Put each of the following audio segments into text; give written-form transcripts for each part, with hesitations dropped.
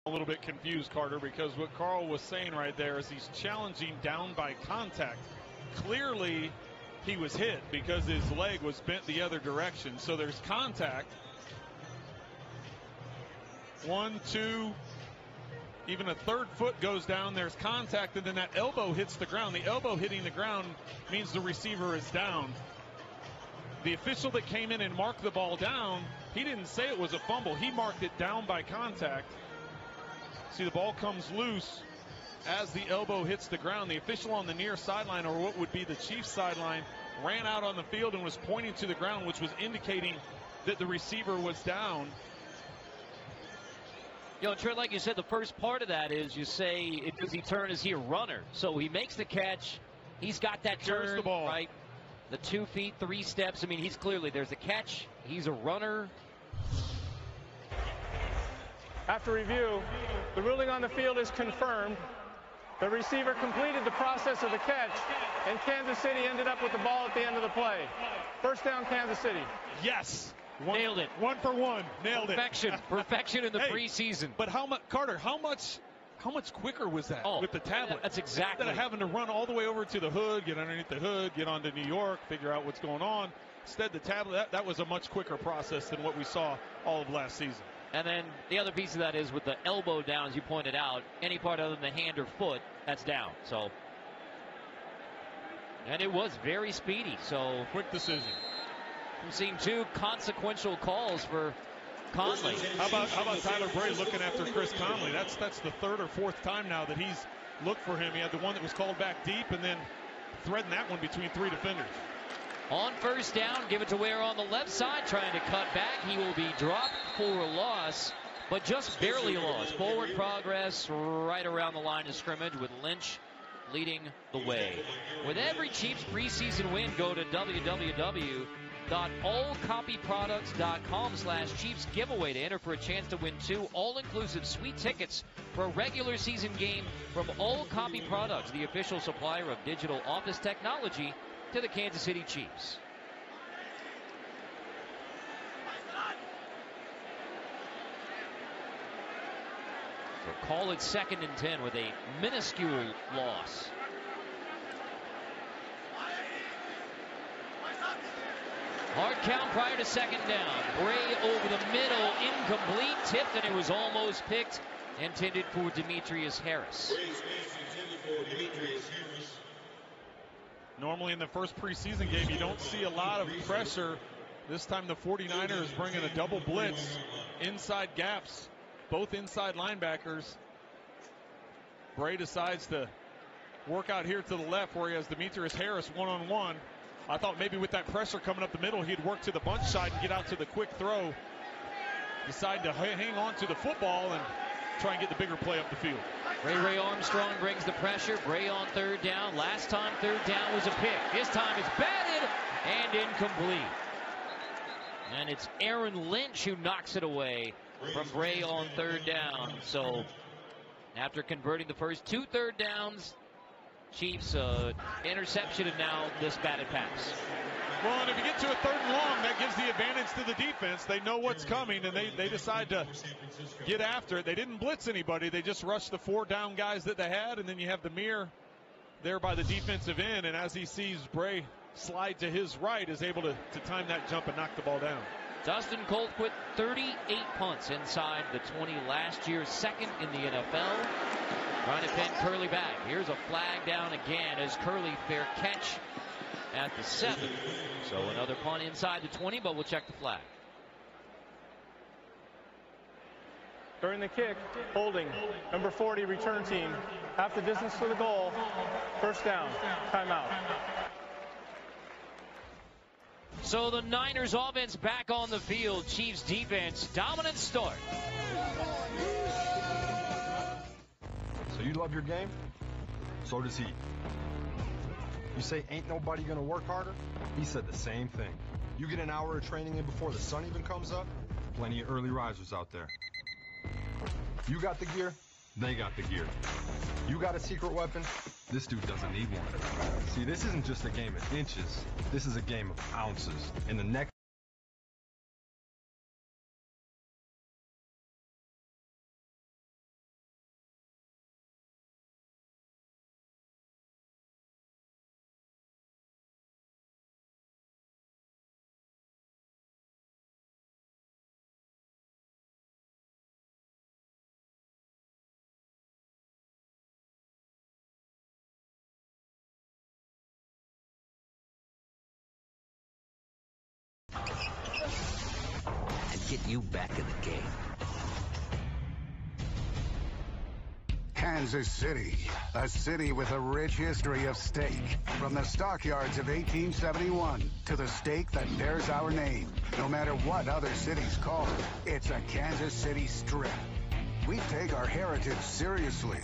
A little bit confused, Carter, because what Carl was saying right there is he's challenging down by contact. Clearly, he was hit because his leg was bent the other direction. So there's contact. 1, 2, even a third foot goes down. There's contact, and then that elbow hits the ground. The elbow hitting the ground means the receiver is down. The official that came in and marked the ball down, he didn't say it was a fumble. He marked it down by contact. See, the ball comes loose as the elbow hits the ground. The official on the near sideline, or what would be the Chiefs sideline, ran out on the field and was pointing to the ground, which was indicating that the receiver was down. You know, Trent, like you said, the first part of that is you say, does he turn? Is he a runner? So he makes the catch. He's got that turn, the ball. Right? The 2 feet, 3 steps. I mean, he's clearly, there's a catch. He's a runner. After review, the ruling on the field is confirmed. The receiver completed the process of the catch, and Kansas City ended up with the ball at the end of the play. First down, Kansas City. Yes. Nailed it. 1 for 1. Nailed Perfection. it. Perfection in the preseason. But how much, Carter, how much quicker was that with the tablet? That's exactly. Instead of having to run all the way over to the hood, get underneath the hood, get onto New York, figure out what's going on. Instead, the tablet, that was a much quicker process than what we saw all of last season. And then the other piece of that is with the elbow down, as you pointed out, any part other than the hand or foot, that's down. So, and it was very speedy. So quick decision. I'm seeing 2 consequential calls for Conley. How about Tyler Bray looking after Chris Conley? That's the 3rd or 4th time now that he's looked for him. He had the one that was called back deep, and then threading that one between 3 defenders. On first down, give it to Ware on the left side, trying to cut back. He will be dropped for a loss, but just barely lost. Forward progress right around the line of scrimmage with Lynch leading the way. With every Chiefs preseason win, go to www.allcopyproducts.com/Chiefs giveaway to enter for a chance to win 2 all-inclusive sweet tickets for a regular season game from All Copy Products, the official supplier of digital office technology to the Kansas City Chiefs. So call it 2nd and 10 with a minuscule loss. Hard count prior to 2nd down. Bray over the middle, incomplete, tipped, and it was almost picked. Intended for Demetrius Harris. Normally in the first preseason game, you don't see a lot of pressure. This time the 49ers bringing a double blitz, inside gaps, both inside linebackers. Bray decides to work out here to the left where he has Demetrius Harris one-on-one. I thought maybe with that pressure coming up the middle, he'd work to the bunch side and get out to the quick throw. Decide to hang on to the football and try and get the bigger play up the field. Ray Armstrong brings the pressure. Bray on 3rd down. Last time 3rd down was a pick. This time it's batted and incomplete. And it's Aaron Lynch who knocks it away from Bray on 3rd down. So after converting the first 2 3rd downs, Chiefs interception and now this batted pass. Well, and if you get to a 3rd and long, that gives the advantage to the defense. They know what's coming, and they decide to get after it. They didn't blitz anybody. They just rushed the 4 down guys that they had, and then you have the mirror there by the defensive end, and as he sees Bray slide to his right, is able to time that jump and knock the ball down. Dustin Colquitt, 38 punts inside the 20 last year, 2nd in the NFL. Trying to pin Curley back. Here's a flag down again as Curley fair catch at the 7. So another punt inside the 20, but we'll check the flag. During the kick, holding, number 40, return team. Half the distance to the goal. First down, timeout. So the Niners offense back on the field. Chiefs defense, dominant start. So you love your game? So does he. You say ain't nobody gonna work harder? He said the same thing. You get an hour of training in before the sun even comes up, plenty of early risers out there. You got the gear, they got the gear. You got a secret weapon, this dude doesn't need one. See, this isn't just a game of inches, this is a game of ounces. And the next get you back in the game. Kansas City, a city with a rich history of steak. From the stockyards of 1871 to the steak that bears our name. No matter what other cities call it, it's a Kansas City strip. We take our heritage seriously.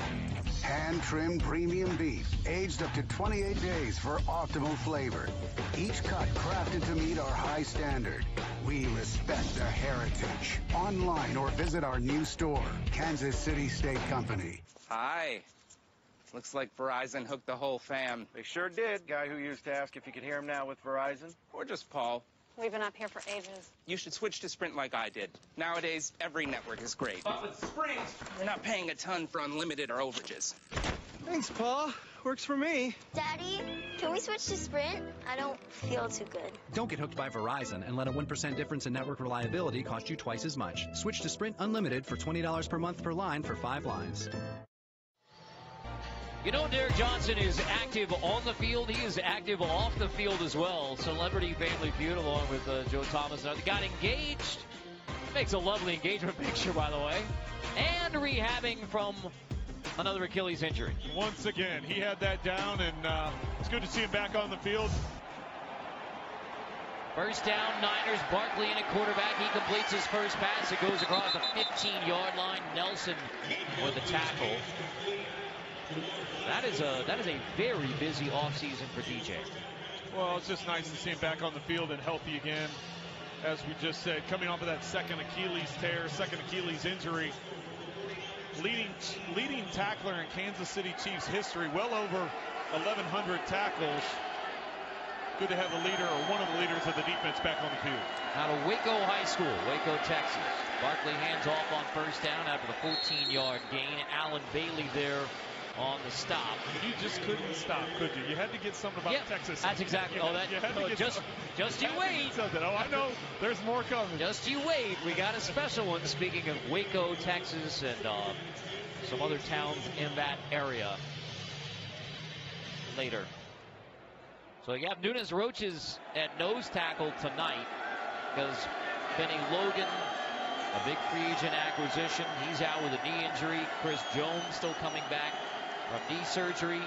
Hand-trimmed premium beef, aged up to 28 days for optimal flavor. Each cut crafted to meet our high standard. We respect the heritage. Online or visit our new store, Kansas City Steak Company. Hi. Looks like Verizon hooked the whole fam. They sure did. Guy who used to ask if you could hear him now with Verizon. Or just Paul. We've been up here for ages. You should switch to Sprint like I did. Nowadays, every network is great. But with Sprint, you're not paying a ton for unlimited or overages. Thanks, Paul. Works for me. Daddy, can we switch to Sprint? I don't feel too good. Don't get hooked by Verizon and let a 1% difference in network reliability cost you twice as much. Switch to Sprint Unlimited for $20 per month per line for 5 lines. You know, Derek Johnson is active on the field. He is active off the field as well. Celebrity Family Feud along with Joe Thomas. They got engaged. Makes a lovely engagement picture, by the way. And rehabbing from another Achilles injury. Once again, he had that down, and it's good to see him back on the field. First down, Niners. Barkley in at quarterback. He completes his first pass. It goes across the 15-yard line. Nelson with the tackle. That is a very busy offseason for DJ. Well, it's just nice to see him back on the field and healthy again. As we just said, coming off of that second Achilles tear, second Achilles injury. Leading tackler in Kansas City Chiefs history, well over 1,100 tackles. Good to have the leader, or one of the leaders of the defense, back on the field. Out of Waco High School, Waco, Texas. Barkley hands off on first down after the 14-yard gain. Allen Bailey there on the stop. You just couldn't stop, could you? You had to get something about Texas. That's exactly. Just you wait. Oh, I know. There's more coming. Just you wait. We got a special one. Speaking of Waco, Texas, and some other towns in that area later. So you have Nunes Roaches at nose tackle tonight because Benny Logan, a big free agent acquisition, he's out with a knee injury. Chris Jones still coming back from knee surgery.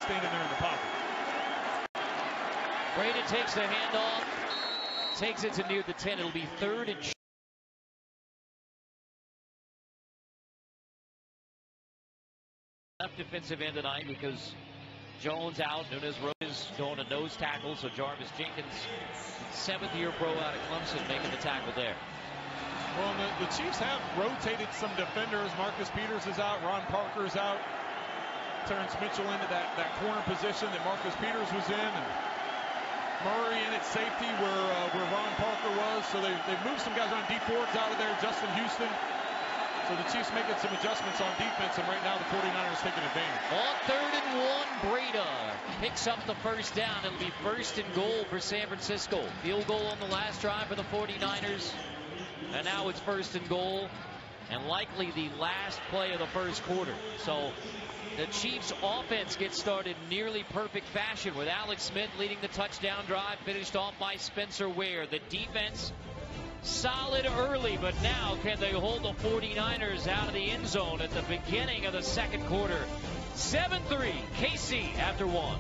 Standing there in the pocket. Braden takes the handoff, takes it to near the 10. It'll be third and left defensive end tonight because Jones out. Nunes Roaches going to nose tackle. So Jarvis Jenkins, 7th-year pro out of Clemson, making the tackle there. Well, the Chiefs have rotated some defenders. Marcus Peters is out. Ron Parker is out. Terrence Mitchell into that corner position that Marcus Peters was in, and Murray in at safety where Ron Parker was. So they've moved some guys around. Deep Ward's out of there. Justin Houston. So the Chiefs making some adjustments on defense, and right now the 49ers taking advantage. On 3rd and 1, Breda picks up the first down. It'll be 1st and goal for San Francisco. Field goal on the last drive for the 49ers, and now it's 1st and goal and likely the last play of the first quarter. So the Chiefs offense gets started in nearly perfect fashion with Alex Smith leading the touchdown drive, finished off by Spencer Ware. The defense solid early, but now can they hold the 49ers out of the end zone at the beginning of the second quarter? 7-3 KC after one.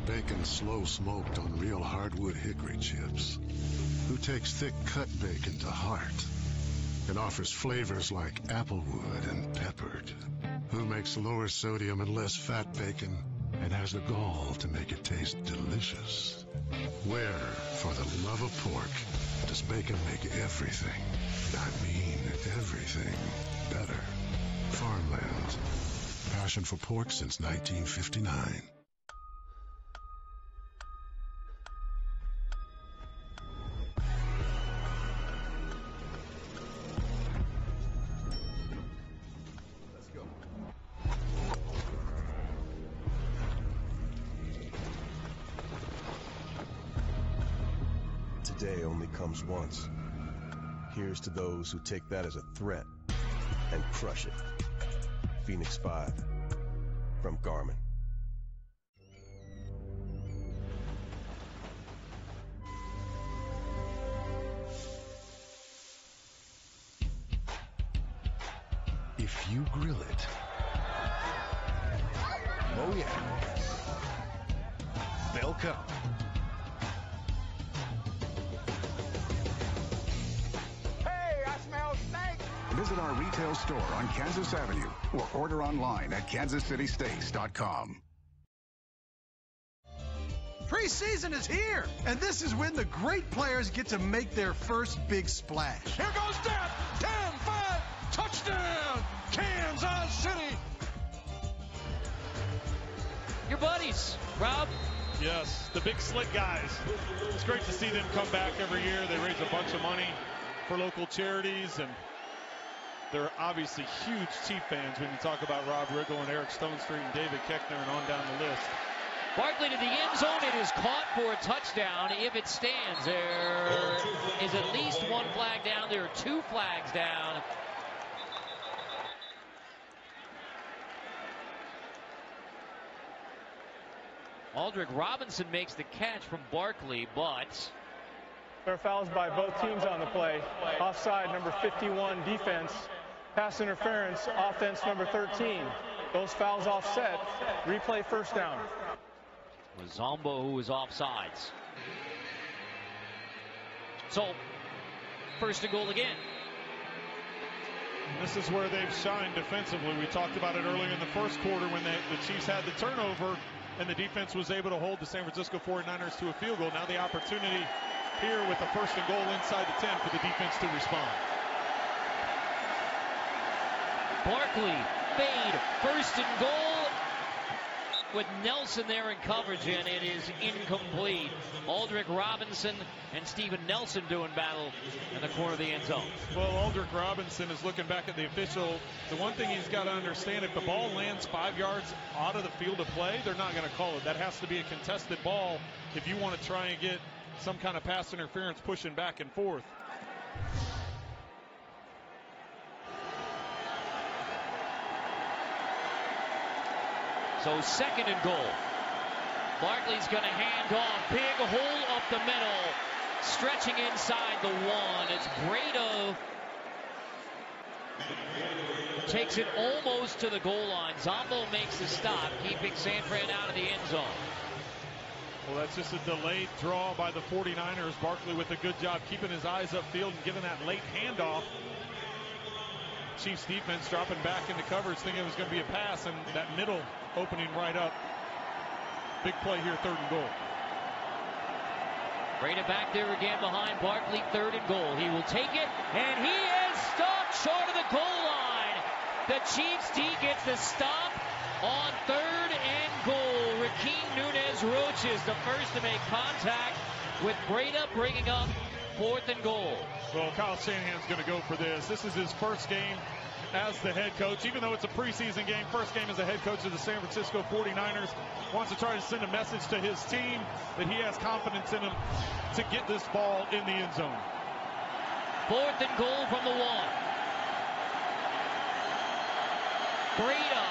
Bacon slow smoked on real hardwood hickory chips? Who takes thick cut bacon to heart and offers flavors like applewood and peppered? Who makes lower sodium and less fat bacon and has the gall to make it taste delicious? Where, for the love of pork, does bacon make everything, I mean everything, better? Farmland. Passion for pork since 1959. Today only comes once. Here's to those who take that as a threat and crush it. Phoenix 5 from Garmin. If you grill it, oh yeah, they'll come. Visit our retail store on Kansas Avenue or order online at kansascitysteaks.com. Preseason is here, and this is when the great players get to make their first big splash. Here goes Depp. 10, 5, touchdown, Kansas City. Your buddies, Rob. Yes, the big slick guys. It's great to see them come back every year. They raise a bunch of money for local charities, and they're obviously huge Chief fans when you talk about Rob Riggle and Eric Stonestreet and David Keckner and on down the list. Barkley to the end zone. It is caught for a touchdown. If it stands, there is at least one flag down. There are two flags down. Aldrick Robinson makes the catch from Barkley, but there are fouls by both teams on the play. Offside, number 51, defense. Pass interference, offense, number 13. Those fouls offset. Replay first down. Zombo, who is offsides. So, first and goal again. This is where they've shined defensively. We talked about it earlier in the first quarter when the Chiefs had the turnover and the defense was able to hold the San Francisco 49ers to a field goal. Now the opportunity here with the first and goal inside the 10 for the defense to respond. Barkley, fade, first and goal with Nelson there in coverage, and it is incomplete. Aldrick Robinson and Steven Nelson doing battle in the corner of the end zone. Well, Aldrick Robinson is looking back at the official. The one thing he's got to understand, if the ball lands 5 yards out of the field of play, they're not going to call it. That has to be a contested ball if you want to try and get some kind of pass interference pushing back and forth. So second and goal. Barkley's going to hand off. Big hole up the middle. Stretching inside the one. It's Brado. Takes it almost to the goal line. Zombo makes the stop, keeping San Fran out of the end zone. Well, that's just a delayed draw by the 49ers. Barkley with a good job keeping his eyes upfield and giving that late handoff. Chiefs defense dropping back into coverage, thinking it was going to be a pass, and that middle opening right up. Big play here, third and goal. Breda back there again behind Barkley, 3rd and goal. He will take it, and he is stopped short of the goal line. The Chiefs D gets the stop on 3rd and goal. Raheem Nunez-Roches, the first to make contact, with Breda bringing up 4th and goal. Well, Kyle Shanahan's going to go for this. This is his first game as the head coach. Even though it's a preseason game, first game as the head coach of the San Francisco 49ers. Wants to try to send a message to his team that he has confidence in him to get this ball in the end zone. 4th and goal from the 1. Breda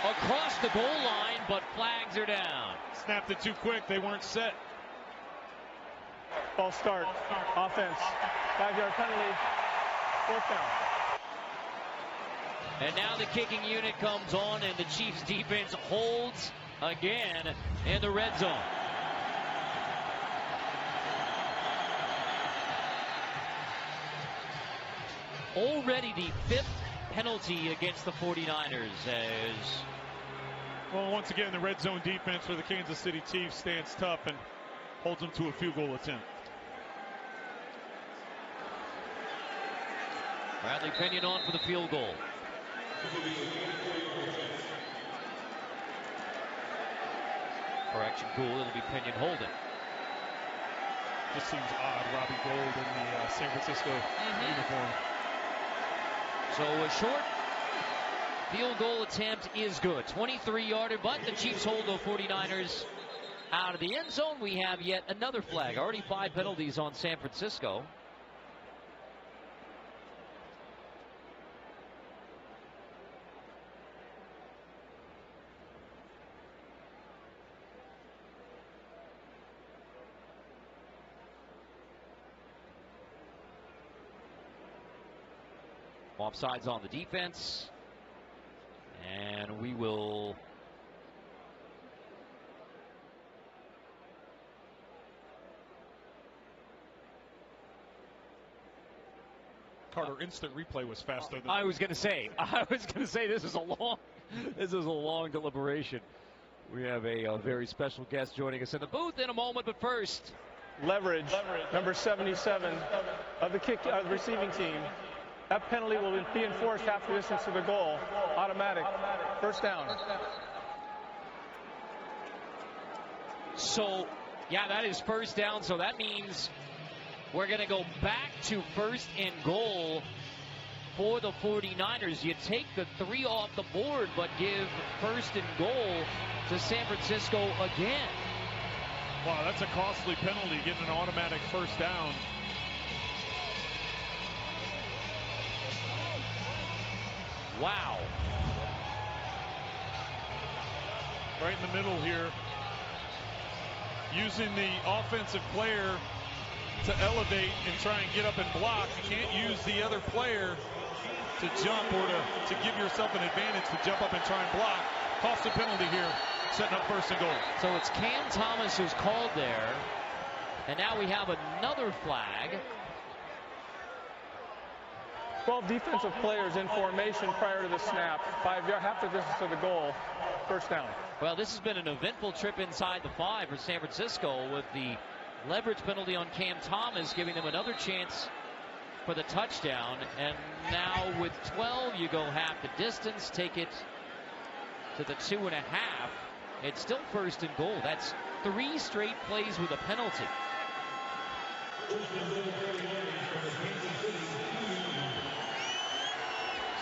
across the goal line, but flags are down. Snapped it too quick. They weren't set. Ball start. Offense. 5-yard penalty. 4th down. And now the kicking unit comes on, and the Chiefs defense holds again in the red zone. Already the 5th penalty against the 49ers as... Well, once again, the red zone defense for the Kansas City Chiefs stands tough and holds them to a field goal attempt. Bradley Pinion on for the field goal. Correction, cool. It'll be Pinion holding. Just seems odd, Robbie Gould in the San Francisco uniform. So a short field goal attempt is good. 23-yarder, but the Chiefs hold the 49ers out of the end zone. We have yet another flag. Already 5 penalties on San Francisco. Offsides on the defense. And we will... Carter, instant replay was faster than... I was going to say this is a long deliberation. We have a very special guest joining us in the booth in a moment, but first... Leverage, number 77 of the receiving team. That penalty will be enforced half the distance to the goal. Automatic. 1st down. So, yeah, that is 1st down. So that means we're going to go back to 1st and goal for the 49ers. You take the 3 off the board, but give 1st and goal to San Francisco again. Wow, that's a costly penalty, getting an automatic 1st down. Wow. Right in the middle here. Using the offensive player to elevate and try and get up and block. You can't use the other player to jump or to give yourself an advantage to jump up and try and block. Cost a penalty here, setting up 1st and goal. So it's Cam Thomas who's called there. And now we have another flag. 12 defensive players in formation prior to the snap. 5 yards, half the distance to the goal. 1st down. Well, this has been an eventful trip inside the 5 for San Francisco, with the leverage penalty on Cam Thomas giving them another chance for the touchdown. And now with 12, you go half the distance, take it to the 2.5. It's still 1st and goal. That's 3 straight plays with a penalty.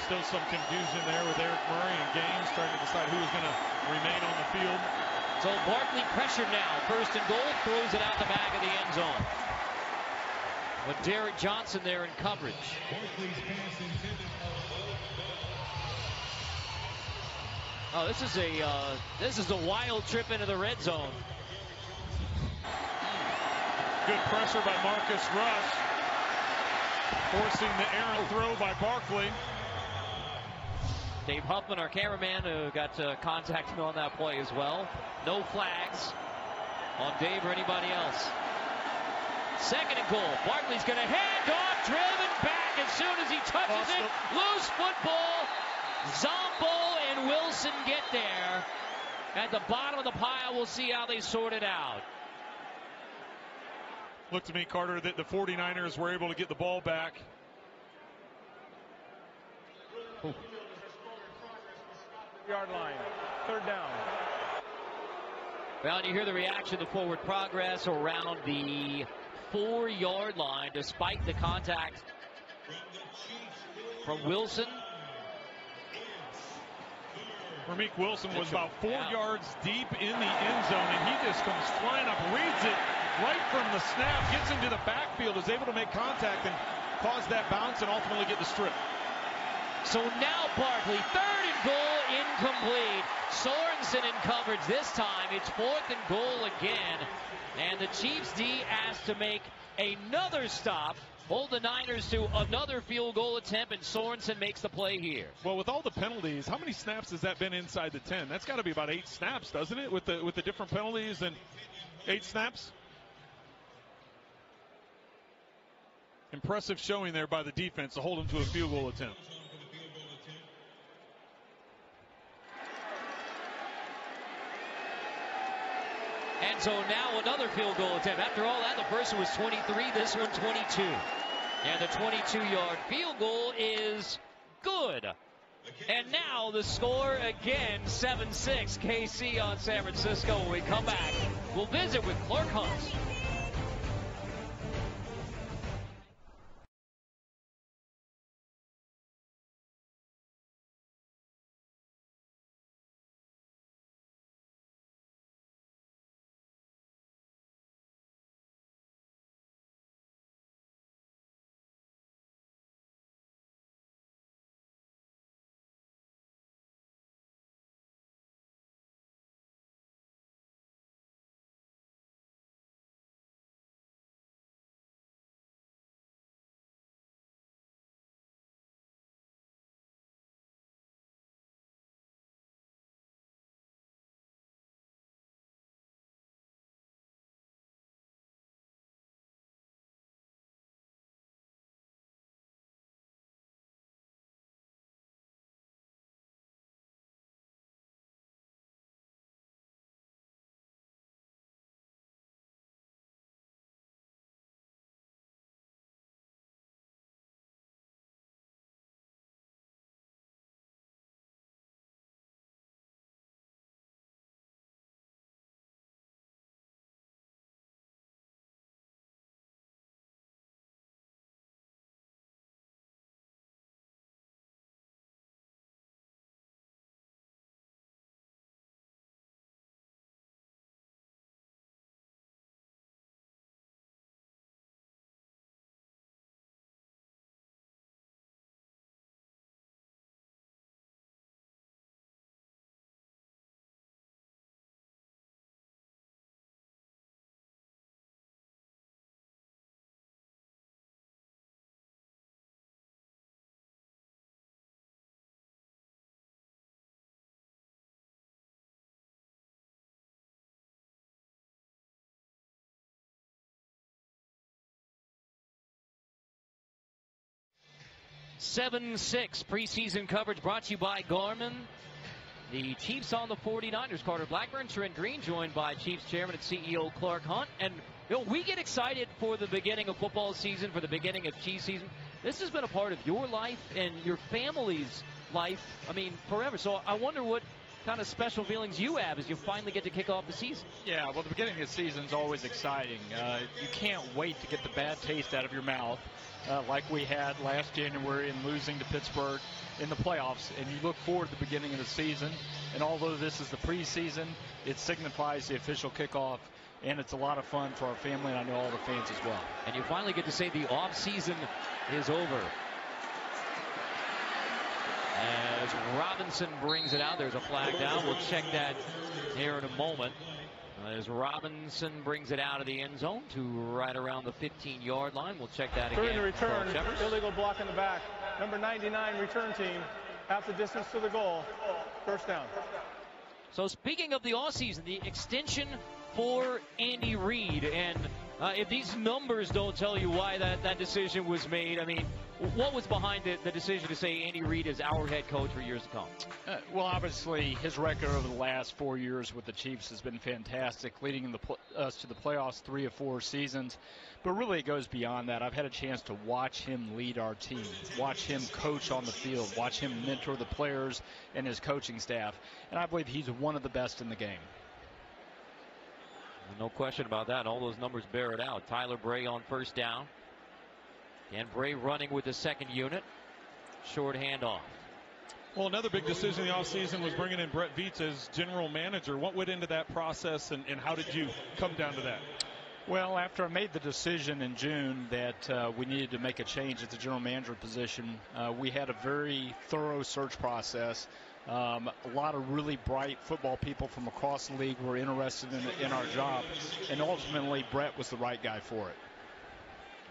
Still some confusion there with Eric Murray and Gaines trying to decide who is going to remain on the field. So Barkley pressured now. 1st and goal, throws it out the back of the end zone. With Derek Johnson there in coverage. Oh, this is a wild trip into the red zone. Good pressure by Marcus Rush, forcing the errant throw by Barkley. Dave Huffman, our cameraman, got contacted on that play as well. No flags on Dave or anybody else. 2nd and goal. Barkley's going to hand off, driven back as soon as he touches it. Loose football. Zombo and Wilson get there. At the bottom of the pile, we'll see how they sort it out. Looked to me, Carter, that the 49ers were able to get the ball back. Yard line, third down. Well, and you hear the reaction to forward progress around the 4-yard line, despite the contact from Wilson. Ramik Wilson was about 4 yards deep in the end zone, and he just comes flying up, reads it right from the snap, gets into the backfield, is able to make contact and cause that bounce and ultimately get the strip. So now Barkley, 3rd and goal, incomplete. Sorensen in coverage this time. It's 4th and goal again. And the Chiefs D asked to make another stop, hold the Niners to another field goal attempt, and Sorensen makes the play here. Well, with all the penalties, how many snaps has that been inside the 10? That's got to be about 8 snaps, doesn't it? With the different penalties and 8 snaps. Impressive showing there by the defense to hold them to a field goal attempt. And so now another field goal attempt. After all that, the first one was 23, this one 22. And the 22-yard field goal is good. And now the score again, 7-6, KC on San Francisco. When we come back, we'll visit with Clark Hunt. (7-6) preseason coverage brought to you by Garmin. The Chiefs on the 49ers. Carter Blackburn, Trent Green, joined by Chiefs Chairman and CEO Clark Hunt. And we get excited for the beginning of football season, for the beginning of Chiefs season. This has been a part of your life and your family's life, forever. So I wonder what kind of special feelings you have as you finally get to kick off the season. Yeah, well, the beginning of the season is always exciting. You can't wait to get the bad taste out of your mouth like we had last January in losing to Pittsburgh in the playoffs. And you look forward to the beginning of the season. And although this is the preseason, it signifies the official kickoff. And it's a lot of fun for our family, and I know all the fans as well. And you finally get to say the off-season is over. As Robinson brings it out, there's a flag down. We'll check that here in a moment. As Robinson brings it out of the end zone to right around the 15-yard line. We'll check that again. Third and return, illegal block in the back. Number 99 return team, half the distance to the goal. First down. So speaking of the offseason, the extension for Andy Reid, and if these numbers don't tell you why that decision was made, what was behind the decision to say Andy Reid is our head coach for years to come? Well, obviously, his record over the last 4 years with the Chiefs has been fantastic, leading us to the playoffs 3 or 4 seasons. But really it goes beyond that. I've had a chance to watch him lead our team, watch him coach on the field, watch him mentor the players and his coaching staff. And I believe he's one of the best in the game. No question about that. All those numbers bear it out. Tyler Bray on first down. And Bray running with the second unit. Short handoff. Well, another big decision in the offseason was bringing in Brett Veach as general manager. What went into that process, and how did you come down to that? Well, after I made the decision in June that we needed to make a change at the general manager position, we had a very thorough search process. A lot of really bright football people from across the league were interested in our job, and ultimately Brett was the right guy for it.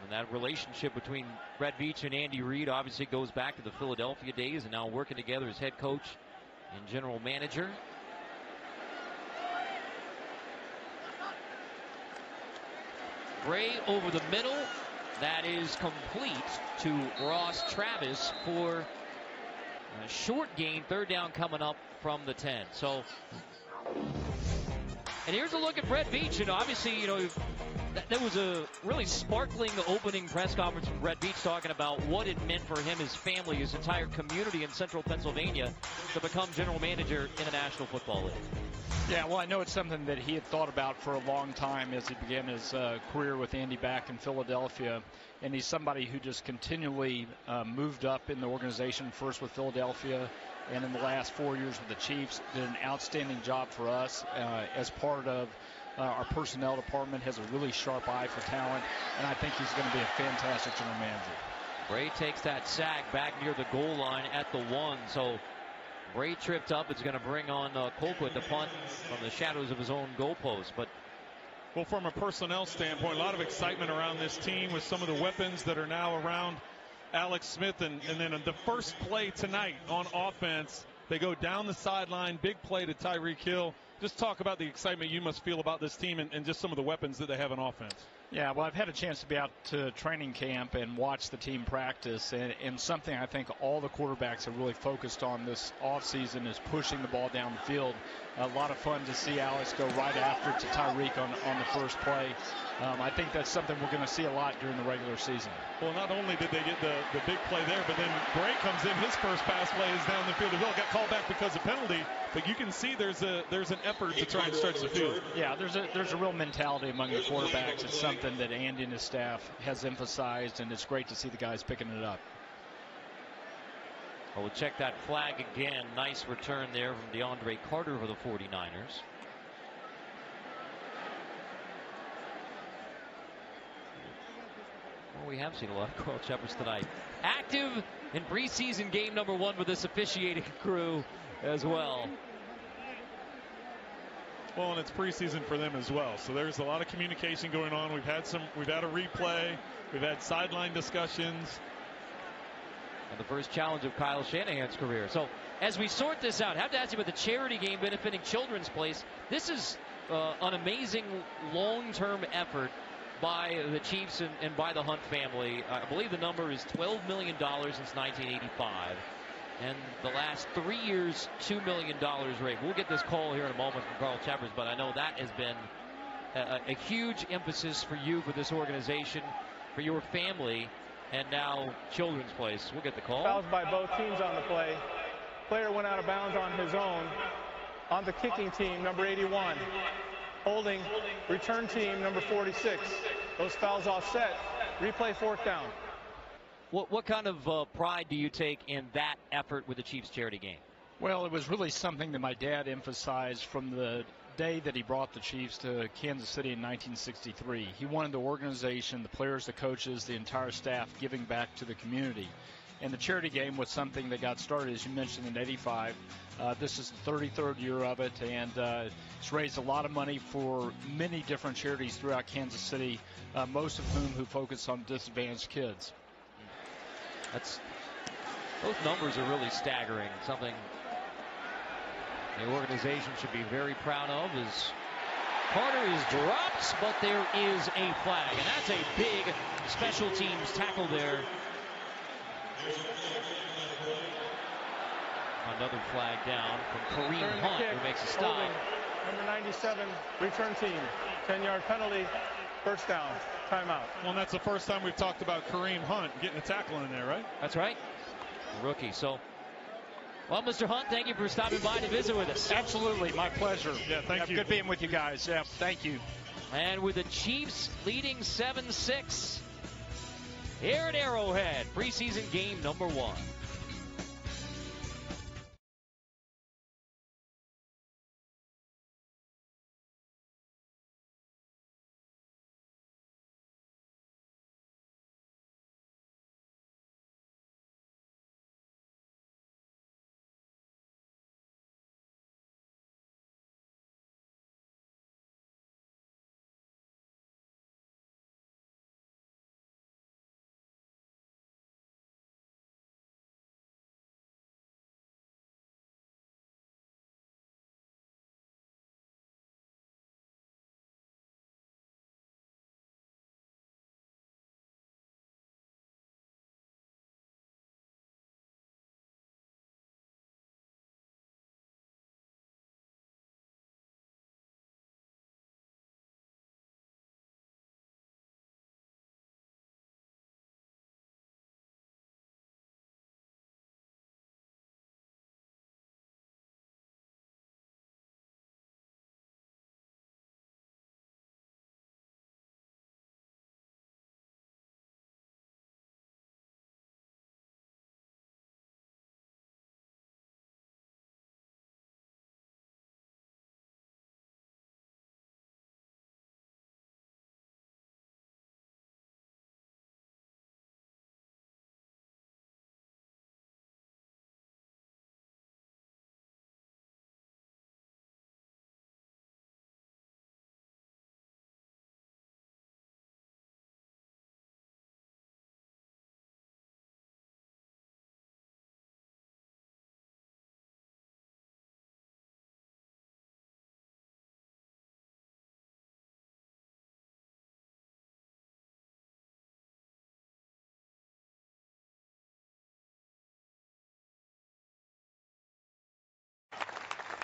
And that relationship between Brett Veach and Andy Reid obviously goes back to the Philadelphia days, and now working together as head coach and general manager. Bray over the middle. That is complete to Ross Travis for a short gain. Third down coming up from the 10. So, and here's a look at Brett Veach. And obviously, you know, there was a really sparkling opening press conference from Brett Veach talking about what it meant for him, his family, his entire community in central Pennsylvania to become general manager in the National Football League. Yeah, well, I know it's something that he had thought about for a long time as he began his career with Andy back in Philadelphia. And he's somebody who just continually moved up in the organization, first with Philadelphia and in the last 4 years with the Chiefs. Did an outstanding job for us as part of our personnel department, has a really sharp eye for talent, and I think he's going to be a fantastic general manager. Bray takes that sack back near the goal line at the 1. So Bray tripped up. It's going to bring on Colquitt to punt from the shadows of his own goalpost. But well, from a personnel standpoint, a lot of excitement around this team with some of the weapons that are now around Alex Smith. And then the first play tonight on offense, they go down the sideline, big play to Tyreek Hill. Just talk about the excitement you must feel about this team and just some of the weapons that they have on offense. Yeah, well, I've had a chance to be out to training camp and watch the team practice, and something I think all the quarterbacks have really focused on this offseason is pushing the ball down the field. A lot of fun to see Alex go right after it to Tyreek on the first play. I think that's something we're going to see a lot during the regular season. Well, not only did they get the big play there, but then Bray comes in. His first pass play is down the field. The got called back because of penalty, but you can see there's an effort to try and stretch the field. Yeah, there's a real mentality among the quarterbacks. It's something that Andy and his staff has emphasized, and it's great to see the guys picking it up. We'll check that flag again. Nice return there from DeAndre Carter for the 49ers. Well, we have seen a lot of Carl Shepherds tonight. Active in preseason game number 1 with this officiating crew as well. Well, and it's preseason for them as well. So there's a lot of communication going on. We've had a replay. We've had sideline discussions. And the first challenge of Kyle Shanahan's career. So as we sort this out, I have to ask you about the charity game benefiting Children's Place. This is an amazing long-term effort by the Chiefs and by the Hunt family. I believe the number is $12 million since 1985. And the last 3 years, $2 million rate. We'll get this call here in a moment from Carl Shepherds, but I know that has been a huge emphasis for you, for this organization, for your family, and now Children's Place. We'll get the call. Fouls by both teams on the play. Player went out of bounds on his own. On the kicking team, number 81. Holding, return team, number 46. Those fouls offset. Replay, 4th down. What kind of pride do you take in that effort with the Chiefs charity game? Well, it was really something that my dad emphasized from the day that he brought the Chiefs to Kansas City in 1963. He wanted the organization, the players, the coaches, the entire staff giving back to the community. And the charity game was something that got started, as you mentioned, in '85. This is the 33rd year of it, and it's raised a lot of money for many different charities throughout Kansas City, most of who focus on disadvantaged kids. Those numbers are really staggering. Something the organization should be very proud of. As Carter is dropped, but there is a flag, and that's a big special teams tackle there. Another flag down from Kareem Hunt, who makes a stop. number 97, return team. 10-yard penalty, first down, timeout. Well, and that's the first time we've talked about Kareem Hunt getting a tackle in there, right? That's right. Rookie. So, well, Mr. Hunt, thank you for stopping by to visit with us. Absolutely, my pleasure. Yeah, thank you. Good being with you guys. Yeah, thank you. And with the Chiefs leading 7-6 here at Arrowhead, preseason game number 1.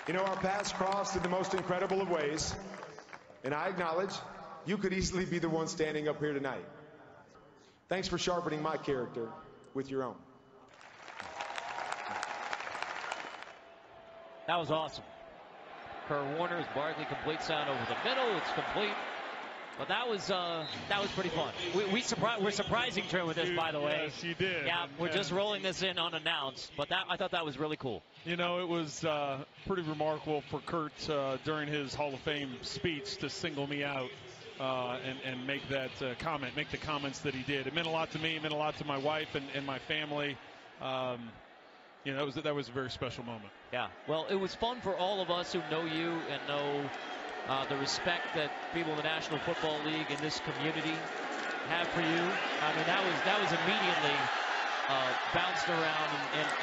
You know, our paths crossed in the most incredible of ways, and I acknowledge you could easily be the one standing up here tonight. Thanks for sharpening my character with your own. That was awesome. Kerr Warner's Barkley complete sound over the middle. It's complete. But that was pretty fun. We're surprising Trent with this, by the way. Yes, you did. Yeah, we're just rolling this in unannounced. But I thought that was really cool. You know, it was pretty remarkable for Kurt during his Hall of Fame speech to single me out and make that comment, make the comments that he did. It meant a lot to me. It meant a lot to my wife and my family. You know, that was a very special moment. Yeah. Well, it was fun for all of us who know you and know the respect that people in the National Football League and this community have for you. I mean, that was immediately bounced around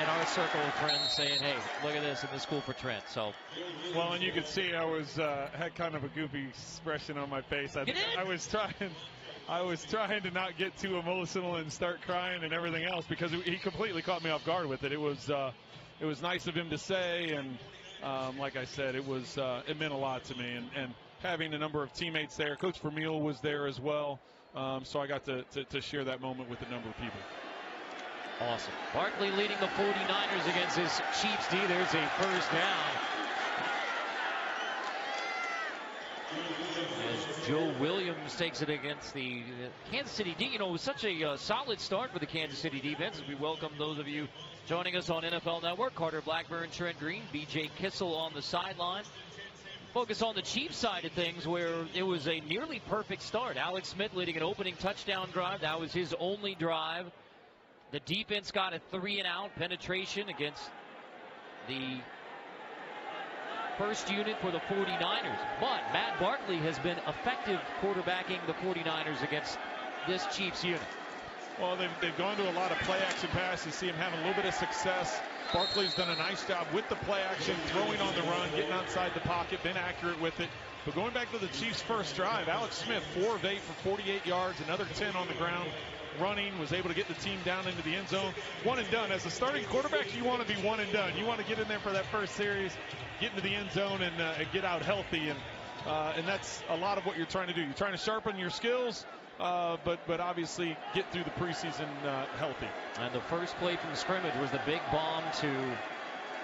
in our circle of friends saying, hey, look at this, and this is cool for Trent. So, well, and you could see I had kind of a goofy expression on my face. I was trying to not get too emotional and start crying and everything else because he completely caught me off guard with it. It was nice of him to say, and like I said, it meant a lot to me, and having a number of teammates there. Coach Vermeil was there as well, so I got to share that moment with a number of people. Awesome. Barkley leading the 49ers against his Chiefs D. There's a first down. As Joe Williams takes it against the Kansas City D. You know, it was such a solid start for the Kansas City defense. As we welcome those of you joining us on NFL Network. Carter Blackburn, Trent Green, B.J. Kissel on the sideline. Focus on the Chiefs side of things, where it was a nearly perfect start. Alex Smith leading an opening touchdown drive. That was his only drive. The defense got a 3-and-out penetration against the first unit for the 49ers. But Matt Barkley has been effective quarterbacking the 49ers against this Chiefs unit. Well, they've gone to a lot of play-action passes. See him having a little bit of success. Barkley's done a nice job with the play-action, throwing on the run, getting outside the pocket, been accurate with it. But going back to the Chiefs' first drive, Alex Smith, 4 of 8 for 48 yards, another 10 on the ground. running, was able to get the team down into the end zone. One and done. As a starting quarterback, you want to be one and done. You want to get in there for that first series, get into the end zone, and get out healthy. And that's a lot of what you're trying to do. You're trying to sharpen your skills, but obviously get through the preseason healthy. And the first play from scrimmage was the big bomb to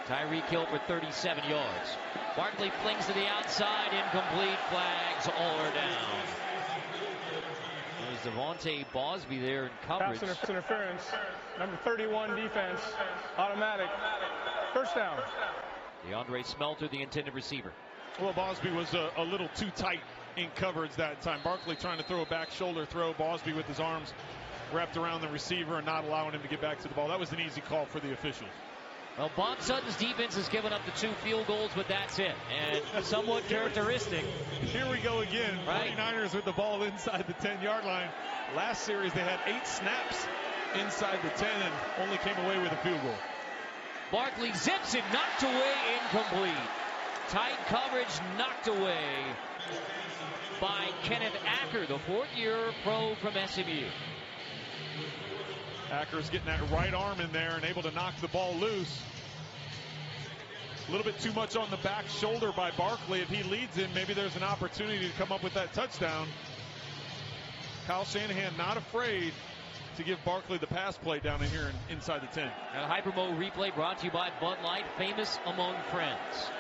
Tyreek Hill for 37 yards. Barkley flings to the outside, incomplete, flags all are down. There's Devontae Bosby there in coverage. Pass interference, number 31 defense, automatic, first down. DeAndre Smelter, the intended receiver. Well, Bosby was a little too tight in coverage that time. Barkley trying to throw a back shoulder throw. Bosby with his arms wrapped around the receiver and not allowing him to get back to the ball. That was an easy call for the officials. Well, Bob Sutton's defense has given up the 2 field goals, but that's it. And somewhat characteristic. Here we go again. Right. 49ers with the ball inside the 10-yard line. Last series they had 8 snaps inside the 10 and only came away with a field goal. Barkley zips it, knocked away, incomplete. Tight coverage, knocked away by Kenneth Acker, the 4th-year pro from SMU. Acker's getting that right arm in there and able to knock the ball loose. A little bit too much on the back shoulder by Barkley. If he leads him, maybe there's an opportunity to come up with that touchdown. Kyle Shanahan not afraid to give Barkley the pass play down in here inside the 10. And a Hypermo replay brought to you by Bud Light, famous among friends.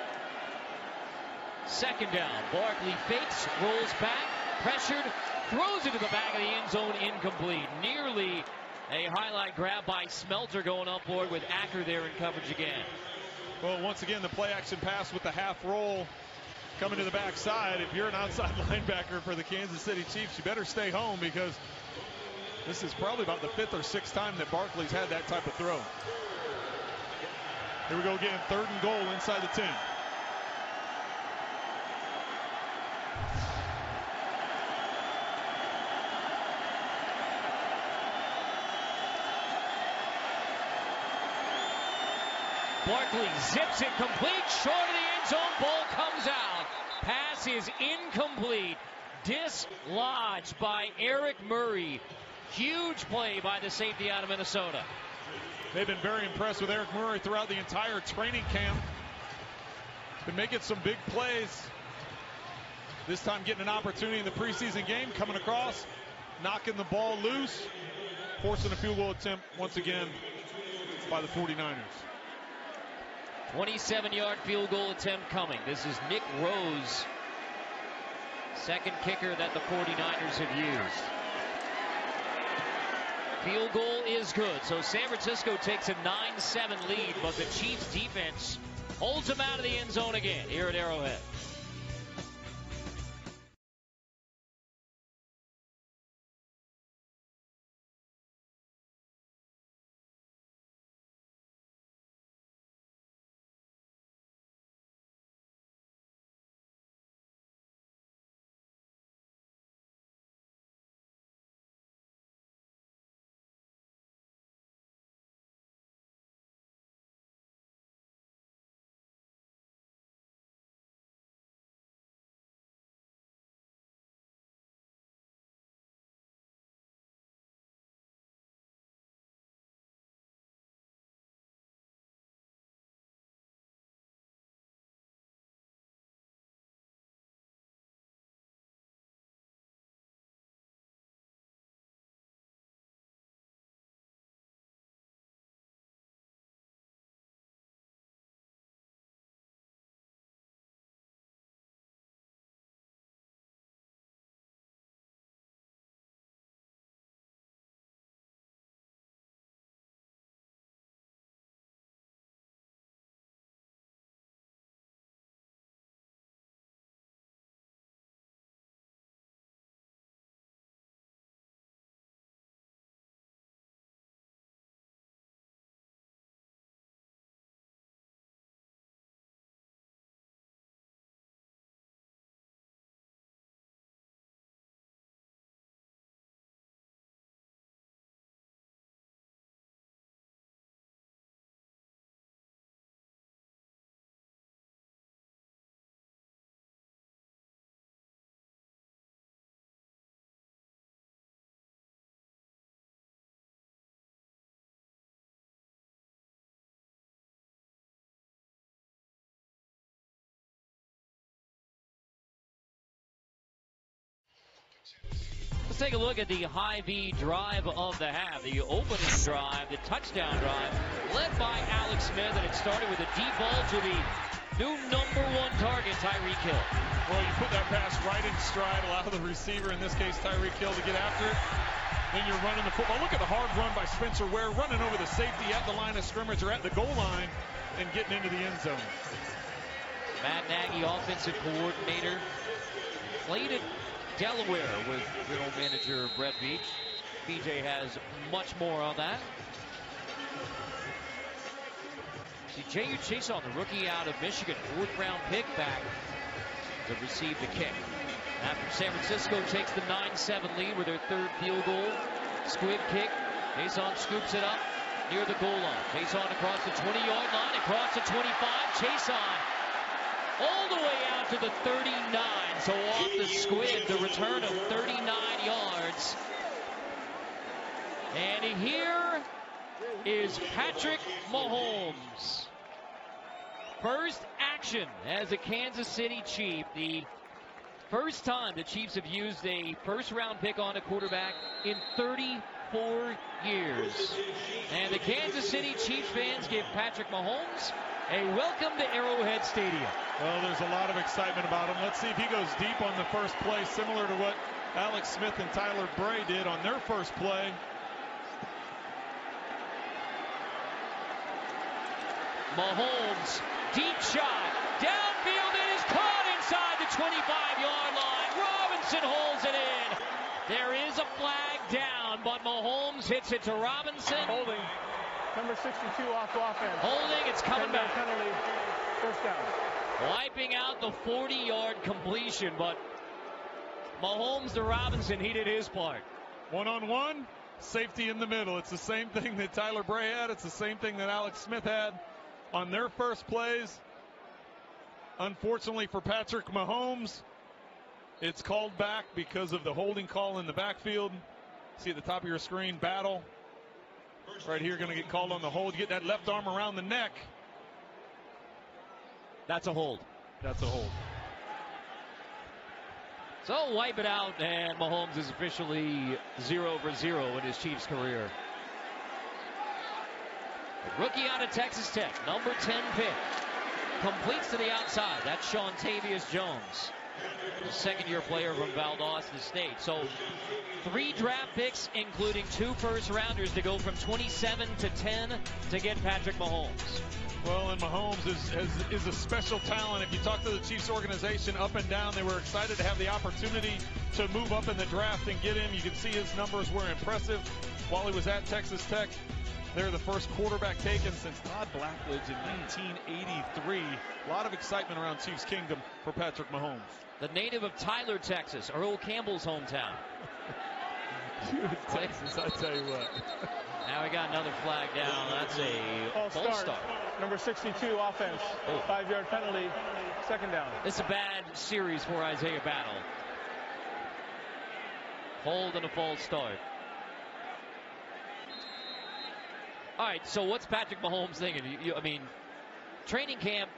Second down, Barkley fakes, rolls back, pressured, throws it to the back of the end zone, incomplete. Nearly a highlight grab by Smelter going up for it with Acker there in coverage again. Well, once again, the play action pass with the half roll coming to the backside. If you're an outside linebacker for the Kansas City Chiefs, you better stay home because this is probably about the 5th or 6th time that Barkley's had that type of throw. Here we go again, 3rd and goal inside the 10. Barkley zips it complete, short of the end zone, ball comes out. Pass is incomplete, dislodged by Eric Murray. Huge play by the safety out of Minnesota. They've been very impressed with Eric Murray throughout the entire training camp. Been making some big plays. This time getting an opportunity in the preseason game, coming across, knocking the ball loose, forcing a field goal attempt once again by the 49ers. 27-yard field goal attempt coming. This is Nick Rose, second kicker that the 49ers have used. Field goal is good. So San Francisco takes a 9-7 lead, but the Chiefs defense holds them out of the end zone again here at Arrowhead. Let's take a look at the high-V drive of the half. The opening drive, the touchdown drive, led by Alex Smith, and it started with a deep ball to the new #1 target, Tyreek Hill. Well, you put that pass right in stride, allow the receiver, in this case Tyreek Hill, to get after it. Then you're running the football. Look at the hard run by Spencer Ware, running over the safety at the line of scrimmage or at the goal line and getting into the end zone. Matt Nagy, offensive coordinator, played at Delaware with general manager Brett Veach. BJ has much more on that. See J.U. Chason, the rookie out of Michigan, 4th-round pick, back to receive the kick. After San Francisco takes the 9-7 lead with their 3rd field goal. Squib kick. Chason scoops it up near the goal line. Chason across the 20-yard line, across the 25. Chason all the way out to the 39. So off the squib, the return of 39 yards. And here is Patrick Mahomes. First action as a Kansas City Chief. The first time the Chiefs have used a first-round pick on a quarterback in 34 years. And the Kansas City Chiefs fans give Patrick Mahomes a welcome to Arrowhead Stadium. Well, there's a lot of excitement about him. Let's see if he goes deep on the first play, similar to what Alex Smith and Tyler Bray did on their first play. Mahomes, deep shot, downfield, it is caught inside the 25-yard line. Robinson holds it in. There is a flag down, but Mahomes hits it to Robinson. Holding. Number 62 off offense. Holding, it's coming back. Penalty, first down. Wiping out the 40-yard completion, but Mahomes to Robinson, he did his part. One-on-one, safety in the middle. It's the same thing that Tyler Bray had. It's the same thing that Alex Smith had on their first plays. Unfortunately for Patrick Mahomes, it's called back because of the holding call in the backfield. See at the top of your screen, battle. Right here, going to get called on the hold. Get that left arm around the neck. That's a hold. That's a hold. So wipe it out, and Mahomes is officially 0 for 0 in his Chiefs career. The rookie out of Texas Tech, number 10 pick, completes to the outside. That's Shawtavius Jones, the second-year player from Valdosta State. So 3 draft picks, including 2 first-rounders, to go from 27 to 10 to get Patrick Mahomes. Well, and Mahomes is a special talent. If you talk to the Chiefs organization up and down, they were excited to have the opportunity to move up in the draft and get him. You can see his numbers were impressive while he was at Texas Tech. They're the first quarterback taken since Todd Blackledge in 1983. A lot of excitement around Chiefs Kingdom for Patrick Mahomes. The native of Tyler, Texas, Earl Campbell's hometown. Texas, I tell you what. Now we got another flag down. That's a false start. Number 62 offense. 5-yard penalty. Second down. It's a bad series for Isaiah Battle. Hold and a false start. All right, so what's Patrick Mahomes thinking? I mean, training camp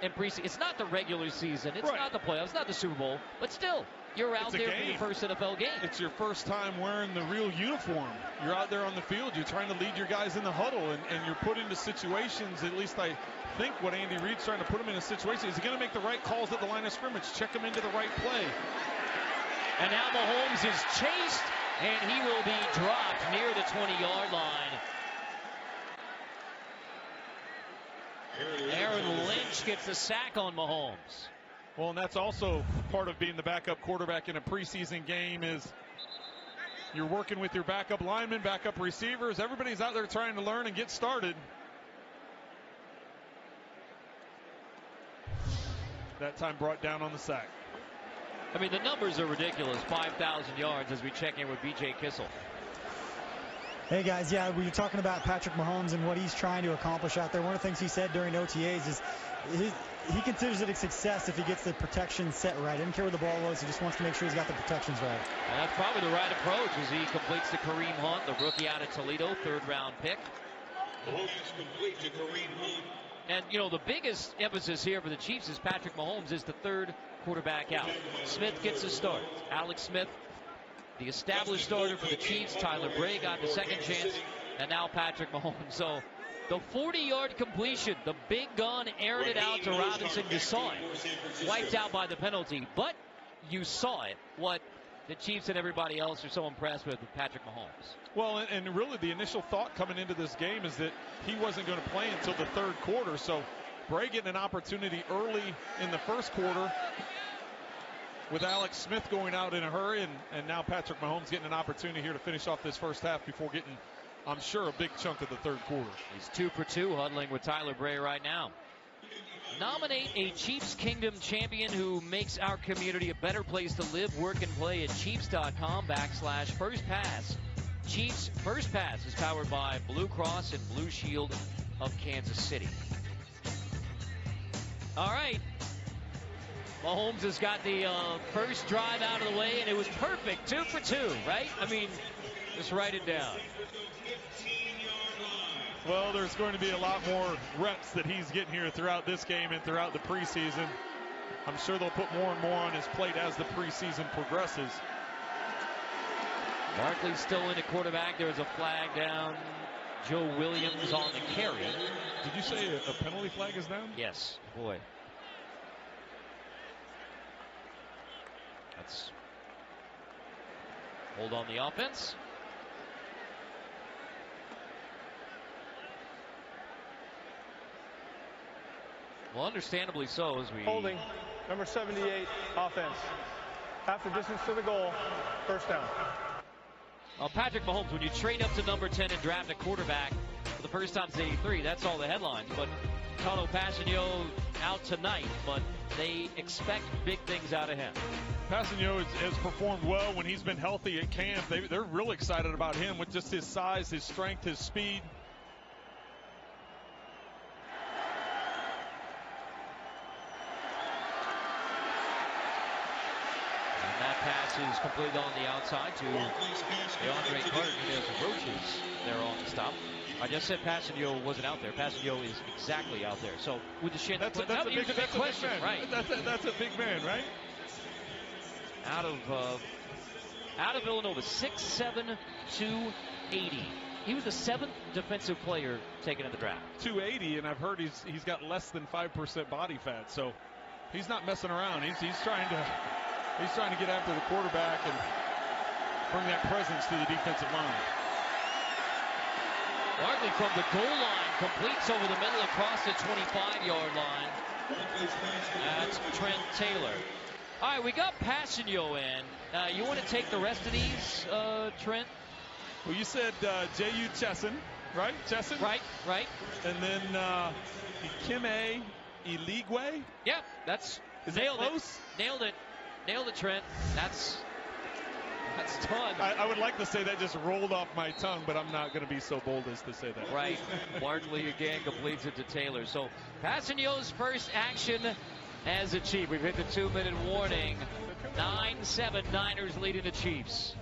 and preseason, it's not the regular season. It's not the playoffs, not the Super Bowl. But still, you're out there for your first NFL game. It's your first time wearing the real uniform. You're out there on the field. You're trying to lead your guys in the huddle, and you're put into situations, at least I think what Andy Reid's trying to put him in a situation. Is he going to make the right calls at the line of scrimmage? Check him into the right play. And now Mahomes is chased, and he will be dropped near the 20-yard line. Aaron Lynch gets the sack on Mahomes. Well, and that's also part of being the backup quarterback in a preseason game is you're working with your backup linemen, backup receivers. Everybody's out there trying to learn and get started. That time brought down on the sack. I mean, the numbers are ridiculous. 5,000 yards as we check in with B.J. Kissel. Hey guys, yeah, we were talking about Patrick Mahomes and what he's trying to accomplish out there. One of the things he said during OTAs is he considers it a success if he gets the protection set right. He doesn't care where the ball was. He just wants to make sure he's got the protections right. Well, that's probably the right approach as he completes to Kareem Hunt, the rookie out of Toledo, 3rd-round pick. Complete to Kareem Hunt. And, you know, the biggest emphasis here for the Chiefs is Patrick Mahomes is the 3rd quarterback out. Smith gets a start. Alex Smith The established starter for the Chiefs, Tyler Bray, got the second chance, and now Patrick Mahomes. So the 40-yard completion, the big gun aired it out to Robinson. You saw it. Wiped out by the penalty, but you saw it. What the Chiefs and everybody else are so impressed with Patrick Mahomes. Well, and really the initial thought coming into this game is that he wasn't going to play until the third quarter. So Bray getting an opportunity early in the first quarter with Alex Smith going out in a hurry, and now Patrick Mahomes getting an opportunity here to finish off this first half before getting, I'm sure, a big chunk of the third quarter. He's 2 for 2 huddling with Tyler Bray right now. Nominate a Chiefs Kingdom champion who makes our community a better place to live, work, and play at Chiefs.com/First Pass. Chiefs First Pass is powered by Blue Cross and Blue Shield of Kansas City. All right. Mahomes has got the first drive out of the way, and it was perfect. 2 for 2, right? I mean, just write it down. Well, there's going to be a lot more reps that he's getting here throughout this game and throughout the preseason. I'm sure they'll put more and more on his plate as the preseason progresses. Barkley's still in at quarterback. There's a flag down. Joe Williams on the carry. Did you say a penalty flag is down? Yes, boy. Let's hold on the offense. Well, understandably so, as we... Holding, number 78, offense. Half the distance to the goal, first down. Well, Patrick Mahomes, when you trade up to number 10 and draft a quarterback for the first time since '83, that's all the headlines. But Tano Passanio out tonight, but they expect big things out of him. Passanio has performed well when he's been healthy at camp. They're really excited about him with just his size, his strength, his speed. Pass is completed on the outside to DeAndre Carter. There's Roaches there on the stop. I just said Passanio wasn't out there. Passanio is exactly out there. So with the shin, that's a big question, right? That's a big man, right? Out of Villanova, 6'7", 280. He was the 7th defensive player taken in the draft. 280, and I've heard he's got less than 5% body fat, so he's not messing around. He's trying to get after the quarterback and bring that presence to the defensive line. Barkley from the goal line completes over the middle across the 25-yard line. That's Trent Taylor. All right, we got Passanio in. You want to take the rest of these, Trent? Well, you said J.U. Chesson, right? Chesson? Right. And then Ikeme Eligwe? Yep, that's nailed it. Nailed it, Trent. That's done. I would like to say that just rolled off my tongue, but I'm not going to be so bold as to say that. Right. Barkley again completes it to Taylor. So Passanio's first action as a Chief. We've hit the 2-minute warning. 9-7 Niners leading the Chiefs.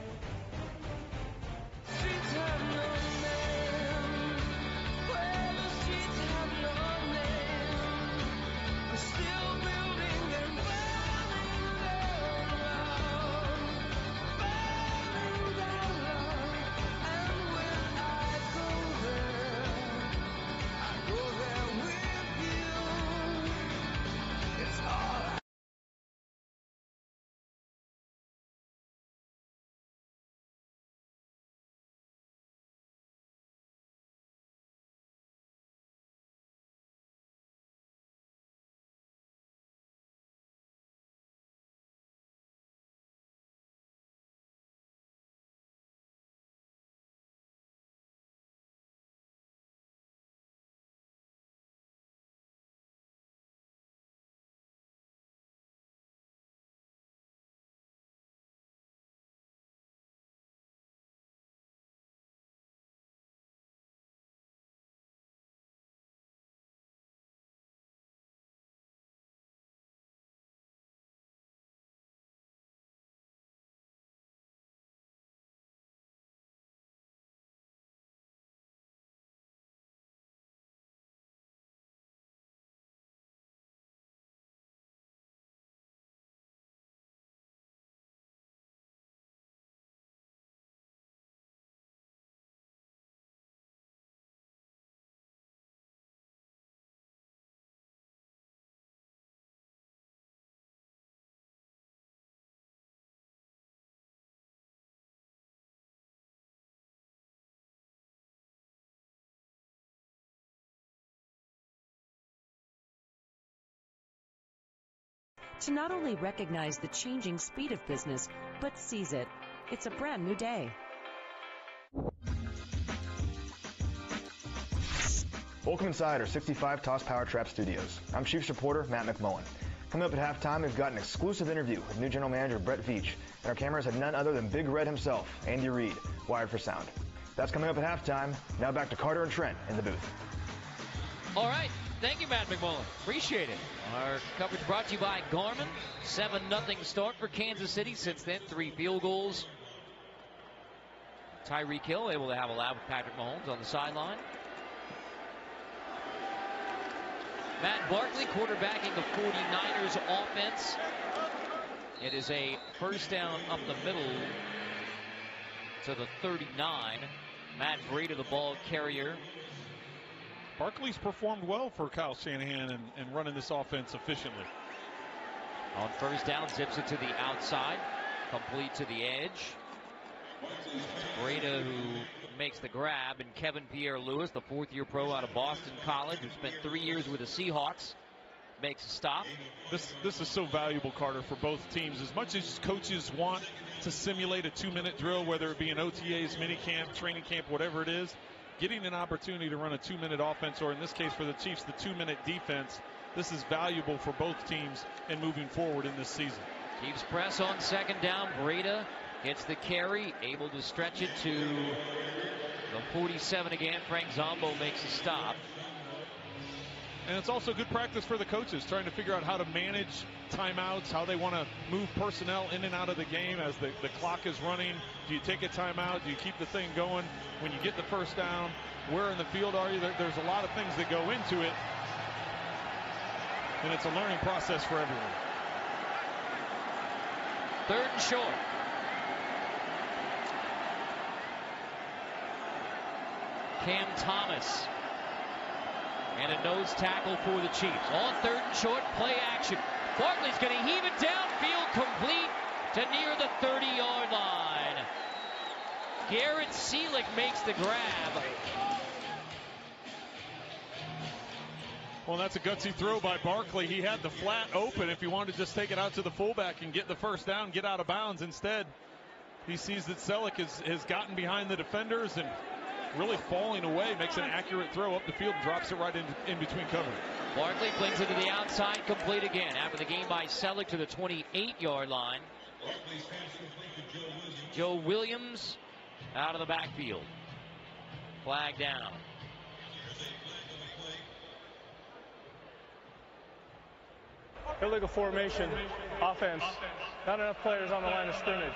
to not only recognize the changing speed of business, but seize it. It's a brand new day. Welcome inside our 65 Toss Power Trap Studios. I'm Chiefs reporter Matt McMullen. Coming up at halftime, we've got an exclusive interview with new general manager Brett Veach, and our cameras have none other than Big Red himself, Andy Reid, wired for sound. That's coming up at halftime. Now back to Carter and Trent in the booth. All right. Thank you, Matt McMullen. Appreciate it. Our coverage brought to you by Garmin. 7-0 start for Kansas City. Since then, 3 field goals. Tyreek Hill able to have a lab with Patrick Mahomes on the sideline. Matt Barkley quarterbacking the 49ers offense. It is a first down up the middle to the 39. Matt Breida, the ball carrier. Barkley's performed well for Kyle Shanahan and running this offense efficiently. On first down, zips it to the outside, complete to the edge. Breida, who makes the grab, and Kevin Pierre-Louis, the 4th-year pro out of Boston College, who spent 3 years with the Seahawks, makes a stop. This is so valuable, Carter, for both teams. As much as coaches want to simulate a 2-minute drill, whether it be an OTAs, minicamp, training camp, whatever it is, getting an opportunity to run a 2-minute offense, or in this case for the Chiefs, the 2-minute defense, this is valuable for both teams and moving forward in this season. Chiefs press on second down. Breida gets the carry, able to stretch it to the 47 again. Frank Zombo makes a stop. And it's also good practice for the coaches, trying to figure out how to manage timeouts, how they want to move personnel in and out of the game as the clock is running. Do you take a timeout? Do you keep the thing going? When you get the first down, where in the field are you? There's a lot of things that go into it, and it's a learning process for everyone. 3rd and short. Cam Thomas. And a nose tackle for the Chiefs. On 3rd and short, play action. Barkley's going to heave it downfield, complete to near the 30-yard line. Garrett Seelick makes the grab. Well, that's a gutsy throw by Barkley. He had the flat open if he wanted to just take it out to the fullback and get the first down, get out of bounds. Instead, he sees that Seelick has gotten behind the defenders and really falling away, makes an accurate throw up the field and drops it right in between coverage. Barkley flings it to the outside, complete again. After the game by Seelick to the 28-yard line. Joe Williams out of the backfield. Flag down. Illegal formation, offense, not enough players on the line of scrimmage.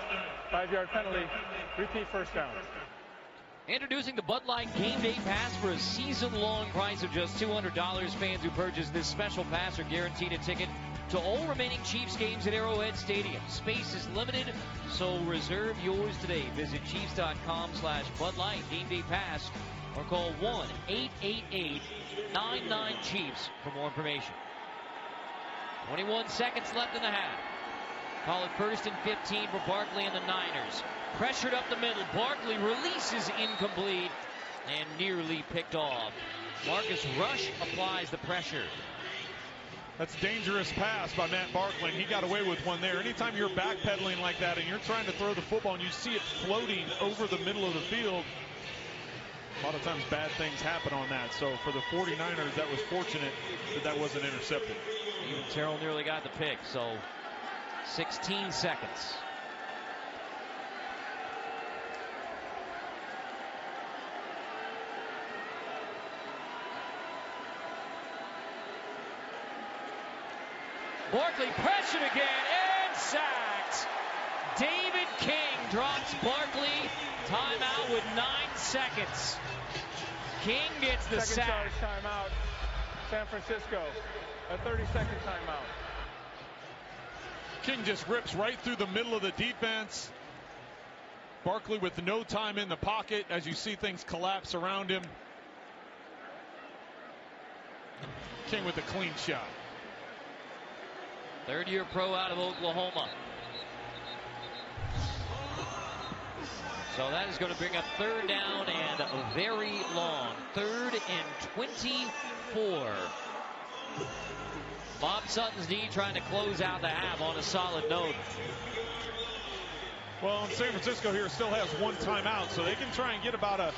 5-yard penalty, repeat first down. Introducing the Bud Light Game Day Pass for a season-long price of just $200. Fans who purchase this special pass are guaranteed a ticket to all remaining Chiefs games at Arrowhead Stadium. Space is limited, so reserve yours today. Visit Chiefs.com/Bud Light Game Day Pass or call 1-888-99-CHIEFS for more information. 21 seconds left in the half. Call it 1st and 15 for Barkley and the Niners. Pressured up the middle. Barkley releases incomplete and nearly picked off. Marcus Rush applies the pressure. That's dangerous pass by Matt Barkley, and he got away with one there. Anytime you're backpedaling like that and you're trying to throw the football and you see it floating over the middle of the field, a lot of times bad things happen on that. So for the 49ers, that was fortunate that wasn't intercepted. Even Terrell nearly got the pick, so 16 seconds. Barkley pressured again and sacked. David King drops Barkley. Timeout with 9 seconds. King gets the Second sack. charge timeout. San Francisco. A 30-second timeout. King just rips right through the middle of the defense. Barkley with no time in the pocket as you see things collapse around him. King with a clean shot. 3rd-year pro out of Oklahoma. So that is going to bring up 3rd down and very long. 3rd and 24. Bob Sutton's knee trying to close out the half on a solid note. Well, San Francisco here still has one timeout, so they can try and get about a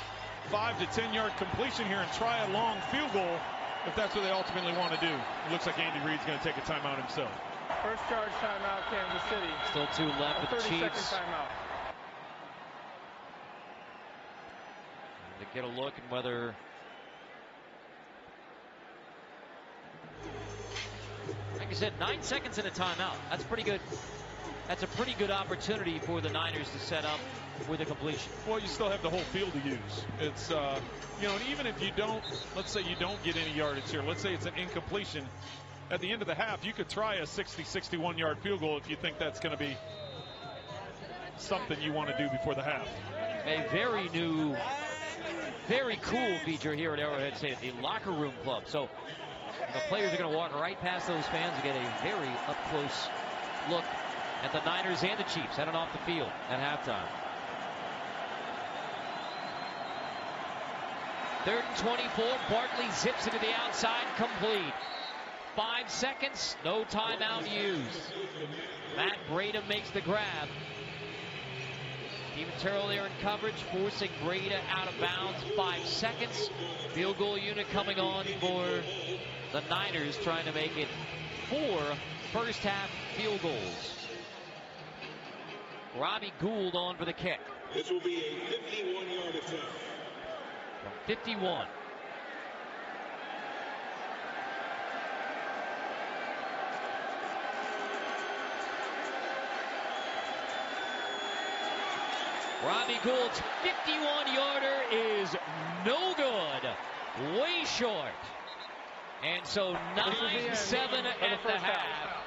5 to 10 yard completion here and try a long field goal if that's what they ultimately want to do. It looks like Andy Reid's going to take a timeout himself. First charge timeout, Kansas City. Still 2 left with the Chiefs. 30-second timeout. To get a look at whether like I said, 9 seconds in a timeout. That's pretty good. That's a pretty good opportunity for the Niners to set up with a completion. Well, you still have the whole field to use. It's, you know, and even if you don't, let's say you don't get any yardage here, let's say it's an incompletion, at the end of the half, you could try a 60, 61 yard field goal if you think that's going to be something you want to do before the half. A very new, very cool feature here at Arrowhead Stadium, the locker room club. So the players are going to walk right past those fans and get a very up-close look at the Niners and the Chiefs heading off the field at halftime. 3rd and 24. Barkley zips it to the outside, complete. 5 seconds, no timeout used. Matt Breida makes the grab. Steven Terrell there in coverage, forcing Breida out of bounds. 5 seconds. Field goal unit coming on for the Niners, trying to make it 4 first half field goals. Robbie Gould on for the kick. This will be a 51-yard attempt. From 51. Robbie Gould's 51-yarder is no good. Way short. And so 9-7 at the half.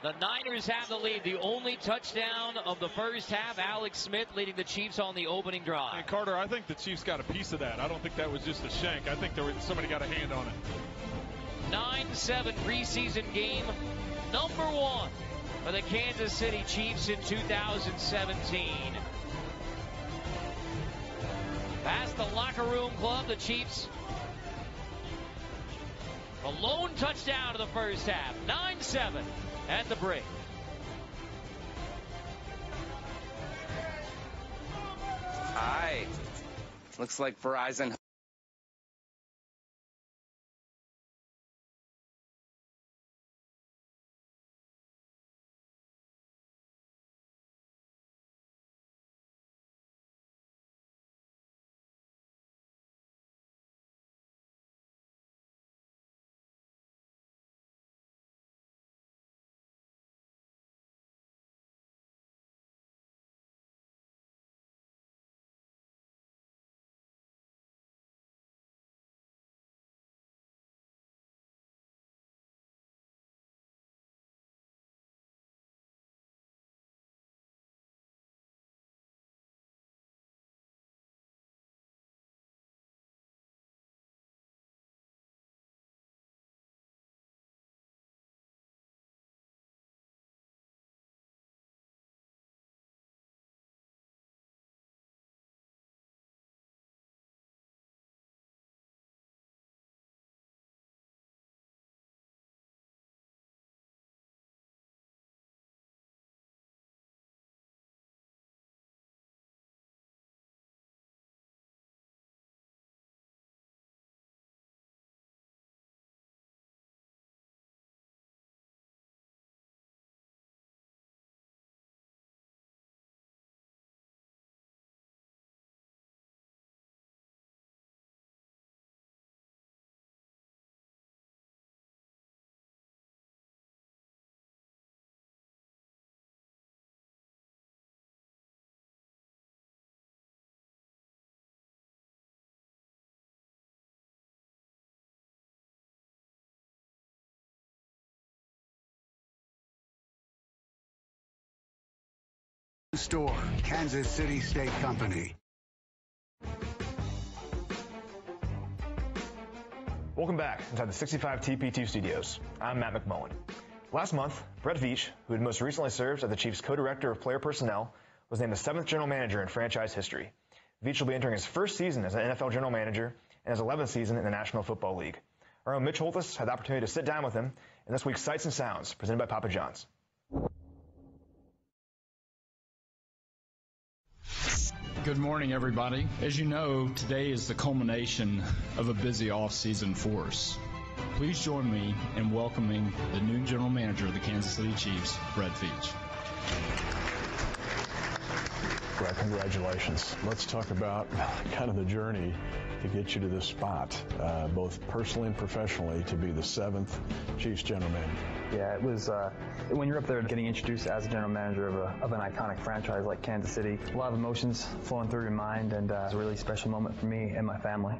The Niners have the lead. The only touchdown of the first half. Alex Smith leading the Chiefs on the opening drive. And Carter, I think the Chiefs got a piece of that. I don't think that was just a shank. I think somebody got a hand on it. 9-7 preseason game number 1 for the Kansas City Chiefs in 2017. Past the locker room club, the Chiefs. A lone touchdown of the first half. 9-7 at the break. Hi. Looks like Verizon. Store, Kansas City Steak Company. Welcome back inside the 65 TP2 studios. I'm Matt McMullen. Last month, Brett Veach, who had most recently served as the Chiefs' co-director of player personnel, was named the 7th general manager in franchise history. Veach will be entering his first season as an NFL general manager and his 11th season in the National Football League. Our own Mitch Holthus had the opportunity to sit down with him And this week's Sights and Sounds, presented by Papa John's. Good morning, everybody. As you know, today is the culmination of a busy off-season for us. Please join me in welcoming the new general manager of the Kansas City Chiefs, Brett Veach. Brett, congratulations. Let's talk about kind of the journey to get you to this spot, both personally and professionally, to be the 7th Chiefs general manager. Yeah, it was, when you're up there getting introduced as a general manager of an iconic franchise like Kansas City, a lot of emotions flowing through your mind, and it's a really special moment for me and my family.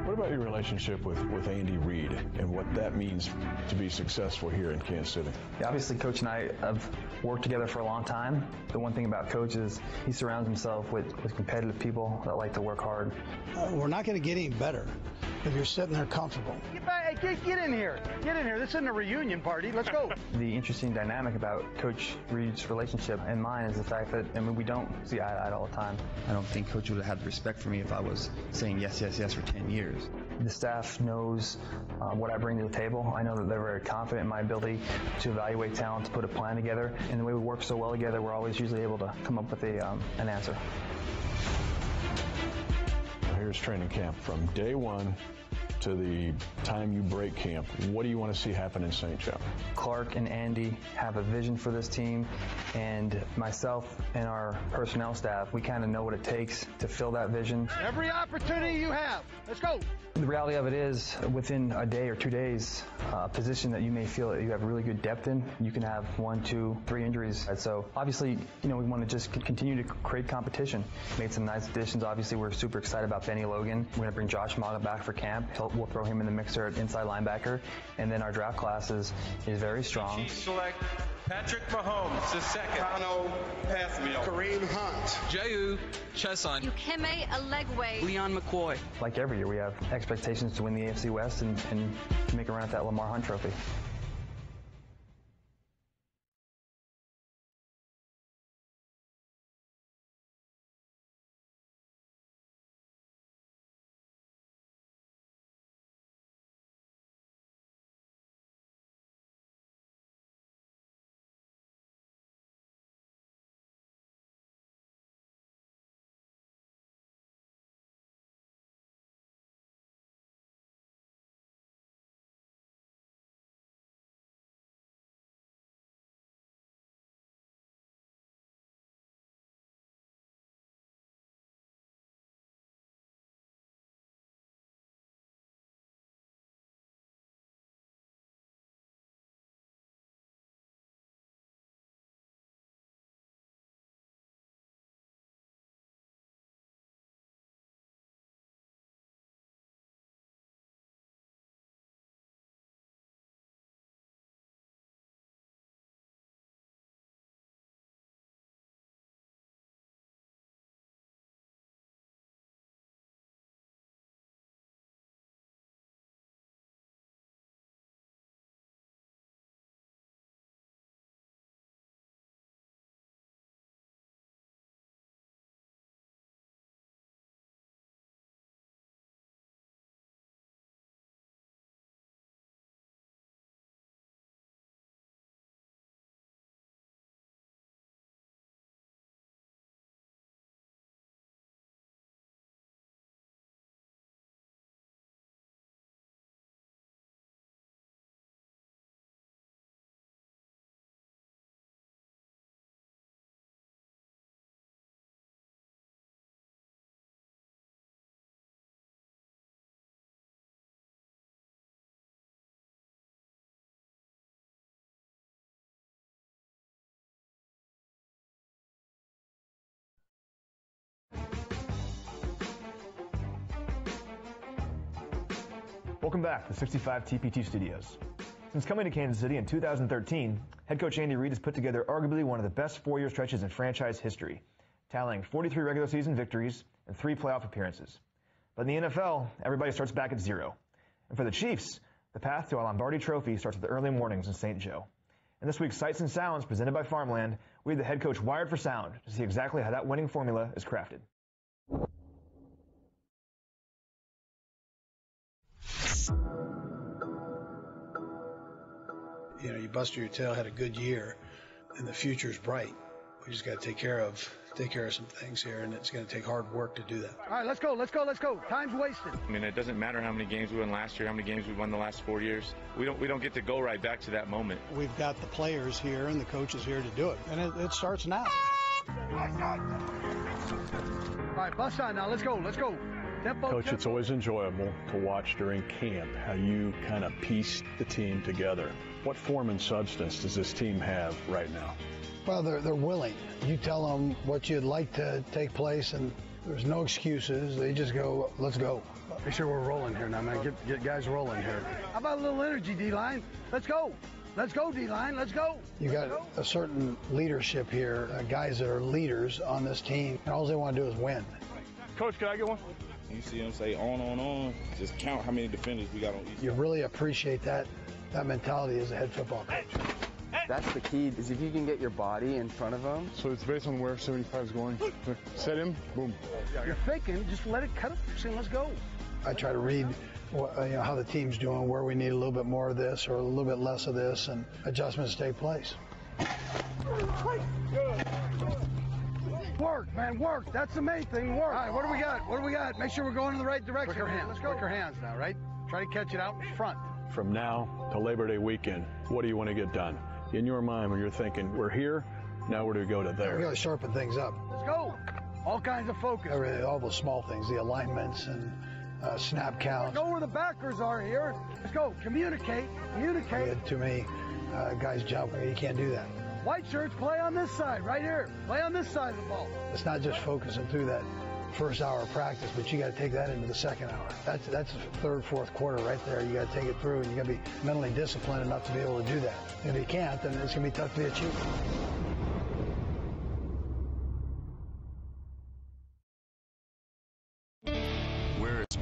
What about your relationship with Andy Reid and what that means to be successful here in Kansas City? Yeah, obviously, Coach and I have worked together for a long time. The one thing about Coach is he surrounds himself with competitive people that like to work hard. We're not going to get any better if you're sitting there comfortable. Get in here. Get in here. This isn't a reunion party. Let's go. The interesting dynamic about Coach Reid's relationship and mine is the fact that, we don't see eye to eye all the time. I don't think Coach would have had the respect for me if I was saying yes, yes, yes for 10 years. The staff knows what I bring to the table. I know that they're very confident in my ability to evaluate talent, to put a plan together. And the way we work so well together, we're always usually able to come up with an answer. Here's training camp from day one to the time you break camp. What do you want to see happen in St. Joe? Clark and Andy have a vision for this team, and myself and our personnel staff, we kind of know what it takes to fill that vision. Every opportunity you have. Let's go. The reality of it is, within a day or 2 days, a position that you may feel that you have really good depth in, you can have 1, 2, 3 injuries. And so obviously, we want to just continue to create competition. Made some nice additions. Obviously, we're super excited about Benny Logan. We're going to bring Josh Maga back for camp. We'll throw him in the mixer at inside linebacker. And then our draft class is very strong. Chiefs select Patrick Mahomes, the second. Connell Pathmill. Kareem Hunt. Jehu Chesson. Ukeme Alegwe. Leon McCoy. Like every year, we have expectations to win the AFC West and to make a run at that Lamar Hunt trophy. Welcome back to 65 TPT Studios. Since coming to Kansas City in 2013, head coach Andy Reid has put together arguably one of the best 4-year stretches in franchise history, tallying 43 regular season victories and 3 playoff appearances. But in the NFL, everybody starts back at 0. And for the Chiefs, the path to a Lombardi Trophy starts with the early mornings in St. Joe. In this week's Sights and Sounds presented by Farmland, we have the head coach wired for sound to see exactly how that winning formula is crafted. You know, you busted your tail, had a good year, and the future's bright. We just got to take care of some things here, and it's going to take hard work to do that. All right, let's go. Time's wasted. I mean, it doesn't matter how many games we won last year, how many games we won the last 4 years. We don't get to go right back to that moment. We've got the players here and the coaches here to do it, and it starts now. All right, bus on now. Let's go. Coach, it's always enjoyable to watch during camp how you kind of piece the team together. What form and substance does this team have right now? Well, they're willing. You tell them what you'd like to take place, and there's no excuses. They just go, let's go. Make sure we're rolling here now, man. Get guys rolling here. How about a little energy, D-line? Let's go. Let's go, D-line. Let's go. You got a certain leadership here, guys that are leaders on this team, and all they want to do is win. Coach, can I get one? You see them say on. Just count how many defenders we got on each. You really appreciate that mentality as a head football coach. That's the key, is if you can get your body in front of them. So it's based on where 75 is going. Set him, boom. You're faking, just let it cut up. Say, let's go. I try to read how the team's doing, where we need a little bit more of this or a little bit less of this, and adjustments take place. Work, man, work. That's the main thing, work. All right, what do we got? Make sure we're going in the right direction. Quicker hands. Let's go. Quicker hands now, right? Try to catch it out in front. From now to Labor Day weekend, what do you want to get done? In your mind, when you're thinking, we're here, now where do we go to there? We got to sharpen things up. Let's go. All kinds of focus. All those small things, the alignments and snap counts. Know where the backers are here. Let's go. Communicate. We had too many guys jump. You can't do that. White shirts, play on this side, right here. Play on this side of the ball. It's not just focusing through that first hour of practice, but you got to take that into the second hour. That's the third, fourth quarter right there. You got to take it through, and you got to be mentally disciplined enough to be able to do that. If you can't, then it's going to be tough to be achieved. Where it's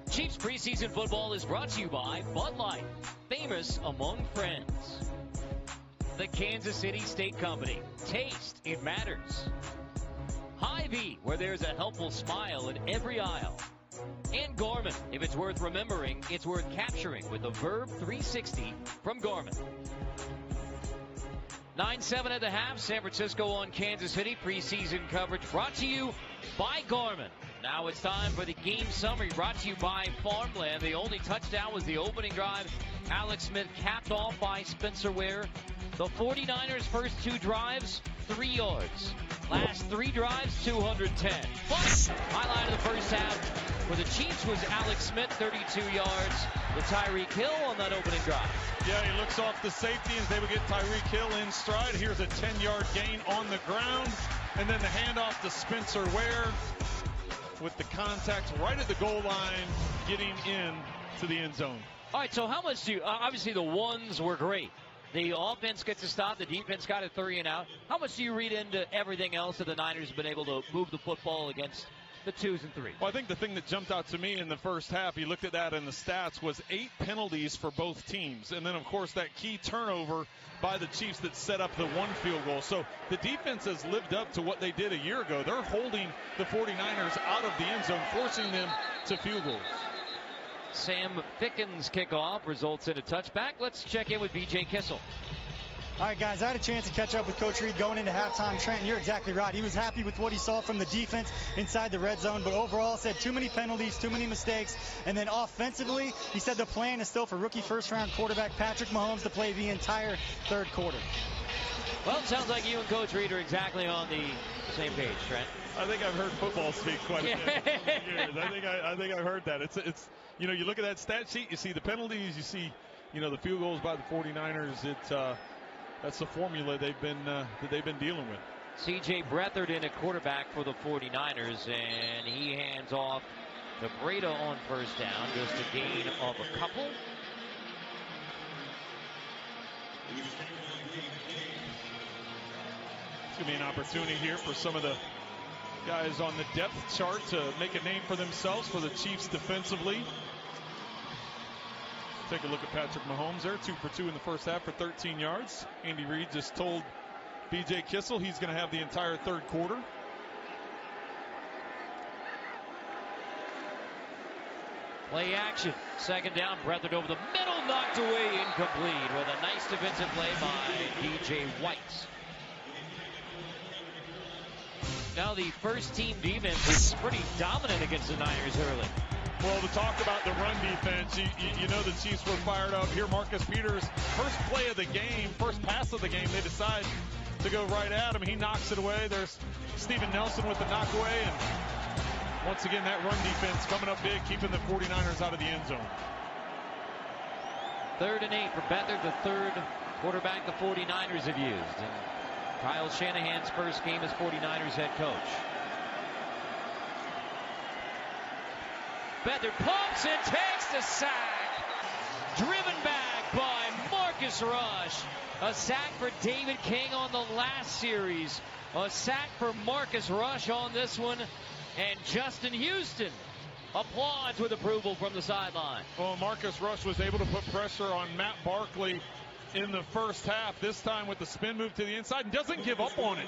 Chiefs preseason football is brought to you by Bud Light, famous among friends. The Kansas City Steak Company, taste, it matters. Hy-Vee, where there's a helpful smile in every aisle. And Garmin, if it's worth remembering, it's worth capturing with the Verb 360 from Garmin. 9-7 at the half, San Francisco on Kansas City. Preseason coverage brought to you by Garmin. Now it's time for the game summary brought to you by Farmland. The only touchdown was the opening drive. Alex Smith capped off by Spencer Ware. The 49ers' first 2 drives, 3 yards. Last 3 drives, 210. But highlight of the first half for the Chiefs was Alex Smith, 32 yards. The Tyreek Hill on that opening drive. Yeah, he looks off the safety and is able to get Tyreek Hill in stride. Here's a 10-yard gain on the ground. And then the handoff to Spencer Ware with the contact right at the goal line, getting in to the end zone. All right, so how much do you, obviously the ones were great. The offense gets a stop, the defense got a 3 and out. How much do you read into everything else that the Niners have been able to move the football against the 2s and 3s? Well, I think the thing that jumped out to me in the first half, you looked at that in the stats, was 8 penalties for both teams. And then, of course, that key turnover by the Chiefs that set up the 1 field goal. So the defense has lived up to what they did a year ago. They're holding the 49ers out of the end zone, forcing them to field goals. Sam Fickens' kickoff results in a touchback. Let's check in with B.J. Kissel. All right, guys, I had a chance to catch up with Coach Reed going into halftime. Trenton, you're exactly right. He was happy with what he saw from the defense inside the red zone, but overall said too many penalties, too many mistakes. And then offensively, he said the plan is still for rookie first-round quarterback Patrick Mahomes to play the entire third quarter. Well, it sounds like you and Coach Reed are exactly on the same page, Trent. I think I've heard football speak quite a bit for years. I think I've heard that. It's you know, you look at that stat sheet, you see the penalties, you see, you know, the field goals by the 49ers. That's the formula that they've been dealing with. C.J. Beathard in a quarterback for the 49ers, and he hands off to Breda on first down. Just a gain of a couple. It's going to be an opportunity here for some of the guys on the depth chart to make a name for themselves for the Chiefs defensively. Take a look at Patrick Mahomes there, 2 for 2 in the first half for 13 yards. Andy Reid just told B.J. Kissel he's going to have the entire third quarter. Play action. Second down. Beathard over the middle. Knocked away. Incomplete with a nice defensive play by D.J. White. Now the first team defense is pretty dominant against the Niners early. Well, to talk about the run defense, you know the Chiefs were fired up. Here, Marcus Peters, first play of the game, first pass of the game, they decide to go right at him. He knocks it away. There's Steven Nelson with the knock away. And once again, that run defense coming up big, keeping the 49ers out of the end zone. 3rd and 8 for Beathard, the third quarterback the 49ers have used. And Kyle Shanahan's first game as 49ers head coach. Beathard pumps and takes the sack. Driven back by Marcus Rush. A sack for David King on the last series. A sack for Marcus Rush on this one. And Justin Houston applauds with approval from the sideline. Well, Marcus Rush was able to put pressure on Matt Barkley in the first half, this time with the spin move to the inside, and doesn't give up on it.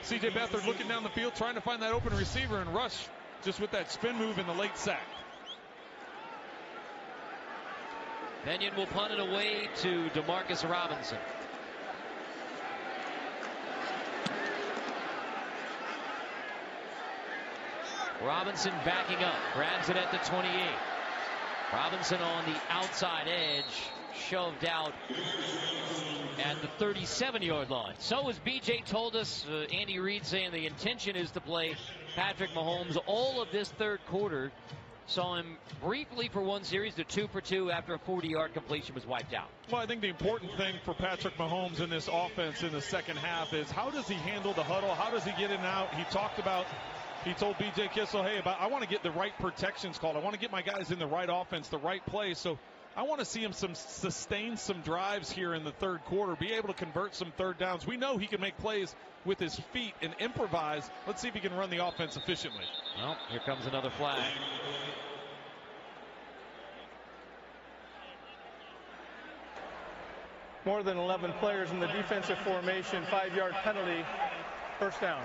C.J. Beathard looking down the field, trying to find that open receiver, and Rush just with that spin move in the late sack. Benyon will punt it away to DeMarcus Robinson. Robinson backing up, grabs it at the 28. Robinson on the outside edge, shoved out at the 37-yard line. So as BJ told us, Andy Reid saying the intention is to play Patrick Mahomes all of this third quarter. Saw him briefly for one series to 2 for 2 after a 40-yard completion was wiped out. Well, I think the important thing for Patrick Mahomes in this offense in the second half is how does he handle the huddle? How does he get in and out? He told B.J. Kissel, hey, I want to get the right protections called. I want to get my guys in the right offense, the right play. So I want to see him sustain some drives here in the third quarter, be able to convert some third downs. We know he can make plays with his feet and improvise. Let's see if he can run the offense efficiently. Well, here comes another flag. More than 11 players in the defensive formation, 5-yard penalty, first down.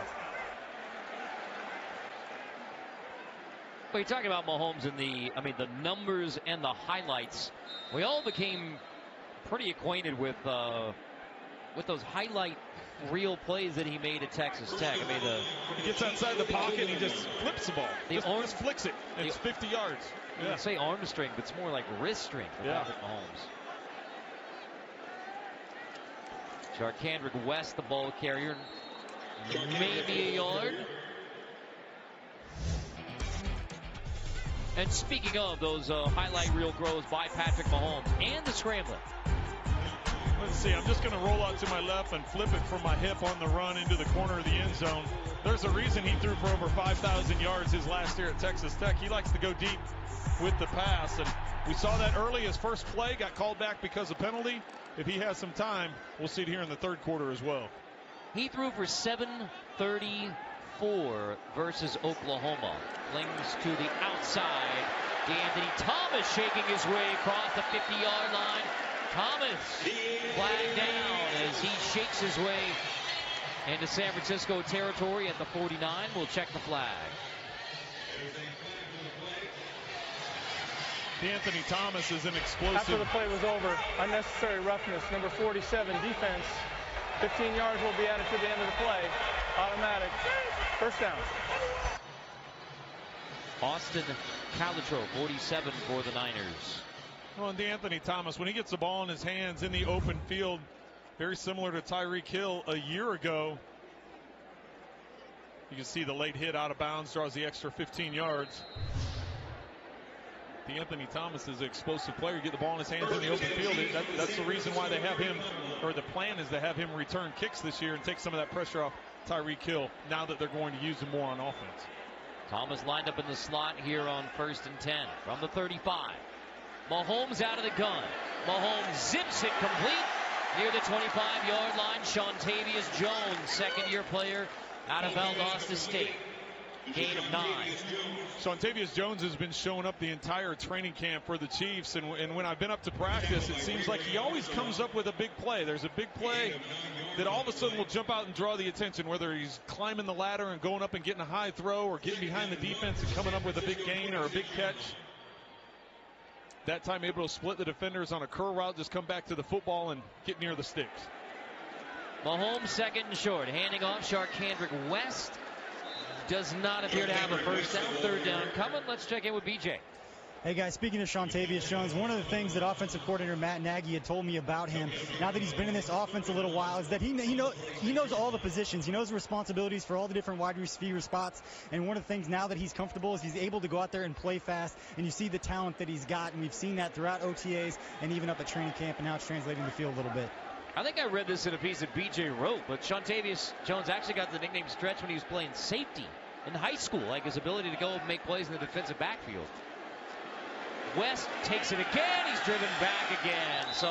Well, you're talking about Mahomes and the numbers and the highlights. We all became pretty acquainted with those highlight reel plays that he made at Texas Tech. He gets outside the pocket and he just flips the ball. Just flicks it. And it's 50 yards. Yeah. I'd say arm strength, but it's more like wrist strength for Patrick Mahomes. Jarkandrick West, the ball carrier, maybe a yard. And speaking of those highlight reel throws by Patrick Mahomes and the scrambling, Let's see, I'm just going to roll out to my left and flip it from my hip on the run into the corner of the end zone. There's a reason he threw for over 5,000 yards his last year at Texas Tech. He likes to go deep with the pass, and we saw that early. His first play got called back because of penalty. If he has some time, we'll see it here in the third quarter as well. He threw for 734 versus Oklahoma. Flings to the outside. D'Anthony Thomas shaking his way across the 50-yard line. Thomas flagged down as he shakes his way into San Francisco territory at the 49. We'll check the flag. D'Anthony Thomas is an explosive. After the play was over, unnecessary roughness, number 47, defense. 15 yards will be added to the end of the play. Automatic. First down. Austin Calitro, 47 for the Niners. Well, and D'Anthony Thomas, when he gets the ball in his hands in the open field, very similar to Tyreek Hill a year ago. You can see the late hit out of bounds, draws the extra 15 yards. D'Anthony Thomas is an explosive player. You get the ball in his hands in the open field. That's the reason why they have him, or the plan is to have him return kicks this year and take some of that pressure off Tyreek Hill now that they're going to use him more on offense. Thomas lined up in the slot here on 1st and 10 from the 35. Mahomes out of the gun. Mahomes zips it complete near the 25-yard line. Shontavious Jones, second-year player out of Valdosta State. Gain of 9. Shontavious Jones has been showing up the entire training camp for the Chiefs, and when I've been up to practice, it seems like he always comes up with a big play. There's a big play that all of a sudden will jump out and draw the attention, whether he's climbing the ladder and going up and getting a high throw, or getting behind the defense and coming up with a big gain or a big catch. That time able to split the defenders on a curl route, just come back to the football and get near the sticks. Mahomes second and short, handing off Sharkhandrick West. Does not appear to have a first down. Third down coming. Let's check in with BJ. Hey guys, speaking of Shontavious Jones, one of the things that offensive coordinator Matt Nagy had told me about him, now that he's been in this offense a little while, is that he knows all the positions. He knows the responsibilities for all the different wide receiver spots. And one of the things now that he's comfortable is he's able to go out there and play fast. And you see the talent that he's got, and we've seen that throughout OTAs and even up at training camp, and now it's translating to the field a little bit. I think I read this in a piece that BJ wrote, but Shontavious Jones actually got the nickname Stretch when he was playing safety in high school, like his ability to go and make plays in the defensive backfield. West takes it again. He's driven back again. So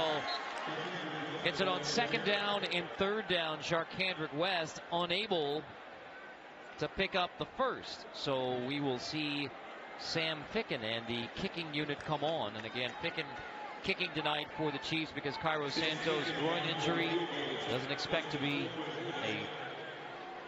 it's it on second down and third down. Sharkhandrick West unable to pick up the first. So we will see Sam Ficken and the kicking unit come on. And again, Ficken kicking tonight for the Chiefs because Cairo Santos' groin injury doesn't expect to be a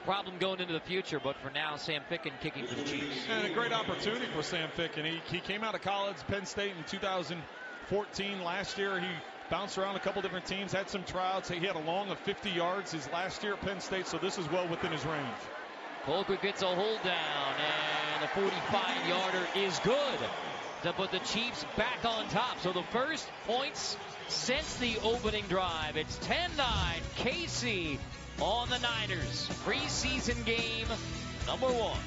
problem going into the future, but for now, Sam Ficken kicking for the Chiefs. And a great opportunity for Sam Ficken. He came out of college, Penn State in 2014. Last year, he bounced around a couple different teams, had some tryouts. He had a long of 50 yards his last year at Penn State, so this is well within his range. Colquitt gets a hold down, and the 45-yarder is good to put the Chiefs back on top. So the first points since the opening drive. It's 10-9, KC on the Niners. Preseason game number 1.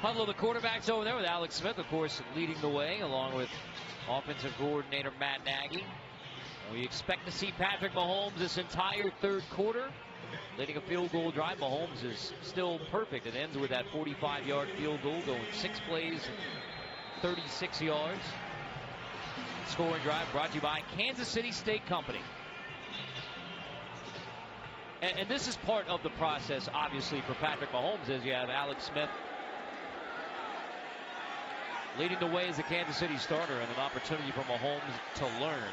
Huddle of the quarterbacks over there with Alex Smith, of course, leading the way, along with offensive coordinator Matt Nagy. We expect to see Patrick Mahomes this entire third quarter, leading a field goal drive. Mahomes is still perfect. It ends with that 45-yard field goal, going 6 plays, 36 yards. Scoring drive brought to you by Kansas City Steak Company. And this is part of the process, obviously, for Patrick Mahomes, as you have Alex Smith leading the way as a Kansas City starter, and an opportunity for Mahomes to learn.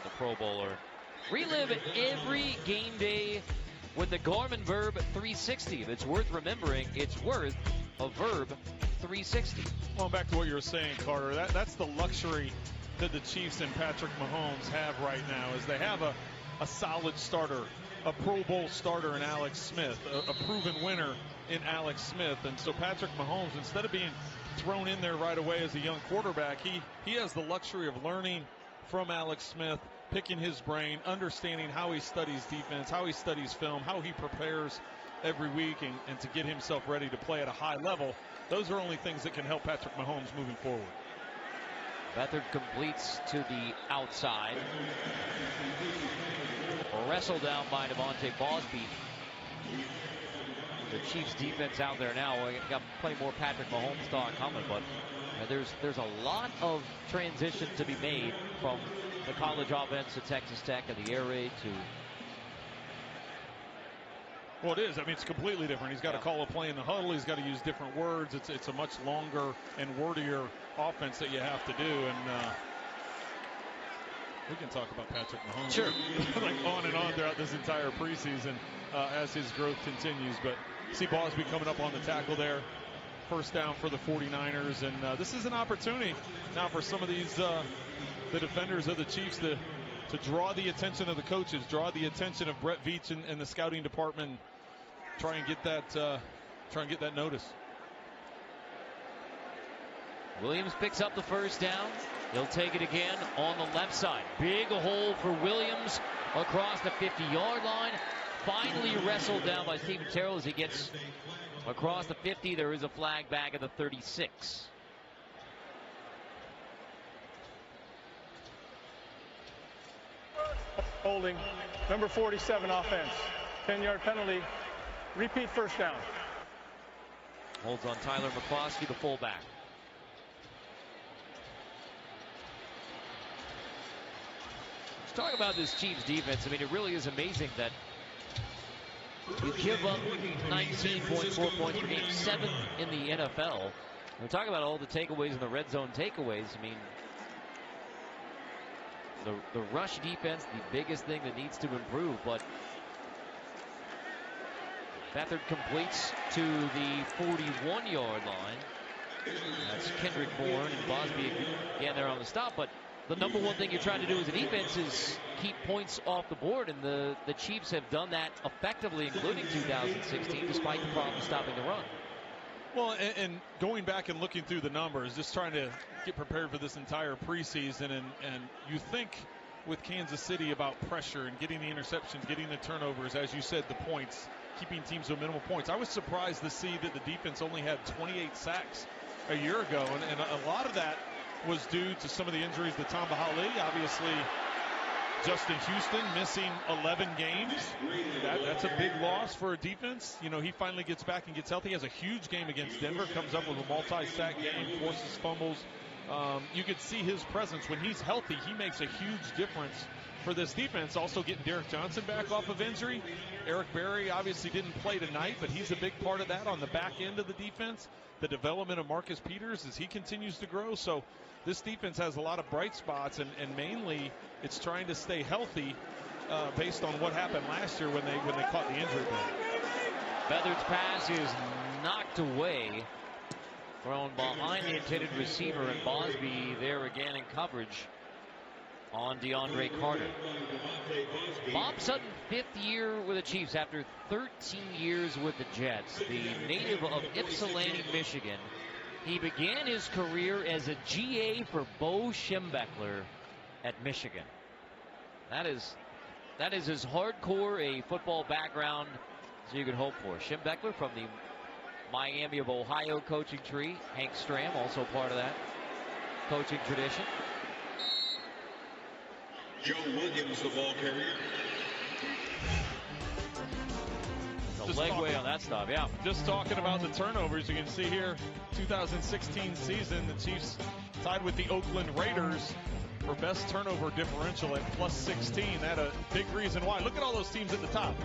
The Pro Bowler. Relive every game day with the Garmin Verb 360. If it's worth remembering, it's worth a Verb 360. Well, back to what you were saying, Carter, that's the luxury that the Chiefs and Patrick Mahomes have right now, is they have a solid starter, a Pro Bowl starter in Alex Smith, a proven winner in Alex Smith. And so Patrick Mahomes, instead of being thrown in there right away as a young quarterback, he has the luxury of learning from Alex Smith, picking his brain, understanding how he studies defense, how he studies film, how he prepares every week, and to get himself ready to play at a high level. Those are only things that can help Patrick Mahomes moving forward. Beathard completes to the outside. Wrestled down by Devontae Bosby. The Chiefs defense out there now. We got plenty more Patrick Mahomes talk coming, but there's a lot of transition to be made from the college offense to Texas Tech and the air raid to. Well, it is. I mean, it's completely different. He's got to call a play in the huddle. He's got to use different words. It's a much longer and wordier offense that you have to do. And we can talk about Patrick Mahomes. Sure. Like on and on throughout this entire preseason as his growth continues. But see Bosby coming up on the tackle there. First down for the 49ers. And this is an opportunity now for some of these the defenders of the Chiefs to draw the attention of the coaches, draw the attention of Brett Veach and the scouting department. Try and get that notice. Williams picks up the first down. He'll take it again on the left side. Big hole for Williams across the 50-yard line. Finally wrestled down by Stephen Terrell as he gets across the 50. There is a flag back at the 36. Holding. Number 47 offense. 10-yard penalty. Repeat first down. Holds on Tyler McCloskey, the fullback. Let's talk about this Chiefs defense. I mean, it really is amazing that you give up 19.4 points per game, 7th in the NFL. We're talking about all the takeaways and the red zone takeaways. I mean, the rush defense, the biggest thing that needs to improve, but Beathard completes to the 41-yard line. That's Kendrick Bourne and Bosby again there on the stop, but the number one thing you're trying to do as a defense is keep points off the board, and the Chiefs have done that effectively, including 2016, despite the problem stopping the run. Well, and going back and looking through the numbers, just trying to get prepared for this entire preseason, and you think with Kansas City about pressure and getting the interceptions, getting the turnovers, as you said, the points, keeping teams to minimal points. I was surprised to see that the defense only had 28 sacks a year ago, and a lot of that was due to some of the injuries to Tom Bahali. Obviously, Justin Houston missing 11 games. That's a big loss for a defense. You know, he finally gets back and gets healthy. He has a huge game against Denver, comes up with a multi-sack game, forces fumbles. You could see his presence. When he's healthy, he makes a huge difference for this defense. Also getting Derek Johnson back off of injury. Eric Berry obviously didn't play tonight, but he's a big part of that on the back end of the defense. The development of Marcus Peters as he continues to grow. So this defense has a lot of bright spots, and mainly it's trying to stay healthy based on what happened last year when they caught the injury bug. Beathard's pass is knocked away, thrown behind the intended receiver, and Bosby there again in coverage on DeAndre Carter. Bob Sutton, 5th year with the Chiefs after 13 years with the Jets. The native of Ypsilanti, Michigan. He began his career as a GA for Bo Schembechler at Michigan. That is as hardcore a football background as you could hope for. Schembechler from the Miami of Ohio coaching tree. Hank Stram, also part of that coaching tradition. Joe Williams, the ball carrier. The legway on that stuff, yeah. Just talking about the turnovers, you can see here, 2016 season, the Chiefs tied with the Oakland Raiders for best turnover differential at +16. That a big reason why. Look at all those teams at the top.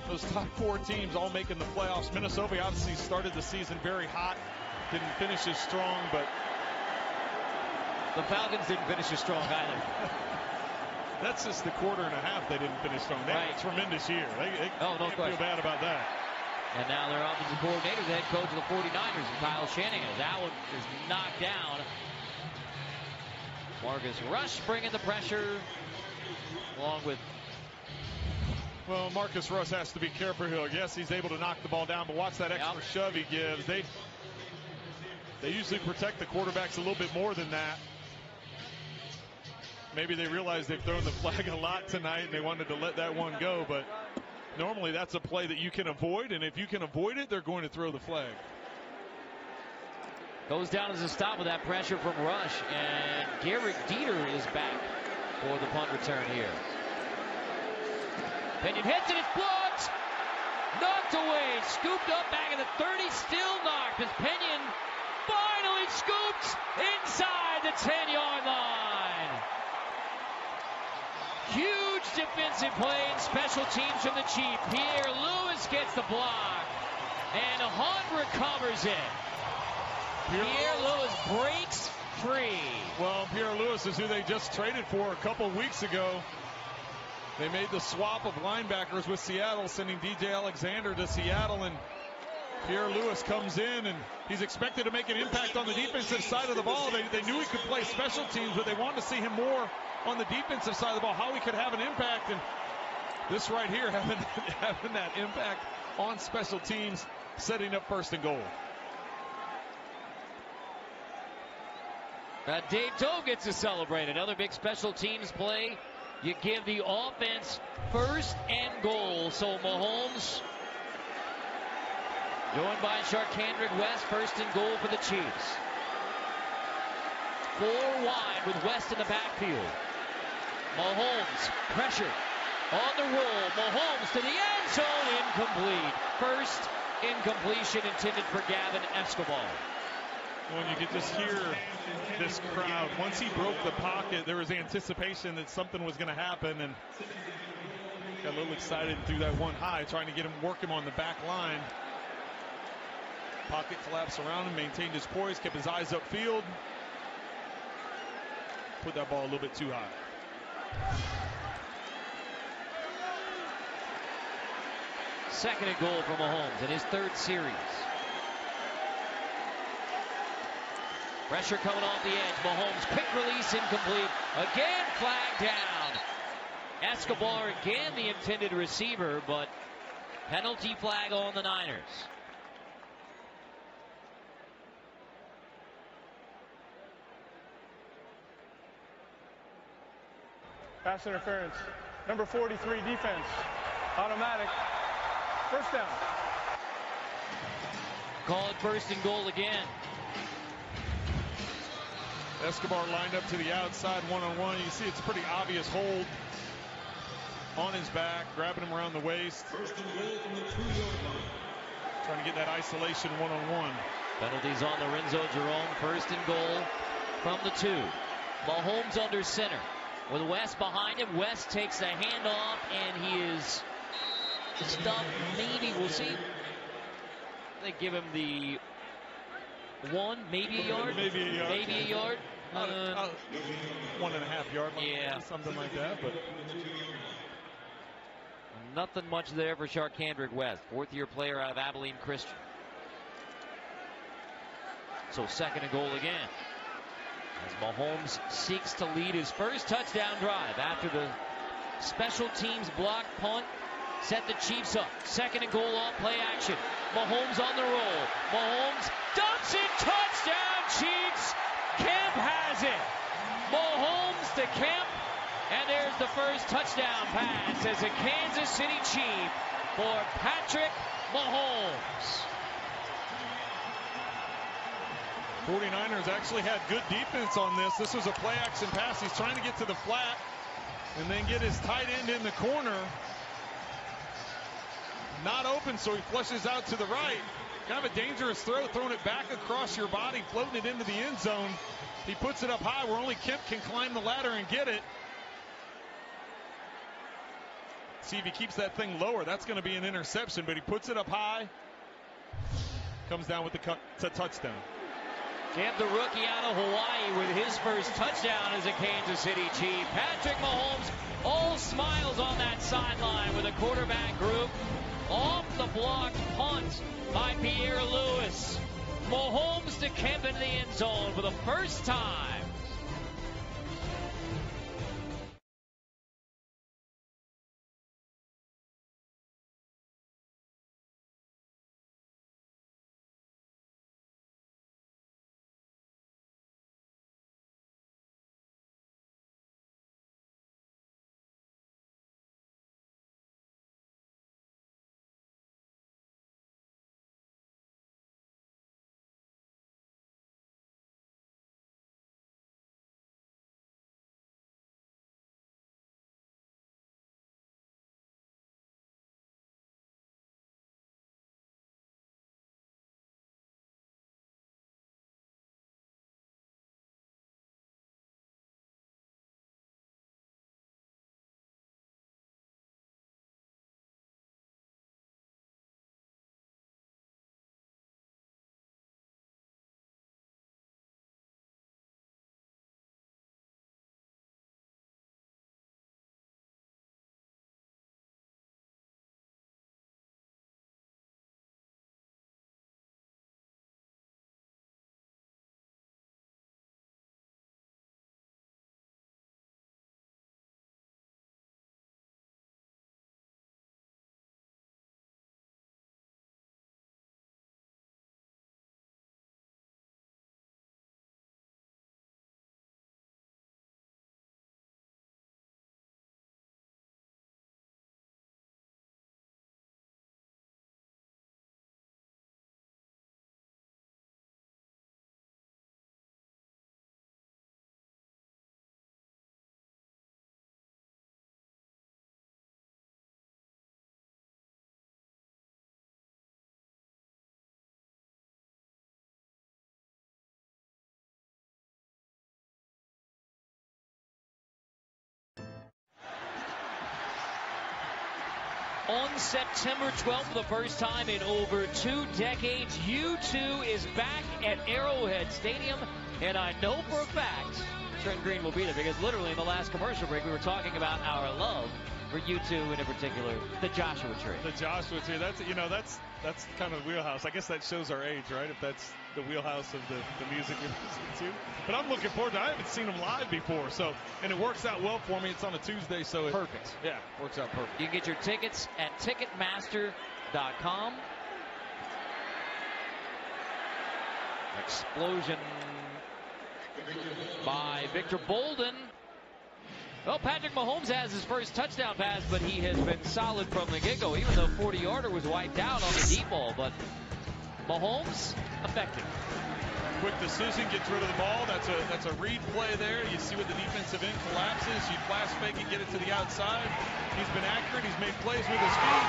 Those top 4 teams all making the playoffs. Minnesota obviously started the season very hot, didn't finish as strong, but the Falcons didn't finish as strong either. That's just the quarter and a half they didn't finish strong. They had a tremendous year. They no can't feel bad about that. And now their offensive coordinator, the head coach of the 49ers, Kyle Shanahan. That one is knocked down. Marcus Rush bringing the pressure, along with... Well, Marcus Rush has to be careful here. Yes, he's able to knock the ball down, but watch that extra shove he gives. They usually protect the quarterbacks a little bit more than that. Maybe they realize they've thrown the flag a lot tonight and they wanted to let that one go, but normally that's a play that you can avoid, and if you can avoid it, they're going to throw the flag. Goes down as a stop with that pressure from Rush, and Garrett Dieter is back for the punt return here. Pinion hits it, it's blocked! Knocked away, scooped up back at the 30, still knocked as Pinion finally scoops inside the 10-yard line. Huge defensive play and special teams from the Chief. Pierre Lewis gets the block, and Hunt recovers it. Pierre Lewis breaks free. Well, Pierre Lewis is who they just traded for a couple weeks ago. They made the swap of linebackers with Seattle, sending DJ Alexander to Seattle, and Pierre Lewis comes in, and he's expected to make an impact on the defensive side of the ball. They knew he could play special teams, but they wanted to see him more on the defensive side of the ball, how he could have an impact. And this right here, having that impact on special teams, setting up 1st and goal. Dave Tobe gets to celebrate. Another big special teams play. You give the offense 1st and goal. So Mahomes joined by Sharkhandrick West, 1st and goal for the Chiefs. 4 wide with West in the backfield. Mahomes, pressure on the roll. Mahomes to the end zone, incomplete. First incompletion intended for Gavin Escobar. When you could just hear this crowd, once he broke the pocket, there was anticipation that something was going to happen, and got a little excited and threw that one high, trying to get him, work him on the back line. Pocket collapsed around him, maintained his poise, kept his eyes upfield. Put that ball a little bit too high. Second and goal for Mahomes in his 3rd series. Pressure coming off the edge. Mahomes, quick release, incomplete. Again, flag down. Escobar again the intended receiver, but penalty flag on the Niners. Pass interference. Number 43, defense. Automatic. 1st down. Call it 1st and goal again. Escobar lined up to the outside one-on-one. You see it's a pretty obvious hold on his back, grabbing him around the waist. 1st and goal from the 2-yard line. Trying to get that isolation one-on-one. Penalties on the Renzo Jerome. 1st and goal from the 2. Mahomes under center. With West behind him, West takes the handoff, and he is stuffed. Maybe, we'll see. They give him the 1, maybe a yard. Maybe a yard. Maybe a yard. 1.5 yard. Yeah, something like that. But nothing much there for Sharkhandrick West, 4th-year player out of Abilene Christian. So 2nd and goal again, as Mahomes seeks to lead his 1st touchdown drive after the special teams block punt set the Chiefs up. 2nd and goal off play action. Mahomes on the roll. Mahomes dumps it. Touchdown Chiefs. Kemp has it. Mahomes to Kemp. And there's the 1st touchdown pass as a Kansas City Chief for Patrick Mahomes. 49ers actually had good defense on this. This was a play action pass. He's trying to get to the flat and then get his tight end in the corner. Not open, so he flushes out to the right. Kind of a dangerous throw, throwing it back across your body, floating it into the end zone. He puts it up high where only Kemp can climb the ladder and get it. See if he keeps that thing lower. That's going to be an interception, but he puts it up high. Comes down with the touchdown. Kemp, the rookie out of Hawaii, with his first touchdown as a Kansas City Chief. Patrick Mahomes, all smiles on that sideline with a quarterback group. Off the blocked punt by Pierre Lewis. Mahomes to Kemp in the end zone for the first time. On September 12th, for the first time in over 2 decades, U2 is back at Arrowhead Stadium, and I know for a fact Trent Green will be there, because literally in the last commercial break we were talking about our love for U2, and in particular the Joshua Tree. The Joshua Tree. That's kind of the wheelhouse. I guess that shows our age, right? If that's the wheelhouse of the music we listen to. But I'm looking forward to it. I haven't seen them live before, and it works out well for me. It's on a Tuesday, so perfect. Yeah, works out perfect. You can get your tickets at Ticketmaster.com. Explosion by Victor Bolden. Well, Patrick Mahomes has his first touchdown pass, but he has been solid from the get-go, even though 40-yarder was wiped out on the deep ball. But Mahomes, effective. Quick decision, gets rid of the ball. That's a read play there. You see what the defensive end collapses. You flash fake and get it to the outside. He's been accurate. He's made plays with his feet.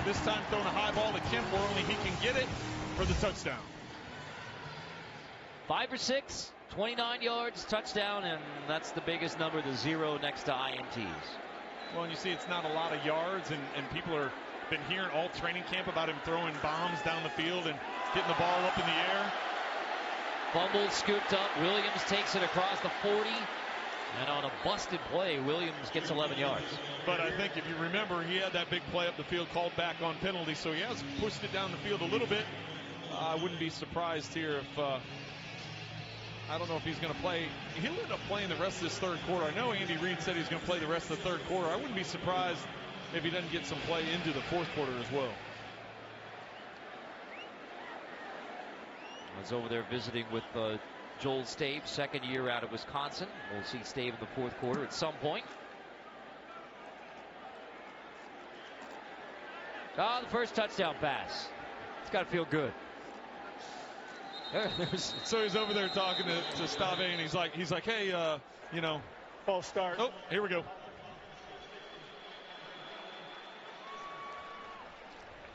This time throwing a high ball to Kemp where only he can get it for the touchdown. 5 for 6, 29 yards, touchdown, and that's the biggest number, the 0 next to INTs. Well, and you see it's not a lot of yards, and people are been hearing all training camp about him throwing bombs down the field and getting the ball up in the air. Fumbled, scooped up. Williams takes it across the 40. And on a busted play, Williams gets 11 yards. But I think if you remember, he had that big play up the field called back on penalty, so he has pushed it down the field a little bit. I wouldn't be surprised here if, I don't know if he's going to play. He'll end up playing the rest of this third quarter. I know Andy Reid said he's going to play the rest of the third quarter. I wouldn't be surprised if he doesn't get some play into the fourth quarter as well. I was over there visiting with Joel Stave, second year out of Wisconsin. We'll see Stave in the fourth quarter at some point. The first touchdown pass. It's got to feel good. So he's over there talking to Stave, and he's like, hey, false start. Oh, here we go.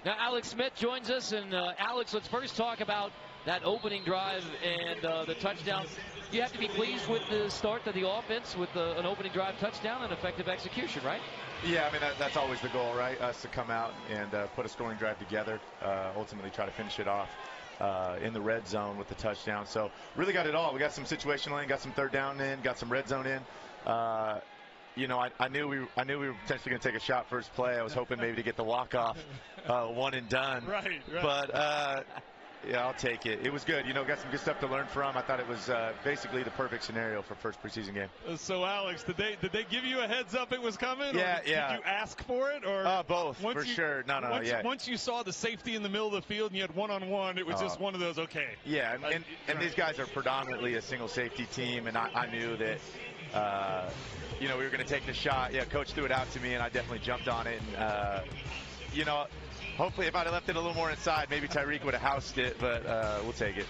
Now Alex Smith joins us, and Alex, let's first talk about that opening drive and the touchdown. You have to be pleased with the start of the offense with an opening drive touchdown and effective execution, right? Yeah, I mean, that's always the goal, right? Us to come out and put a scoring drive together, ultimately try to finish it off in the red zone with the touchdown. So really got it all. We got some situational in, got some third down in, got some red zone in. I knew we were potentially going to take a shot first play. I was hoping maybe to get the walk-off one and done. Right. But, yeah, I'll take it. It was good. Got some good stuff to learn from. I thought it was basically the perfect scenario for first preseason game. So, Alex, did they give you a heads up it was coming? Yeah, or did you ask for it? Or both, for sure. Once you saw the safety in the middle of the field and you had one-on-one, it was just one of those, okay. Yeah, and these guys are predominantly a single safety team, and I knew that, we were going to take the shot. Yeah, Coach threw it out to me, and I definitely jumped on it. And, hopefully if I'd have left it a little more inside, maybe Tyreek would have housed it, but we'll take it.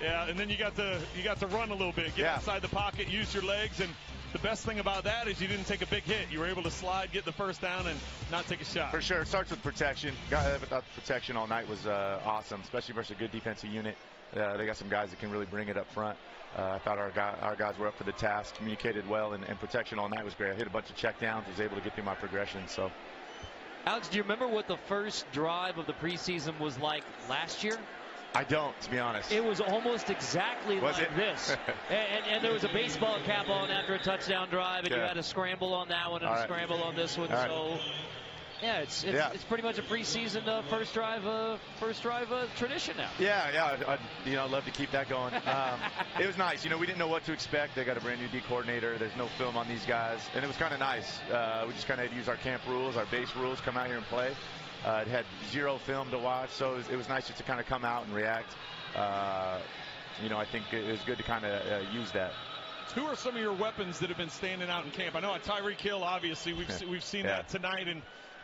Yeah, and then you got to run a little bit, get inside the pocket, use your legs, and the best thing about that is you didn't take a big hit. You were able to slide, get the first down, and not take a shot. For sure. It starts with protection. Without the protection all night was awesome, especially versus a good defensive unit. They got some guys that can really bring it up front. I thought our guys were up for the task, communicated well, and protection all night was great. I hit a bunch of checkdowns, was able to get through my progression. So, Alex, do you remember what the first drive of the preseason was like last year? I don't, to be honest. It was almost exactly like this. And there was a baseball cap on after a touchdown drive, and you had a scramble on that one and a scramble on this one. So, yeah, it's pretty much a preseason first drive tradition now. Yeah, I'd love to keep that going. It was nice. We didn't know what to expect. They got a brand new D coordinator. There's no film on these guys, and it was kind of nice. We just kind of had to use our camp rules, our base rules, come out here and play. It had zero film to watch, so it was nice just to kind of come out and react. I think it was good to kind of use that. Who are some of your weapons that have been standing out in camp? I know Tyreek Hill, obviously, we've seen that tonight,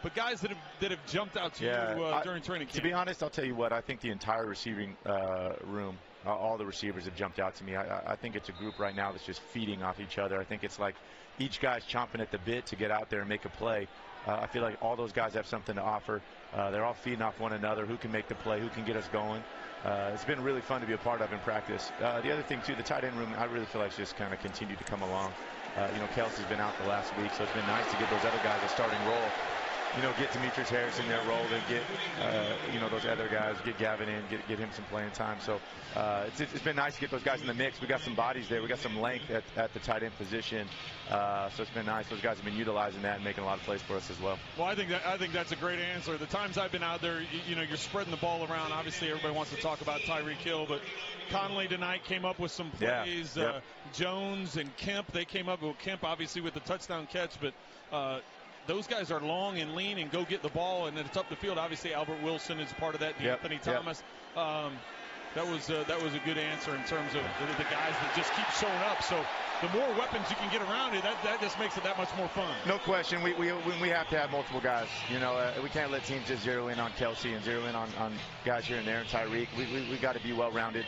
but guys that have jumped out to you during training camp. To be honest, I'll tell you what, I think the entire receiving room, all the receivers have jumped out to me. I think it's a group right now that's just feeding off each other. I think it's like each guy's chomping at the bit to get out there and make a play. I feel like all those guys have something to offer. They're all feeding off one another. Who can make the play? Who can get us going? It's been really fun to be a part of in practice. The other thing, too, the tight end room, I really feel like it's just kind of continued to come along. Kelsey's been out the last week, so it's been nice to get those other guys a starting role. Get Demetrius Harris in their role, then get, those other guys, get Gavin in, get him some playing time. So it's been nice to get those guys in the mix. We got some bodies there. We got some length at the tight end position. So it's been nice. Those guys have been utilizing that and making a lot of plays for us as well. Well, I think that's a great answer. The times I've been out there, you're spreading the ball around. Obviously, everybody wants to talk about Tyreek Hill, but Conley tonight came up with some plays. Yeah. Jones and Kemp, they came up with Kemp, obviously, with the touchdown catch, but those guys are long and lean and go get the ball, and then it's up the field. Obviously, Albert Wilson is part of that. Anthony Thomas. That was a good answer in terms of the guys that just keep showing up. So the more weapons you can get around it, that just makes it that much more fun. No question. We have to have multiple guys. We can't let teams just zero in on Kelsey and zero in on guys here and there and Tyreek. We got to be well-rounded.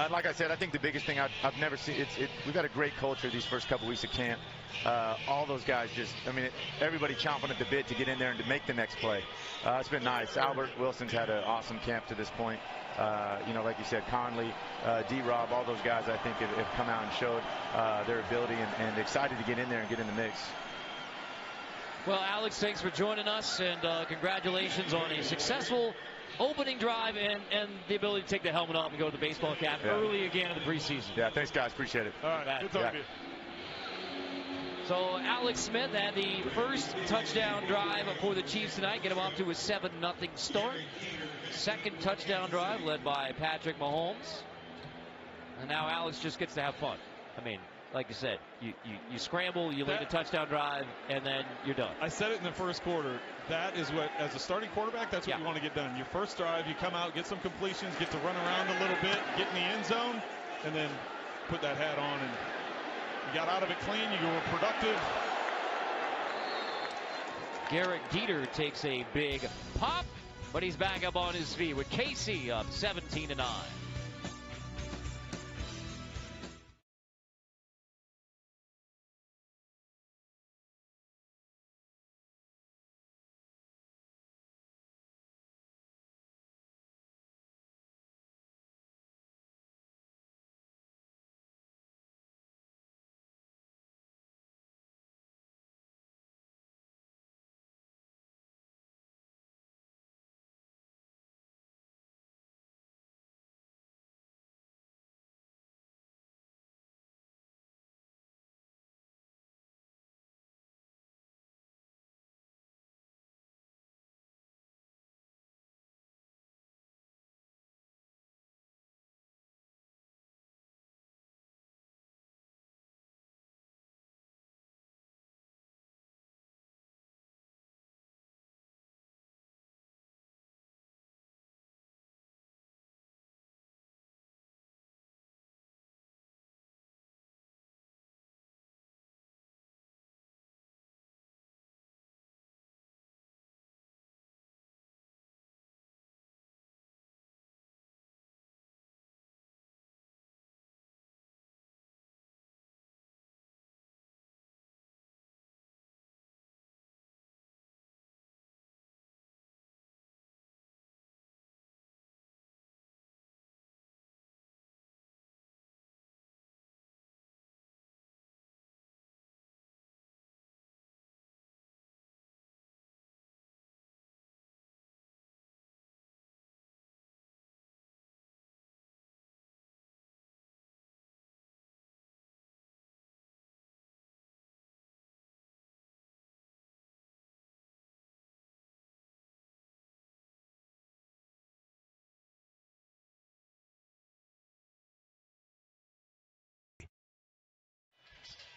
Like I said, I think the biggest thing I've never seen, we've got a great culture these first couple weeks of camp. All those guys everybody chomping at the bit to get in there and to make the next play. It's been nice. Albert Wilson's had an awesome camp to this point. Like you said, Conley, D-Rob, all those guys I think have come out and showed their ability and excited to get in there and get in the mix. Well, Alex, thanks for joining us, and congratulations on a successful opening drive and the ability to take the helmet off and go to the baseball cap early again in the preseason. Yeah, thanks, guys. Appreciate it. All right, good talking to you. So Alex Smith had the first touchdown drive for the Chiefs tonight, get him off to a 7-0 start. Second touchdown drive led by Patrick Mahomes. And now Alex just gets to have fun. I mean, like you said, you scramble, you lead a touchdown drive, and then you're done. I said it in the first quarter. That is what, as a starting quarterback, that's what you want to get done. Your first drive, you come out, get some completions, get to run around a little bit, get in the end zone, and then put that hat on. And you got out of it clean. You were productive. Garrett Dieter takes a big pop, but he's back up on his feet with KC up 17-9.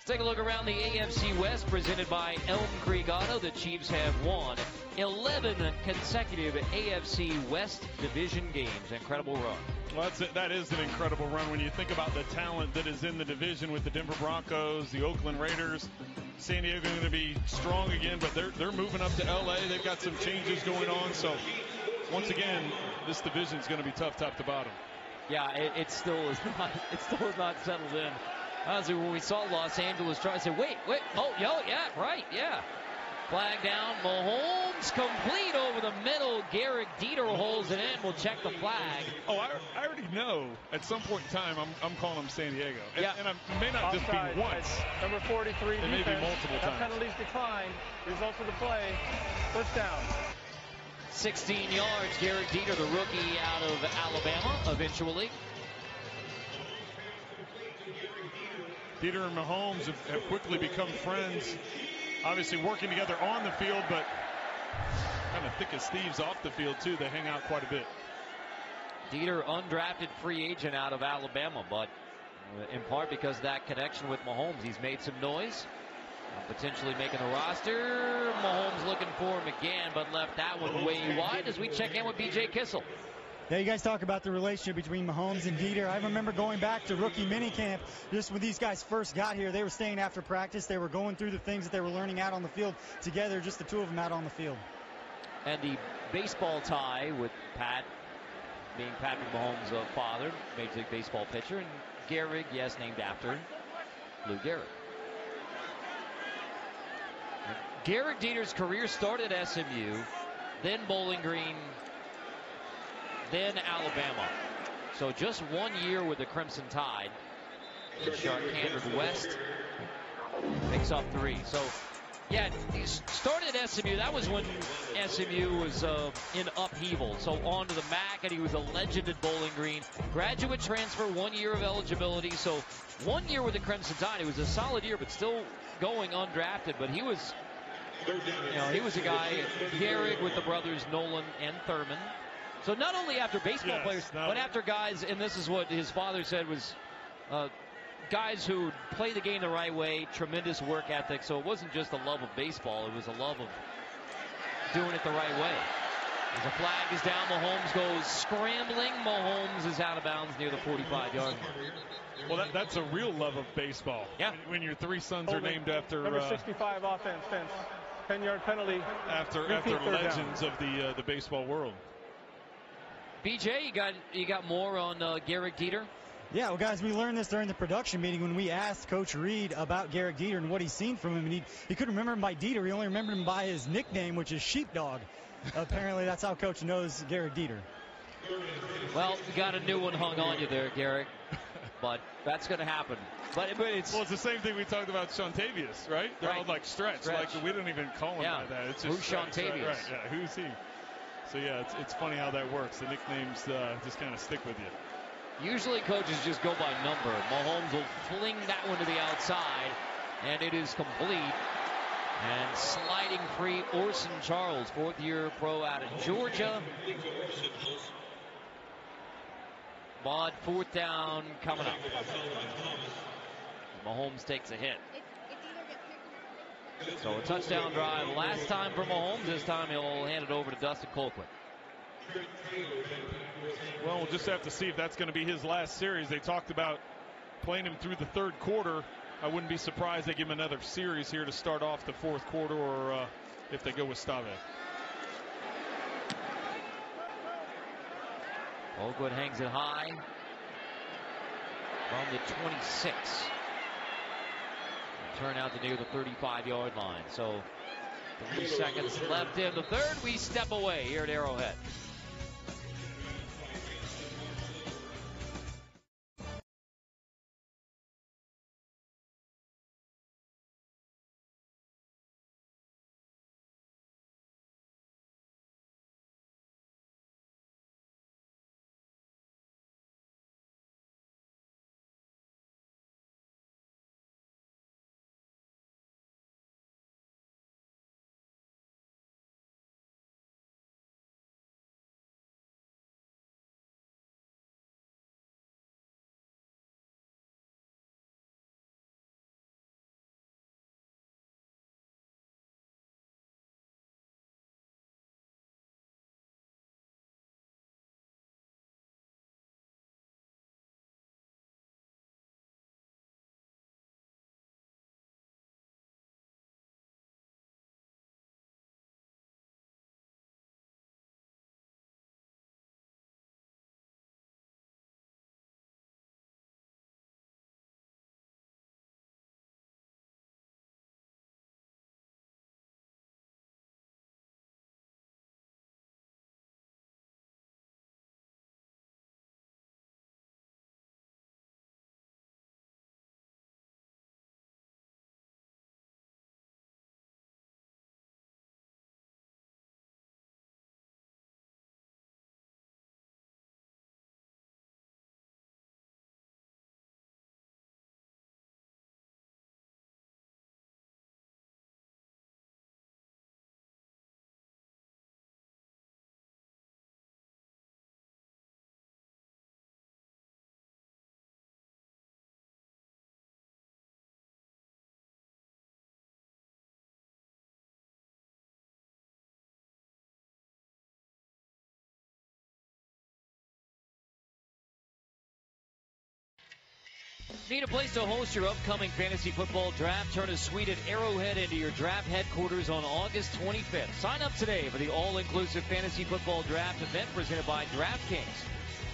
Let's take a look around the AFC West, presented by Elm Creek Auto. The Chiefs have won 11 consecutive AFC West division games. Incredible run. Well, that is an incredible run when you think about the talent that is in the division with the Denver Broncos, the Oakland Raiders. San Diego going to be strong again, but they're moving up to LA. They've got some changes going on. So once again, this division is going to be tough top to bottom. Yeah, it still is not settled in. Honestly, when we saw Los Angeles try to say, wait, yeah, right, yeah. Flag down, Mahomes complete over the middle. Garrett Dieter holds it in. We'll check the flag. Oh, I already know at some point in time I'm calling them San Diego. And it may not just be once. Number 43 it defense. May be multiple times. Penalties declined. Results of the play. First down. 16 yards. Garrett Dieter, the rookie out of Alabama, eventually. Dieter and Mahomes have quickly become friends. Obviously working together on the field, but kind of thick as thieves off the field, too. They hang out quite a bit. Dieter, undrafted free agent out of Alabama, but in part because of that connection with Mahomes, he's made some noise. Potentially making the roster. Mahomes looking for him again, but left that one way wide as we check in with B.J. Kissel. Yeah, you guys talk about the relationship between Mahomes and Dieter. I remember going back to rookie minicamp, just when these guys first got here, they were staying after practice. They were going through the things that they were learning out on the field together, just the two of them out on the field. And the baseball tie with Pat, being Patrick Mahomes' father, Major League Baseball pitcher, and Gehrig, yes, named after Lou Gehrig. Garrett Dieter's career started at SMU, then Bowling Green, then Alabama. So just 1 year with the Crimson Tide. Shark Cantered West picks up 3. So, yeah, he started at SMU. That was when SMU was in upheaval. So on to the MAC, and he was a legend at Bowling Green. Graduate transfer, 1 year of eligibility. So 1 year with the Crimson Tide. It was a solid year, but still going undrafted. But he was, he was a guy, Gehrig with the brothers Nolan and Thurman. So not only after baseball players, but after guys, and this is what his father said, was guys who play the game the right way, tremendous work ethic. So it wasn't just a love of baseball, it was a love of doing it the right way. As the flag is down, Mahomes goes scrambling. Mahomes is out of bounds near the 45-yard line. Well, that's a real love of baseball. Yeah. When your 3 sons are named after number 65 offense, 10-yard penalty. After legends of the baseball world. BJ, you got more on Garrett Dieter? Yeah, well, guys, we learned this during the production meeting when we asked Coach Reed about Garrett Dieter and what he's seen from him, and he couldn't remember him by Dieter. He only remembered him by his nickname, which is Sheepdog. Apparently, that's how Coach knows Garrett Dieter. Well, you got a new one hung on you there, Garrett. But that's going to happen. But it's the same thing we talked about Shontavious, right? They're all like stretch. Like we don't even call him by that. It's just who's Shontavious? Right. Yeah, who's he? So yeah, it's funny how that works. The nicknames just kind of stick with you. Usually coaches just go by number. Mahomes will fling that one to the outside, and it is complete. And sliding free, Orson Charles, 4th-year pro out of Georgia. Bod, 4th down coming up. Mahomes takes a hit. So a touchdown drive last time for Mahomes. This time he'll hand it over to Dustin Colquitt. Well, we'll just have to see if that's going to be his last series. They talked about playing him through the 3rd quarter. I wouldn't be surprised they give him another series here to start off the 4th quarter, or if they go with Stave. Colquitt hangs it high from the 26. Turn out to near the 35-yard line. So 3 seconds left in the 3rd. We step away here at Arrowhead. Need a place to host your upcoming fantasy football draft? Turn a suite at Arrowhead into your draft headquarters on August 25th. Sign up today for the all-inclusive fantasy football draft event presented by DraftKings.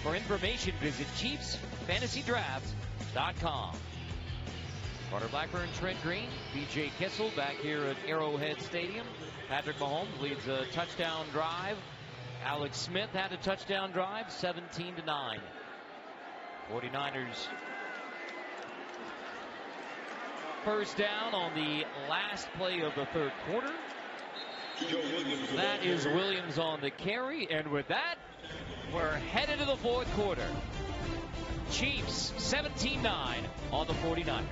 For information, visit ChiefsFantasyDraft.com. Carter Blackburn, Trent Green, B.J. Kissel back here at Arrowhead Stadium. Patrick Mahomes leads a touchdown drive. Alex Smith had a touchdown drive, 17-9. 49ers first down on the last play of the third quarter. That is Williams on the carry, and with that, we're headed to the fourth quarter. Chiefs 17-9 on the 49ers.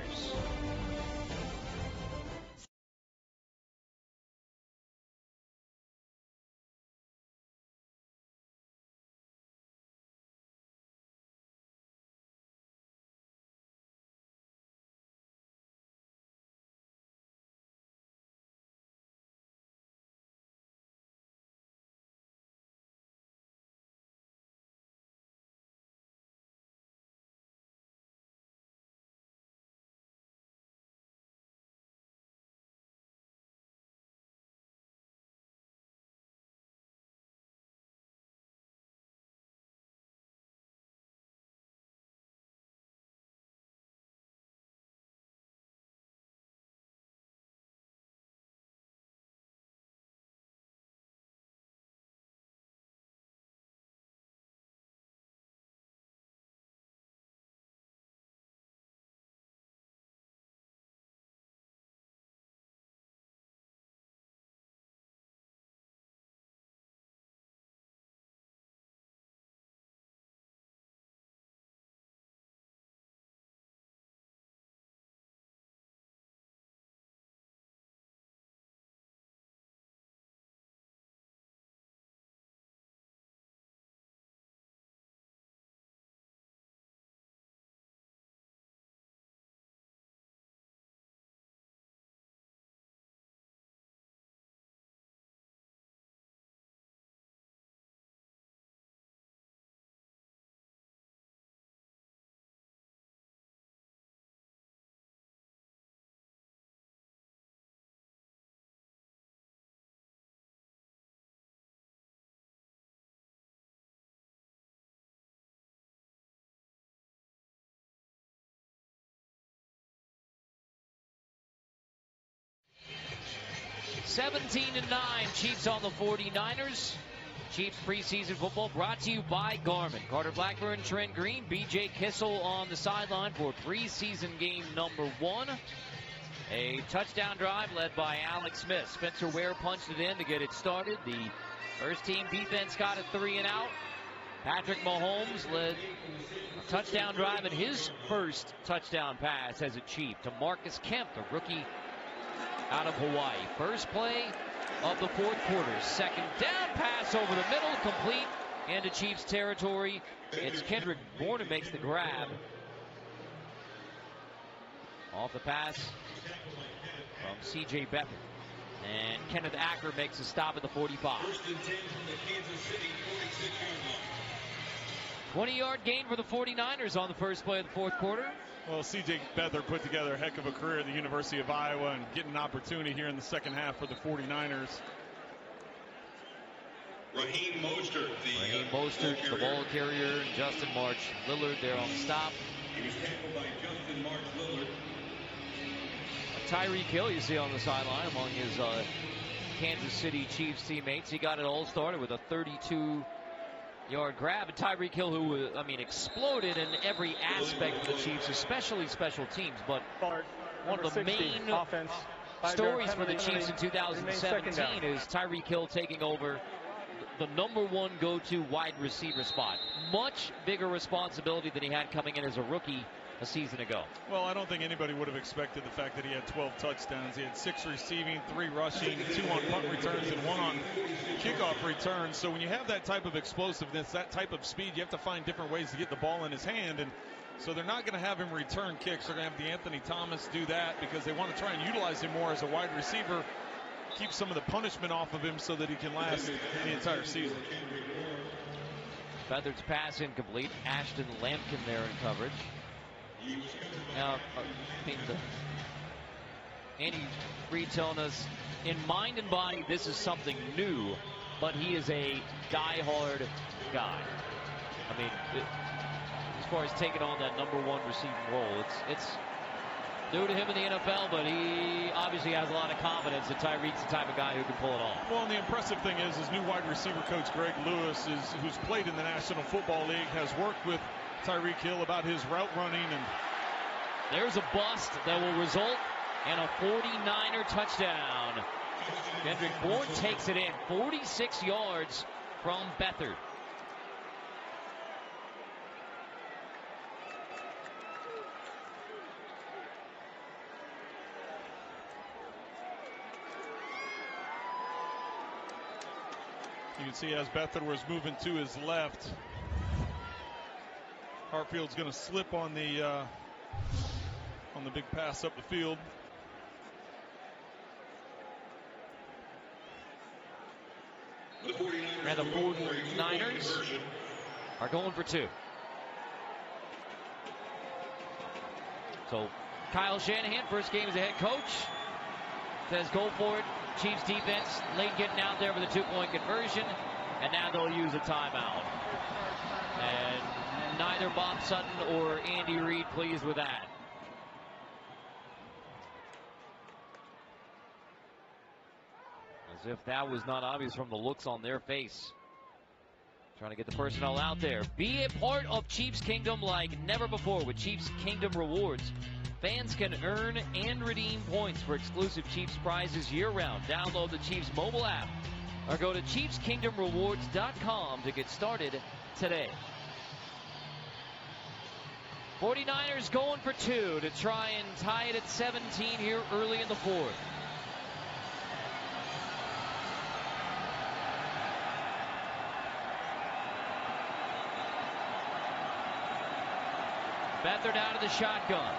(17-9) Chiefs on the 49ers. Chiefs preseason football brought to you by Garmin. Carter Blackburn, Trent Green, B.J. Kissel on the sideline for preseason game number 1. A touchdown drive led by Alex Smith. Spencer Ware punched it in to get it started. The first team defense got a 3 and out. Patrick Mahomes led a touchdown drive in his first touchdown pass as a Chief to Marcus Kemp, the rookie out of Hawaii. First play of the fourth quarter. Second down pass over the middle, complete into Chiefs territory. It's Kendrick Bourne who makes the grab. Off the pass from C.J. Beathard. And Kenneth Acker makes a stop at the 45. 20-yard gain for the 49ers on the first play of the fourth quarter. Well, C.J. Beathard put together a heck of a career at the University of Iowa and getting an opportunity here in the second half for the 49ers. Raheem Mostert, the ball carrier, and Justin March Lillard there on the stop. He was tackled by Justin March Lillard. Tyreek Hill you see on the sideline among his Kansas City Chiefs teammates. He got it all started with a 32-yard grab. And Tyreek Hill, who, exploded in every aspect of the Chiefs, especially special teams. But one of the main stories for the Chiefs in 2017 is Tyreek Hill taking over the number 1 go-to wide receiver spot. Much bigger responsibility than he had coming in as a rookie a season ago. Well, I don't think anybody would have expected the fact that he had 12 touchdowns. He had 6 receiving, 3 rushing, 2 on punt returns, and 1 on kickoff returns. So when you have that type of explosiveness, that type of speed, you have to find different ways to get the ball in his hand. And so they're not going to have him return kicks. They're going to have D'Anthony Thomas do that because they want to try and utilize him more as a wide receiver, keep some of the punishment off of him so that he can last the entire season. Beathard's pass incomplete. Ashton Lampkin there in coverage. Andy Reid telling us, in mind and body, this is something new, but he is a die-hard guy. I mean, as far as taking on that #1 receiving role, it's new to him in the NFL, but he obviously has a lot of confidence that Tyreek's the type of guy who can pull it off. Well, and the impressive thing is his new wide receiver coach, Greg Lewis, who's played in the National Football League, has worked with Tyreek Hill about his route running. And there's a bust that will result in a 49er touchdown. Kendrick Bourne takes it in, 46 yards from Beathard. You can see as Beathard was moving to his left, Hartfield's going to slip on the big pass up the field. And the 49ers are going for 2. So Kyle Shanahan, first game as a head coach, says go for it. Chiefs defense late getting out there with a 2-point conversion, and now they'll use a timeout. And neither Bob Sutton or Andy Reid pleased with that. As if that was not obvious from the looks on their face. Trying to get the personnel out there. Be a part of Chiefs Kingdom like never before with Chiefs Kingdom rewards. Fans can earn and redeem points for exclusive Chiefs prizes year-round. Download the Chiefs mobile app or go to ChiefsKingdomRewards.com to get started today. 49ers going for 2 to try and tie it at 17 here early in the 4th. Beathard out of the shotgun.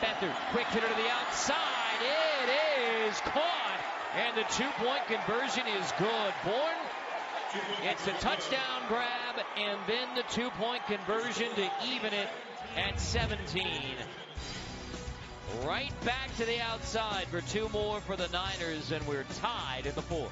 Beathard, quick hitter to the outside. It is caught, and the 2-point conversion is good. Bourne, it's a touchdown grab, and then the 2-point conversion to even it at 17. Right back to the outside for 2 more for the Niners, and we're tied in the 4th.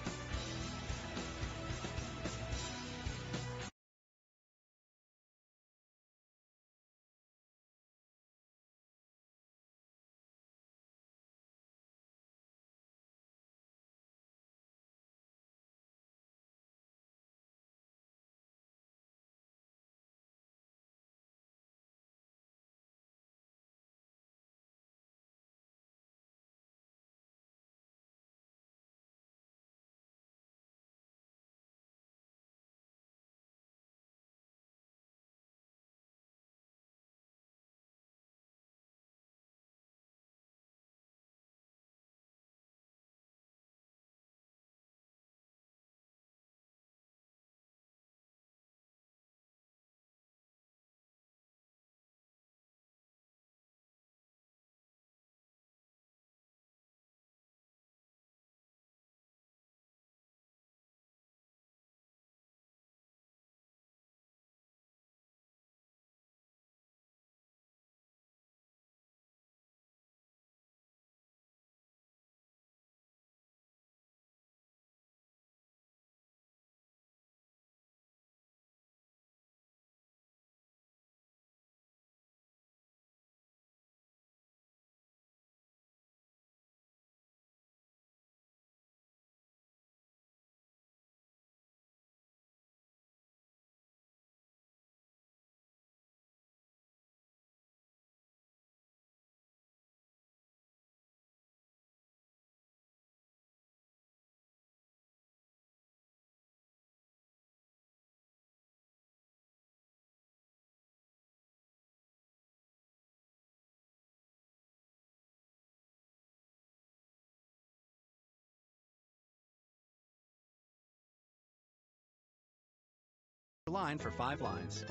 Line for 5 lines.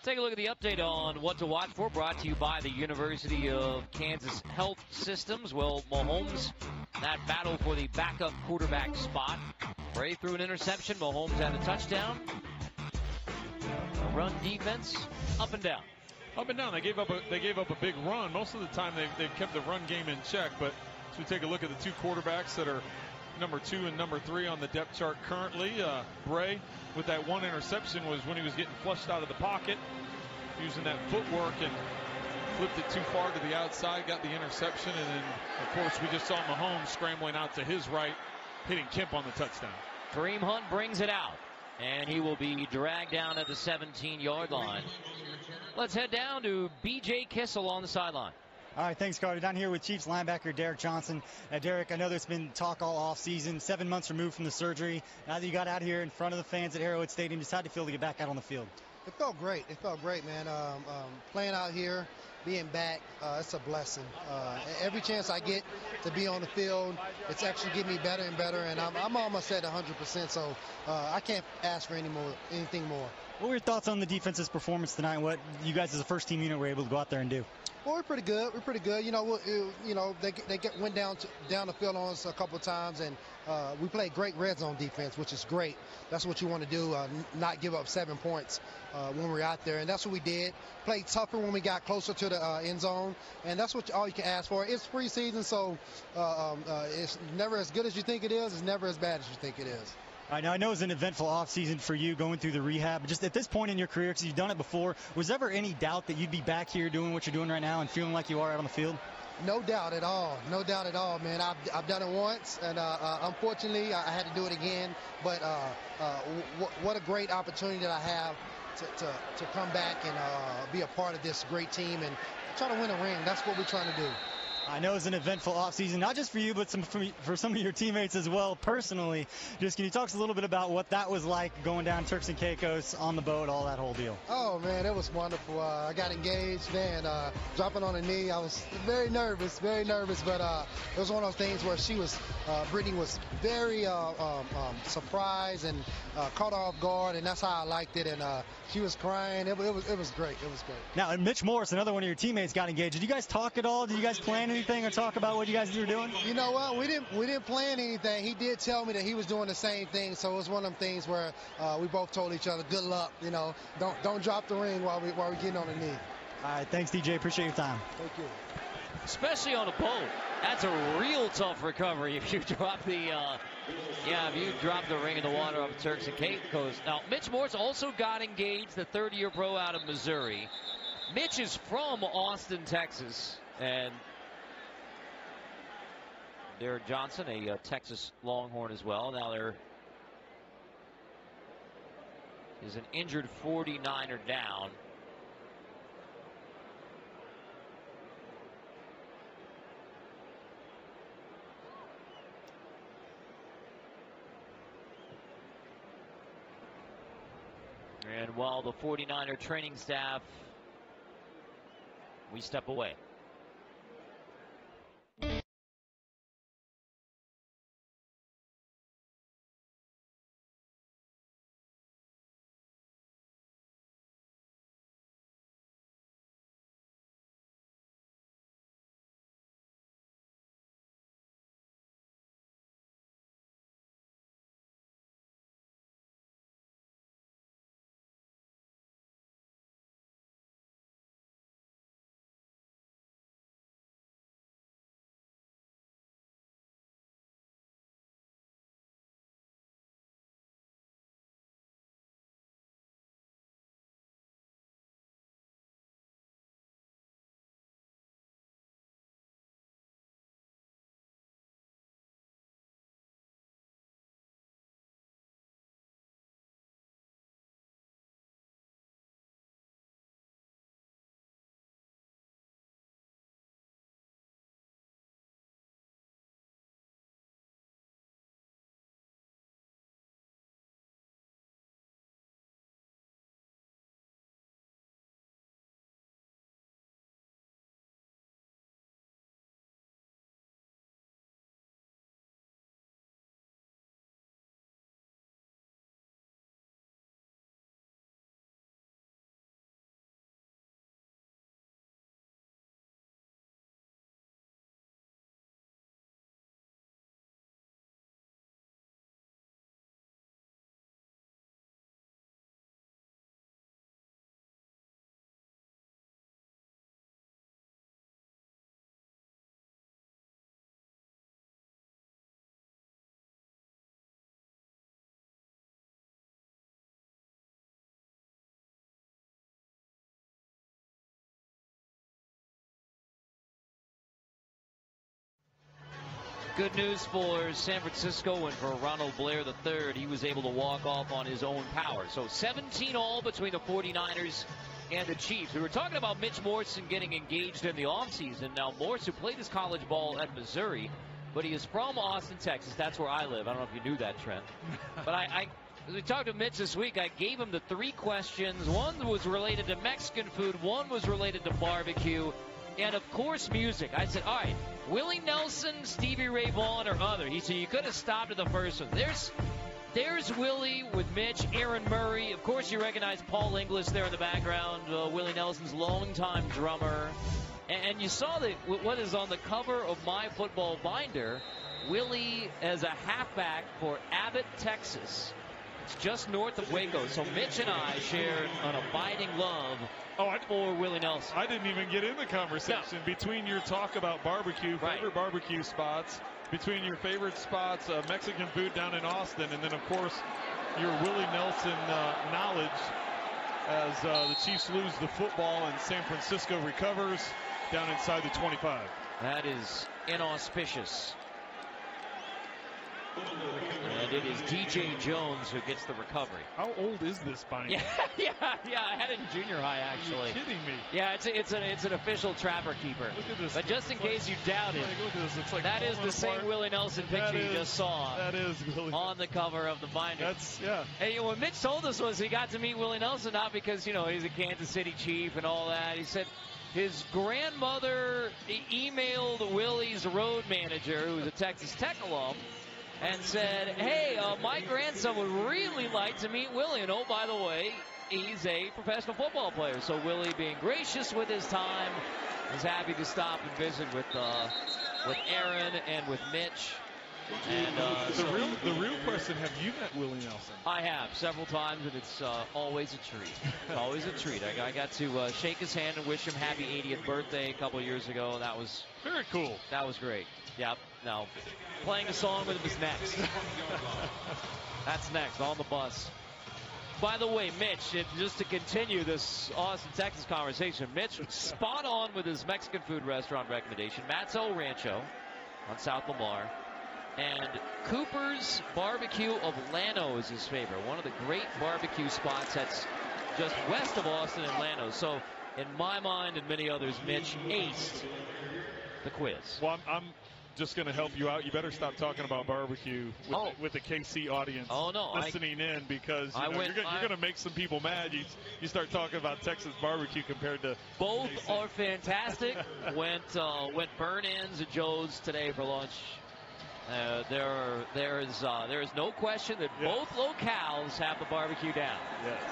Take a look at the update on what to watch for, brought to you by the University of Kansas Health Systems. Well, Mahomes, that battle for the backup quarterback spot Bray threw an interception. Mahomes had a touchdown. Run defense, up and down. Up and down. They gave up a big run. Most of the time they've kept the run game in check. But as we take a look at the two quarterbacks that are number 2 and number 3 on the depth chart currently, Bray with that one interception was when he was getting flushed out of the pocket, using that footwork and flipped it too far to the outside, got the interception, and then of course we just saw Mahomes scrambling out to his right, hitting Kemp on the touchdown. Kareem Hunt brings it out, and he will be dragged down at the 17-yard line. Let's head down to B.J. Kissel on the sideline. All right, thanks, Carter. Down here with Chiefs linebacker Derek Johnson. Derek, I know there's been talk all offseason, 7 months removed from the surgery. Now that you got out here in front of the fans at Arrowhead Stadium, just how'd it feel to get back out on the field? It felt great. It felt great, man. Playing out here, being back, it's a blessing. Every chance I get to be on the field, it's actually getting me better and better, and I'm almost at 100%, so I can't ask for anything more. What were your thoughts on the defense's performance tonight and what you guys as a first team unit were able to go out there and do? Well, we're pretty good. We're pretty good. They went down the field on us a couple of times, and we played great red zone defense, which is great. That's what you want to do, not give up 7 points when we're out there, and that's what we did. Played tougher when we got closer to the end zone, and that's all you can ask for. It's preseason, so it's never as good as you think it is. It's never as bad as you think it is. I know it was an eventful offseason for you going through the rehab. Just at this point in your career, because you've done it before, was there ever any doubt that you'd be back here doing what you're doing right now and feeling like you are out on the field? No doubt at all. No doubt at all, man. I've done it once, and unfortunately, I had to do it again. But what a great opportunity that I have to come back and be a part of this great team and try to win a ring. That's what we're trying to do. I know it's an eventful offseason, not just for you, but for some of your teammates as well, personally. Just can you talk a little bit about what that was like going down Turks and Caicos on the boat, all that whole deal? Oh, man, it was wonderful. I got engaged, man, dropping on a knee. I was very nervous, but it was one of those things where Brittany was very surprised and caught her off guard, and that's how I liked it, and she was crying. It was great. It was great. Now, Mitch Morris, another one of your teammates, got engaged. Did you guys talk at all? Did you guys plan anything or talk about what you guys were doing? You know what? We didn't plan anything. He did tell me that he was doing the same thing, so it was one of them things where we both told each other, good luck. Don't drop the ring while we're getting on the knee. All right, thanks, DJ. Appreciate your time. Thank you. Especially on a boat. That's a real tough recovery if you drop the ring in the water up Turks and Caicos. Now, Mitch Morris also got engaged, the 30-year pro out of Missouri. Mitch is from Austin, Texas, and Derek Johnson, a Texas Longhorn as well. Now there is an injured 49er down. And while the 49er training staff, we step away. Good news for San Francisco and for Ronald Blair III. He was able to walk off on his own power. So 17 all between the 49ers and the Chiefs. We were talking about Mitch Morrison getting engaged in the offseason. Now, Morse, who played his college ball at Missouri, but he is from Austin, Texas. That's where I live. I don't know if you knew that, Trent. But as we talked to Mitch this week, I gave him the 3 questions. One was related to Mexican food. One was related to barbecue. And, of course, music. I said, all right, Willie Nelson, Stevie Ray Vaughan, or other. He said, you could have stopped at the first one. There's Willie with Mitch, Aaron Murray. Of course, you recognize Paul Inglis there in the background, Willie Nelson's longtime drummer. And you saw what is on the cover of my football binder, Willie as a halfback for Abbott, Texas. It's just north of Waco. So Mitch and I share an abiding love for Willie Nelson. I didn't even get in the conversation between your talk about barbecue, favorite barbecue spots, between your favorite spots, Mexican food down in Austin, and then, of course, your Willie Nelson knowledge as the Chiefs lose the football and San Francisco recovers down inside the 25. That is inauspicious. And it is DJ Jones who gets the recovery. How old is this binder? Yeah, I had it in junior high, actually. Are you kidding me? Yeah, it's an official Trapper Keeper. Look at this. But just in case you doubt it, look at this. It's like that is the same Willie Nelson picture you just saw. That is Willie on the cover of the binder. That's, yeah. Hey, what Mitch told us was he got to meet Willie Nelson not because, he's a Kansas City Chief and all that. He said his grandmother emailed Willie's road manager, who was a Texas Tech alum, and said, hey, my grandson would really like to meet Willie. And, oh, by the way, he's a professional football player. So Willie, being gracious with his time, is happy to stop and visit with Aaron and with Mitch. And the real question, have you met Willie Nelson? I have several times, and it's always a treat. It's always a treat. I got to shake his hand and wish him happy 80th birthday a couple of years ago. That was very cool. That was great. Yep. Now, playing a song with him is next. That's next on the bus. By the way, Mitch, just to continue this Austin, Texas conversation, Mitch was spot on with his Mexican food restaurant recommendation. Matt's El Rancho on South Lamar. And Cooper's Barbecue of Llano is his favorite. One of the great barbecue spots that's just west of Austin and Llano. So, in my mind and many others, Mitch aced the quiz. Well, I'm just going to help you out. You better stop talking about barbecue with the KC audience listening in, because you're going to make some people mad. You start talking about Texas barbecue compared to both KC. Are fantastic. went burn-ins at Joe's today for lunch. There is no question that both locales have the barbecue down. Yes.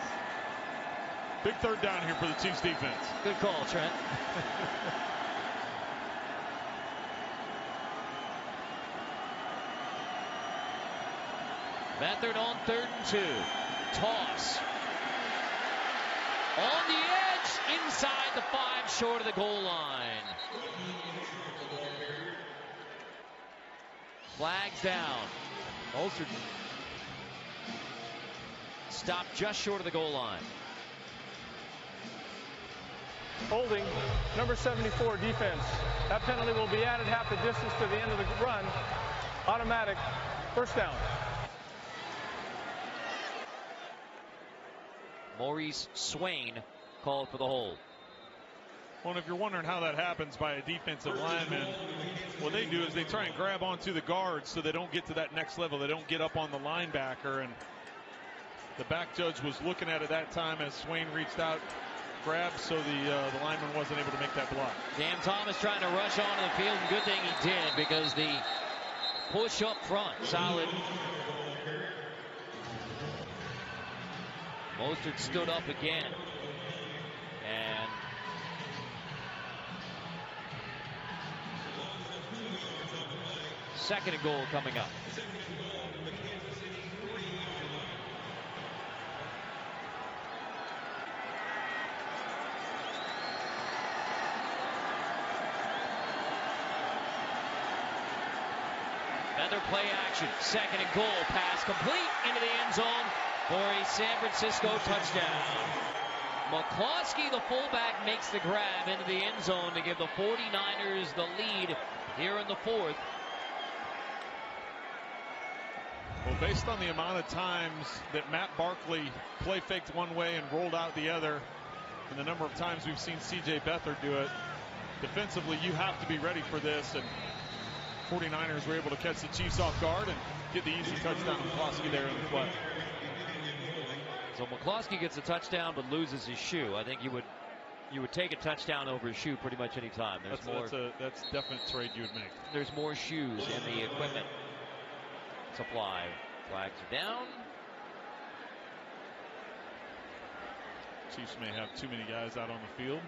Big third down here for the Chiefs defense. Good call, Trent. Beathard on 3rd and 2. Toss. On the edge, inside the 5, short of the goal line. Flags down. Ulster stopped just short of the goal line. Holding, number 74, defense. That penalty will be added half the distance to the end of the run. Automatic. First down. Maurice Swain called for the hold. Well, if you're wondering how that happens by a defensive lineman, what they do is they try and grab onto the guards so they don't get to that next level. They don't get up on the linebacker. And the back judge was looking at it that time as Swain reached out, grabbed, so the lineman wasn't able to make that block. Cam Thomas trying to rush onto the field, and good thing he did, because the push up front, solid. Mostert stood up again. And second and goal coming up. Another play action. Second and goal. Pass complete into the end zone for a San Francisco touchdown. McCloskey, the fullback, makes the grab into the end zone to give the 49ers the lead here in the 4th. Well, based on the amount of times that Matt Barkley play faked one way and rolled out the other, and the number of times we've seen C.J. Beathard do it, defensively you have to be ready for this. And 49ers were able to catch the Chiefs off guard and get the easy touchdown to McCloskey there in the play. So McCloskey gets a touchdown but loses his shoe. I think you would take a touchdown over a shoe pretty much any time. That's a definite trade you would make. There's more shoes in the equipment supply. Flags are down. Chiefs may have too many guys out on the field.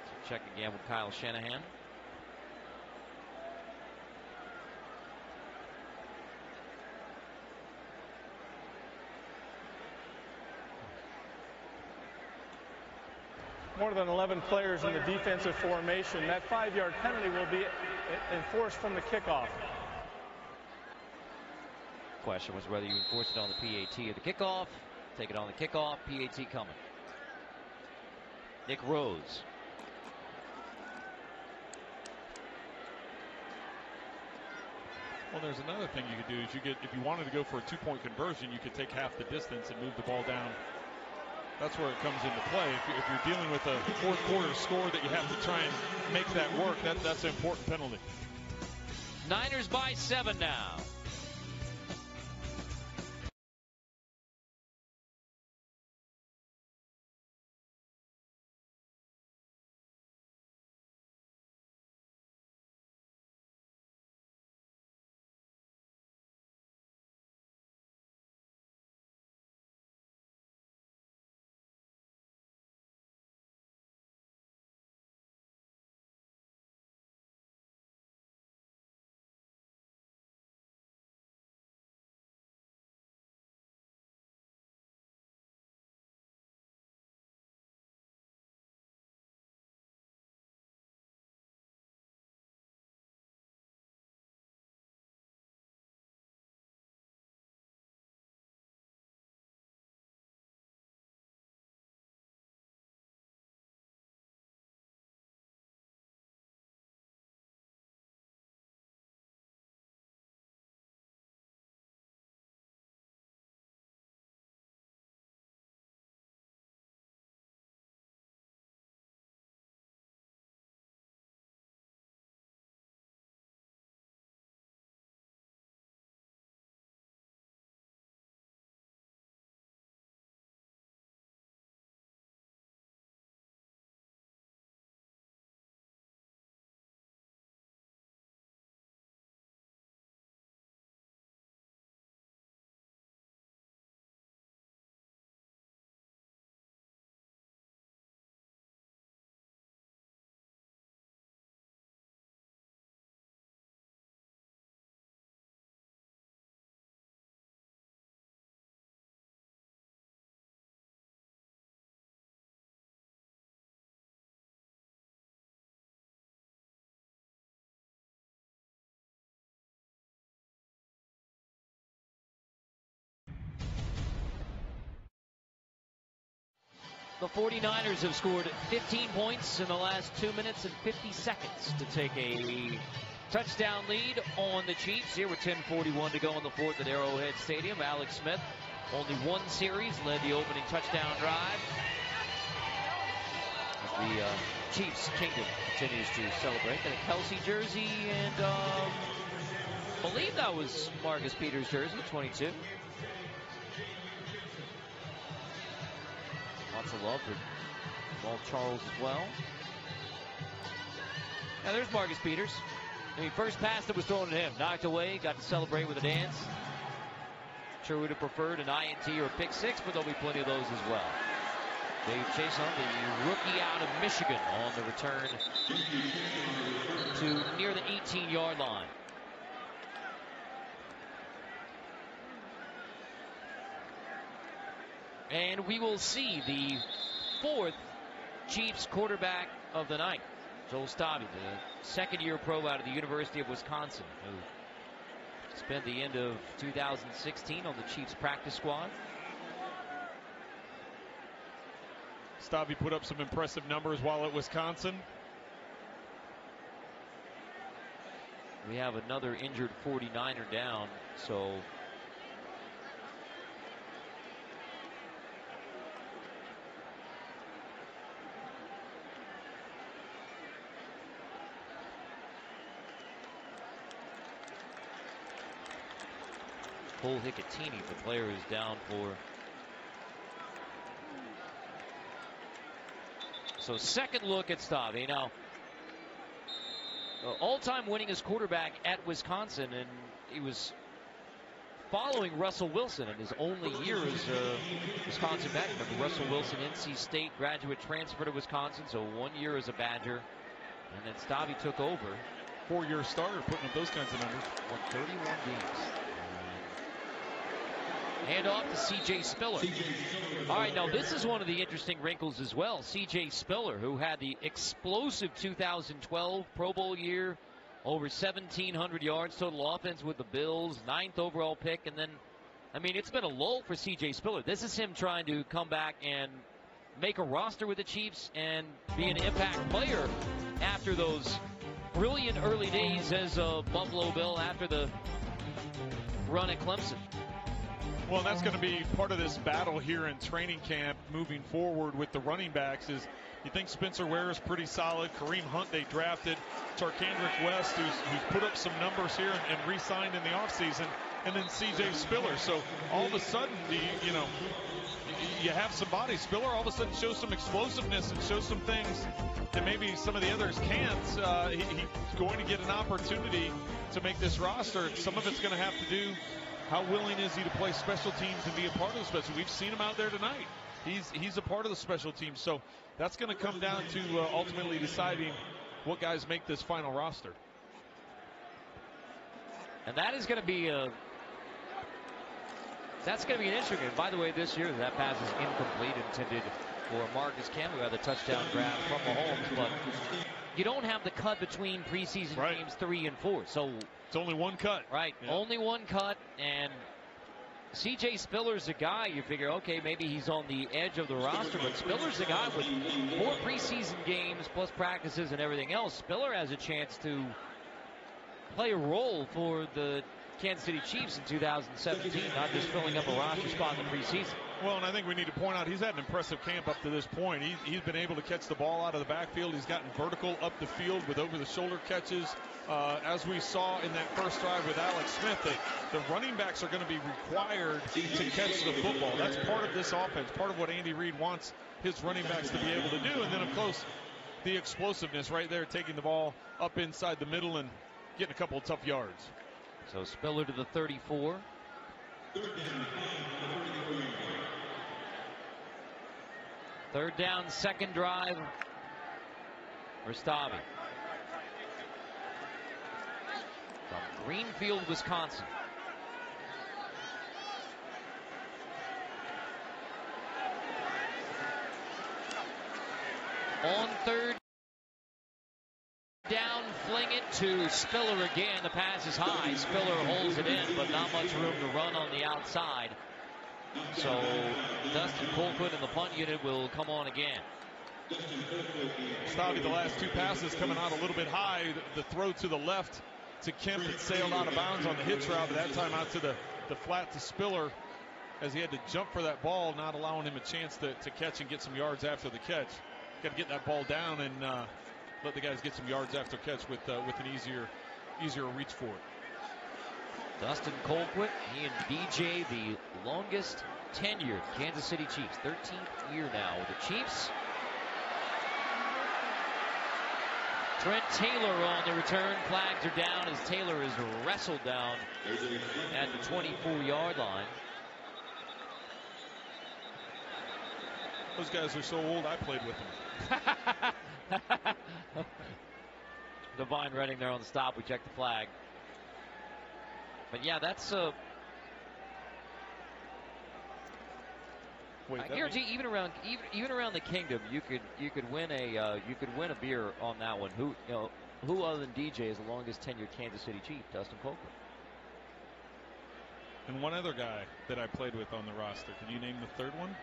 So check again with Kyle Shanahan. More than 11 players in the defensive formation. That 5-yard penalty will be enforced from the kickoff. Question was whether you enforce it on the PAT or the kickoff. Take it on the kickoff. PAT coming. Nick Rose. Well, there's another thing you could do is if you wanted to go for a 2-point conversion, you could take half the distance and move the ball down. That's where it comes into play. If you're dealing with a fourth quarter score that you have to try and make that work, that's an important penalty. Niners by 7 now. The 49ers have scored 15 points in the last 2 minutes and 50 seconds to take a touchdown lead on the Chiefs here with 10:41 to go in the fourth at Arrowhead Stadium. Alex Smith, only one series, led the opening touchdown drive. As the Chiefs Kingdom continues to celebrate. And a Kelsey jersey, and I believe that was Marcus Peters' jersey, 22. Lots of love for Walt Charles as well. Now there's Marcus Peters. First pass that was thrown at him, knocked away, got to celebrate with a dance. Sure would have preferred an INT or a pick six, but there'll be plenty of those as well. Dave Chason, the rookie out of Michigan, on the return to near the 18-yard line. And we will see the fourth Chiefs quarterback of the night. Joel Stabby, the second-year pro out of the University of Wisconsin, who spent the end of 2016 on the Chiefs practice squad. Stabby put up some impressive numbers while at Wisconsin. We have another injured 49er down, so Cole Hicatini, the player, is down for. So second look at Stabby. Now, all-time winningest quarterback at Wisconsin, and he was following Russell Wilson in his only year as a Wisconsin Badger. Remember, Russell Wilson, NC State graduate, transfer to Wisconsin, so 1 year as a Badger, and then Stabby took over. 4-year starter, putting up those kinds of numbers. Won 31 games. Hand off to C.J. Spiller. All right, now this is one of the interesting wrinkles as well. C.J. Spiller, who had the explosive 2012 Pro Bowl year, over 1,700 yards total offense with the Bills, 9th overall pick, and then, I mean, it's been a lull for C.J. Spiller. This is him trying to come back and make a roster with the Chiefs and be an impact player after those brilliant early days as a Buffalo Bill after the run at Clemson. Well, that's going to be part of this battle here in training camp moving forward with the running backs. Is you think Spencer Ware is pretty solid. Kareem Hunt they drafted. Tarkandrick West, who's put up some numbers here and re-signed in the offseason. And then C.J. Spiller. So all of a sudden, you have some body. Spiller all of a sudden shows some explosiveness and shows some things that maybe some of the others can't. He's going to get an opportunity to make this roster. Some of it's going to have to do how willing is he to play special teams and be a part of the special. We've seen him out there tonight. He's a part of the special teams. So that's going to come down to ultimately deciding what guys make this final roster. And that is going to be that's going to be an interesting. By the way, this year that pass is incomplete, intended for Marcus Campbell, who had the touchdown grab from Mahomes, but you don't have the cut between preseason games 3 and 4. So it's only one cut. Right, yeah. Only one cut, and C.J. Spiller's a guy you figure, okay, maybe he's on the edge of the roster, but Spiller's a guy with 4 preseason games plus practices and everything else. Spiller has a chance to play a role for the Kansas City Chiefs in 2017, not just filling up a roster spot in the preseason. Well, and I think we need to point out he's had an impressive camp up to this point. He's been able to catch the ball out of the backfield. He's gotten vertical up the field with over-the-shoulder catches. As we saw in that first drive with Alex Smith, the running backs are going to be required to catch the football. That's part of this offense, part of what Andy Reid wants his running backs to be able to do. And then, of course, the explosiveness right there, taking the ball up inside the middle and getting a couple of tough yards. So Spiller to the 34. Third down, second drive for Stabby. From Greenfield, Wisconsin. On third down, fling it to Spiller again. The pass is high. Spiller holds it in, but not much room to run on the outside. So Dustin Colquitt in the punt unit will come on again. Stabby, the last 2 passes coming out a little bit high. The throw to the left to Kemp that sailed out of bounds on the hitch route, but that time out to the flat to Spiller as he had to jump for that ball, not allowing him a chance to catch and get some yards after the catch. Got to get that ball down and let the guys get some yards after catch with an easier reach for it. Dustin Colquitt, he and DJ, the longest tenured Kansas City Chiefs, 13th year now with the Chiefs. Trent Taylor on the return. Flags are down as Taylor is wrestled down at the 24-yard line. Those guys are so old, I played with them. Divine Redding there on the stop. We checked the flag. But yeah, that's I guarantee even around the kingdom, you could win a beer on that one. Who other than DJ is the longest tenured Kansas City Chief? Dustin Colquitt. And one other guy that I played with on the roster. Can you name the third one?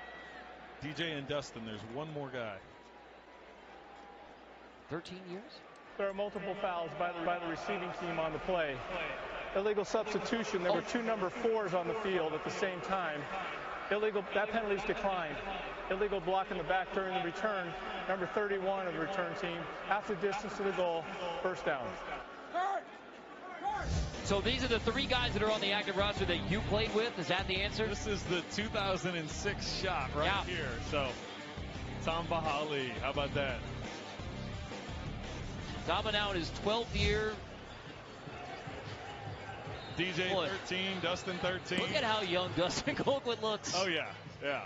DJ and Dustin, there's one more guy. 13 years? There are multiple fouls by the receiving team on the play. Illegal substitution. There were 2 number 4s on the field at the same time. Illegal. That penalty's declined. Illegal block in the back during the return. Number 31 of the return team. Half the distance to the goal. First down. So these are the 3 guys that are on the active roster that you played with. Is that the answer? This is the 2006 shot right here. So Tom Bahali, how about that? Tom now in his 12th year. DJ 13, Dustin 13. Look at how young Dustin Colquitt looks. Oh, yeah, yeah.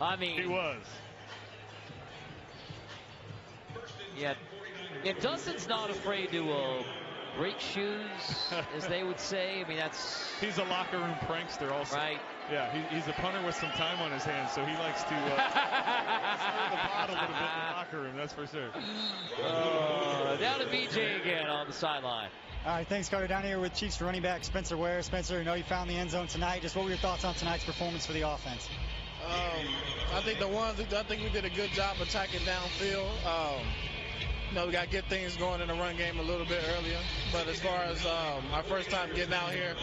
I mean, he was. Yeah, Dustin's not afraid to break shoes, as they would say. I mean, that's... He's a locker room prankster also. Right. Yeah, he's a punter with some time on his hands, so he likes to stir the pot a little bit in the locker room, that's for sure. Down to BJ again on the sideline. All right, thanks, Carter. Down here with Chiefs running back Spencer Ware. Spencer, I know you found the end zone tonight. Just what were your thoughts on tonight's performance for the offense? I think we did a good job attacking downfield. We got to get things going in the run game a little bit earlier. But as far as our first time getting out here,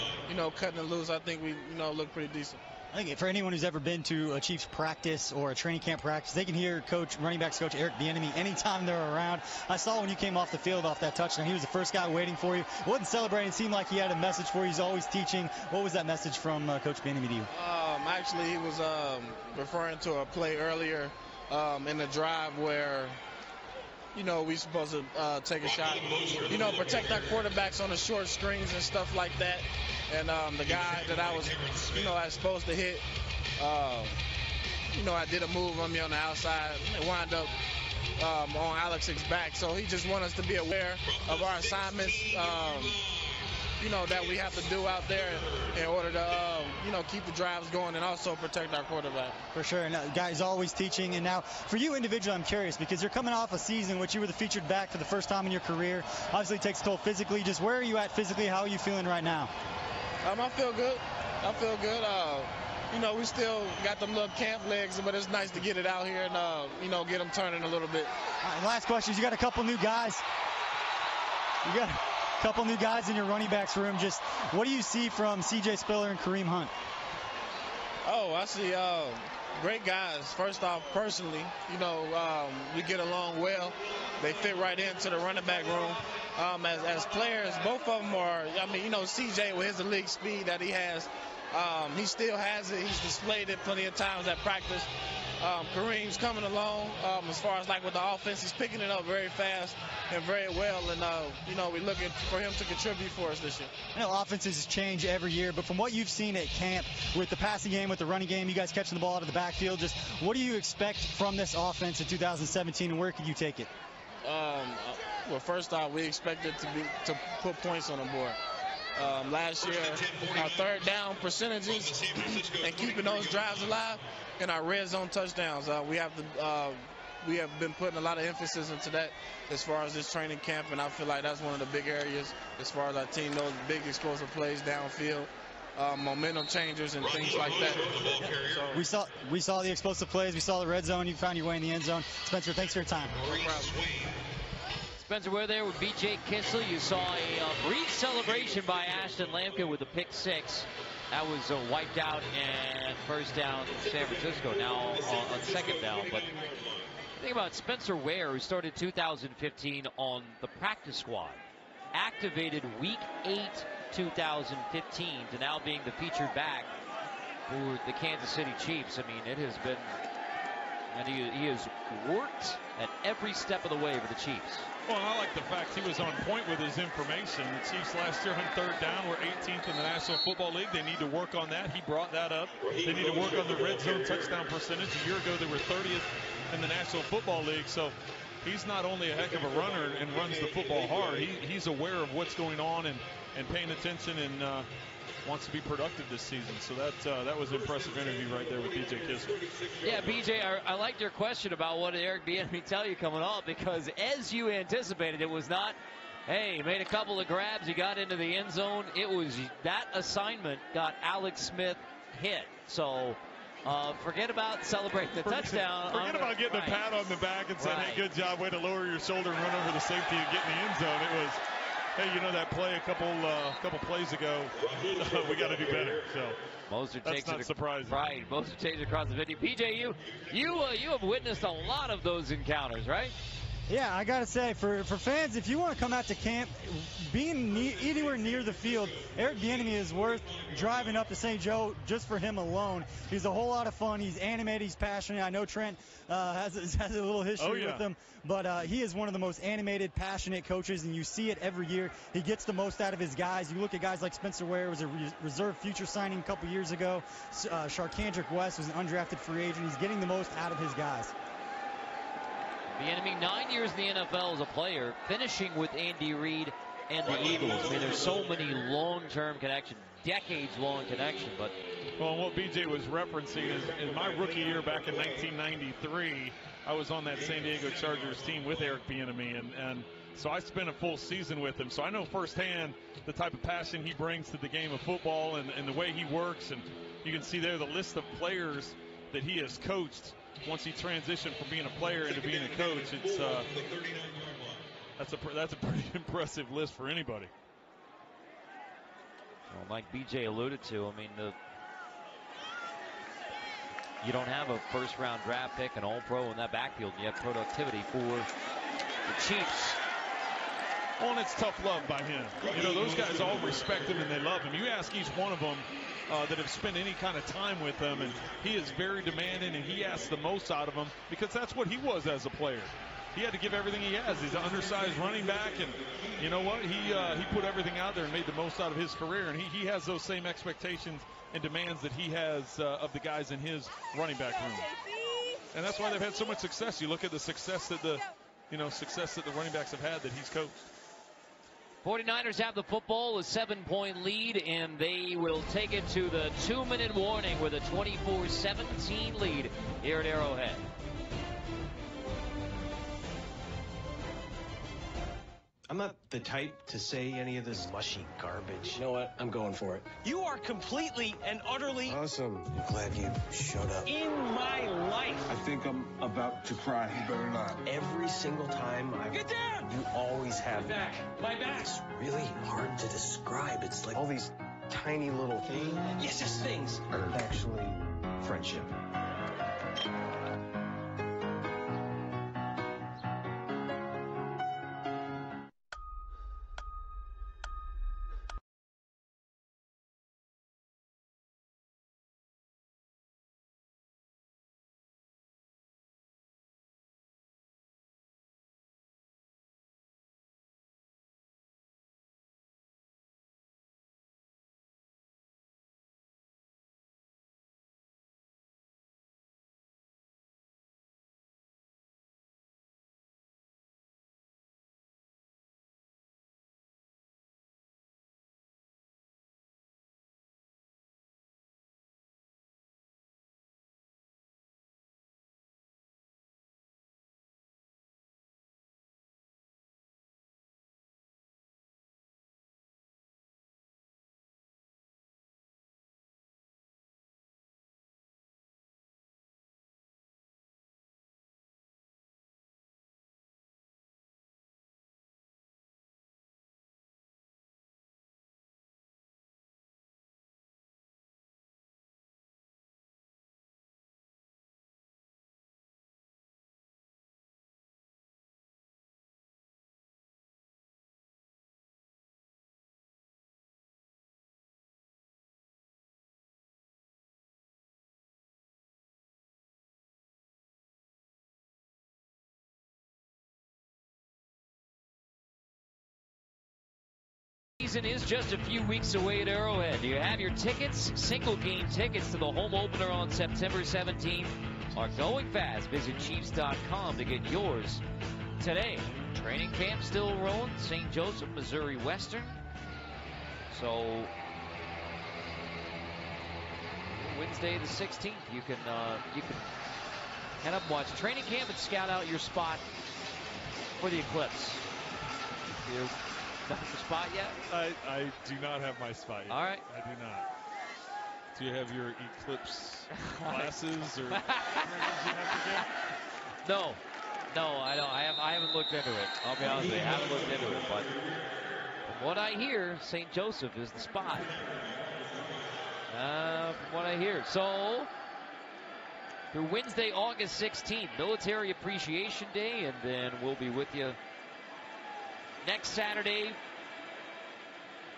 cutting it loose, I think we, look pretty decent. I think for anyone who's ever been to a Chiefs practice or a training camp practice, they can hear running backs coach Eric Bieniemy anytime they're around. I saw when you came off the field off that touchdown, he was the first guy waiting for you. Wasn't celebrating. It seemed like he had a message for you. He's always teaching. What was that message from Coach Bieniemy to you? Actually, he was referring to a play earlier in the drive where we supposed to take a shot, protect our quarterbacks on the short screens and stuff like that. And the guy that I was, I was supposed to hit, I did a move on me on the outside. It wound up on Alex's back. So he just wants us to be aware of our assignments, that we have to do out there in order to, keep the drives going and also protect our quarterback. For sure. And guys always teaching. And now for you individually, I'm curious because you're coming off a season in which you were the featured back for the first time in your career. Obviously it takes a toll physically. Just where are you at physically? How are you feeling right now? I feel good. We still got them little camp legs, but it's nice to get it out here and, get them turning a little bit. All right, last question. You got a couple new guys. You got a couple new guys in your running backs room. Just what do you see from C.J. Spiller and Kareem Hunt? Oh, I see great guys. First off, personally, we get along well. They fit right into the running back room. As players, both of them are, CJ with his elite speed that he has, he still has it. He's displayed it plenty of times at practice. Kareem's coming along as far as like with the offense. He's picking it up very fast and very well. And, we're looking for him to contribute for us this year. I know offenses change every year, but from what you've seen at camp with the passing game, with the running game, you guys catching the ball out of the backfield, just what do you expect from this offense in 2017 and where could you take it? Well, first off, we expected to put points on the board. Last year, our third down percentages and keeping those drives alive and our red zone touchdowns. We have been putting a lot of emphasis into that as far as this training camp, and I feel like that's one of the big areas as far as our team, those big explosive plays downfield. Momentum changers and things like that. So we saw the explosive plays. We saw the red zone. You found your way in the end zone. Spencer, thanks for your time. No problem. Spencer, we're there with B.J. Kissel. You saw a brief celebration by Ashton Lamke with a pick six. That was wiped out and first down San Francisco now on second down. But think about Spencer Ware, who started 2015 on the practice squad, activated week 8 2015 to now being the featured back for the Kansas City Chiefs. I mean, it has been, and he has worked at every step of the way for the Chiefs. Well, and I like the fact he was on point with his information. The Chiefs last year on third down were 18th in the National Football League. They need to work on that. He brought that up. They need to work on the red zone touchdown percentage. A year ago, they were 30th in the National Football League. So he's not only a heck of a runner and runs the football hard, he's aware of what's going on and paying attention and wants to be productive this season. So that was an impressive interview right there with B.J. Kissel. Yeah, B.J., I liked your question about what did Eric Bieniemy tell you coming up, because as you anticipated, it was not, hey, he made a couple of grabs, he got into the end zone. It was that assignment got Alex Smith hit. So Forget about celebrating the touchdown. Forget about getting a pat on the back and saying, hey, good job, way to lower your shoulder and run over the safety and get in the end zone. It was, hey, you know that play a couple plays ago, we got to do better. So Mostert that's takes not surprising. Right, Mostert takes it across the 50. PJ, you have witnessed a lot of those encounters, right? Yeah, I got to say, for fans, if you want to come out to camp, being anywhere near the field, Eric Bieniemy is worth driving up to St. Joe just for him alone. He's a whole lot of fun. He's animated. He's passionate. I know Trent has a little history with him, but he is one of the most animated, passionate coaches, and you see it every year. He gets the most out of his guys. You look at guys like Spencer Ware, was a reserve future signing a couple years ago. Sharkandrick West was an undrafted free agent. He's getting the most out of his guys. Bieniemy, 9 years in the NFL as a player, finishing with Andy Reid and the Eagles. I mean, there's so many long-term connections, decades-long connection. But well, what BJ was referencing is in my rookie year back in 1993, I was on that San Diego Chargers team with Eric Bieniemy, and so I spent a full season with him. So I know firsthand the type of passion he brings to the game of football and the way he works. And you can see there the list of players that he has coached. Once he transitioned from being a player into being a coach, it's that's a pretty impressive list for anybody. Well, like BJ alluded to, I mean, you don't have a first-round draft pick, an All-Pro in that backfield, and you have productivity for the Chiefs. Well, and it's tough love by him. You know, those guys all respect him and they love him. You ask each one of them that have spent any kind of time with him, and he is very demanding, and he asks the most out of them because that's what he was as a player. He had to give everything he has. He's an undersized running back, and you know what? He put everything out there and made the most out of his career, and he has those same expectations and demands that he has of the guys in his running back room. And that's why they've had so much success. You look at the success that the running backs have had that he's coached. 49ers have the football, a 7-point lead, and they will take it to the 2-minute warning with a 24-17 lead here at Arrowhead. I'm not the type to say any of this mushy garbage. You know what? I'm going for it. You are completely and utterly awesome. I'm glad you showed up. In my life. I think I'm about to cry. You better not. Every single time I get down, you always have my back. It's really hard to describe. It's like all these tiny little things. Yes, just things. Are actually friendship. Season is just a few weeks away at Arrowhead. Do you have your tickets? Single game tickets to the home opener on September 17th are going fast. Visit Chiefs.com to get yours today. Training camp still rolling. St. Joseph, Missouri Western. So Wednesday the 16th, you can head up and watch training camp and scout out your spot for the Eclipse. You got your spot yet? I do not have my spot yet. All right. I do not. Do you have your Eclipse glasses or whatever you have to get? No, I don't. I haven't looked into it. I'll be honest with you, I haven't looked into it. But from what I hear, St. Joseph is the spot. From what I hear. So, through Wednesday, August 16th, Military Appreciation Day, and then we'll be with you next Saturday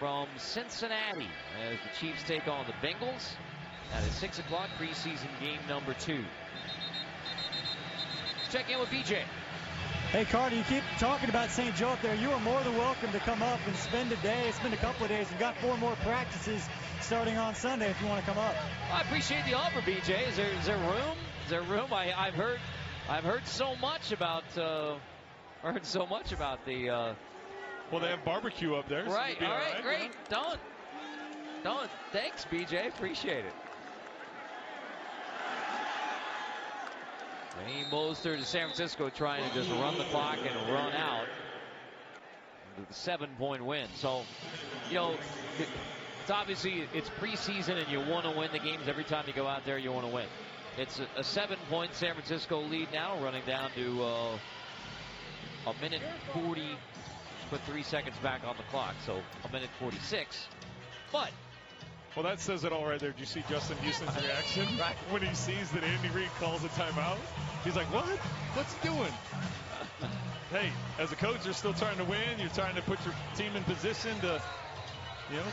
from Cincinnati as the Chiefs take on the Bengals. That is 6 o'clock, preseason game number 2. Check in with BJ. Hey, Carter, you keep talking about St. Joe up there. You are more than welcome to come up and spend a couple of days. We've got 4 more practices starting on Sunday if you want to come up. I appreciate the offer, BJ. Is there room? Is there room? I've heard so much about the. Well, they have barbecue up there. Right. So all right. Great. Done. Thanks, BJ. Appreciate it. Raheem Mostert to San Francisco trying to just run the clock and run out with a 7-point win. So, it's obviously it's preseason and you want to win the games every time you go out there. You want to win. It's a 7-point San Francisco lead now, running down to a minute 40. Put 3 seconds back on the clock, so a minute 46. But. Well, that says it all right there. Did you see Justin Houston's reaction when he sees that Andy Reid calls a timeout? He's like, what? What's he doing? Hey, as a coach, you're still trying to win. You're trying to put your team in position to,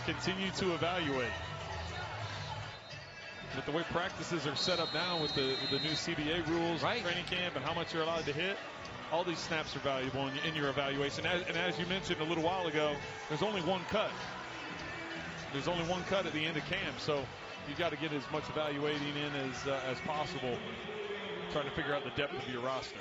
continue to evaluate. But the way practices are set up now with the new CBA rules, training camp, and how much you're allowed to hit, all these snaps are valuable in your evaluation. And as you mentioned a little while ago, there's only one cut. There's only one cut at the end of camp, so you've got to get as much evaluating in as possible, trying to figure out the depth of your roster.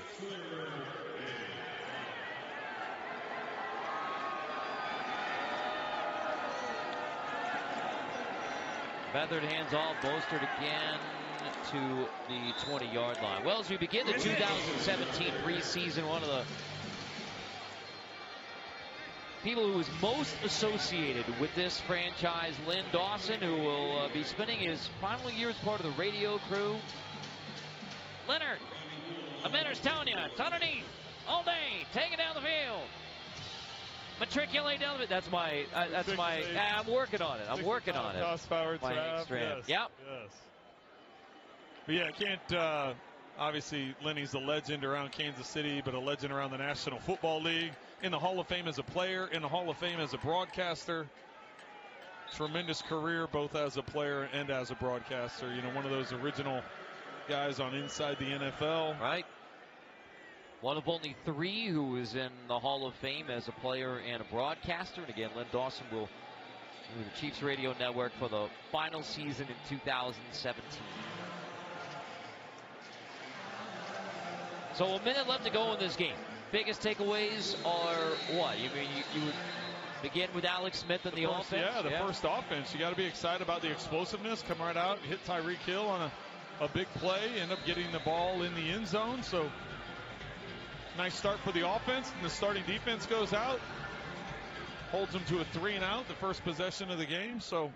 Beathard hands off. Mostert again to the 20-yard line. Well, as we begin the 2017 preseason, one of the people who is most associated with this franchise, Lynn Dawson, who will be spending his final year as part of the radio crew. Leonard, the mentor's telling you, it's underneath all day. Take it down the field. Matriculate down the field. That's my. I'm working on it. I'm working on it. Toss power trap. Yes. Yep. Yes. But yeah, I can't. Obviously, Lenny's a legend around Kansas City, but a legend around the National Football League. In the Hall of Fame as a player, in the Hall of Fame as a broadcaster. Tremendous career, both as a player and as a broadcaster. One of those original guys on Inside the NFL. Right. One of only 3 who is in the Hall of Fame as a player and a broadcaster. And again, Lynn Dawson will do the Chiefs Radio Network for the final season in 2017. So a minute left to go in this game. Biggest takeaways are what? You mean you would begin with Alex Smith and the offense? Yeah, the first offense. You got to be excited about the explosiveness. Come right out, hit Tyreek Hill on a big play, end up getting the ball in the end zone. So nice start for the offense. And the starting defense goes out, holds them to a 3-and-out, the first possession of the game. So,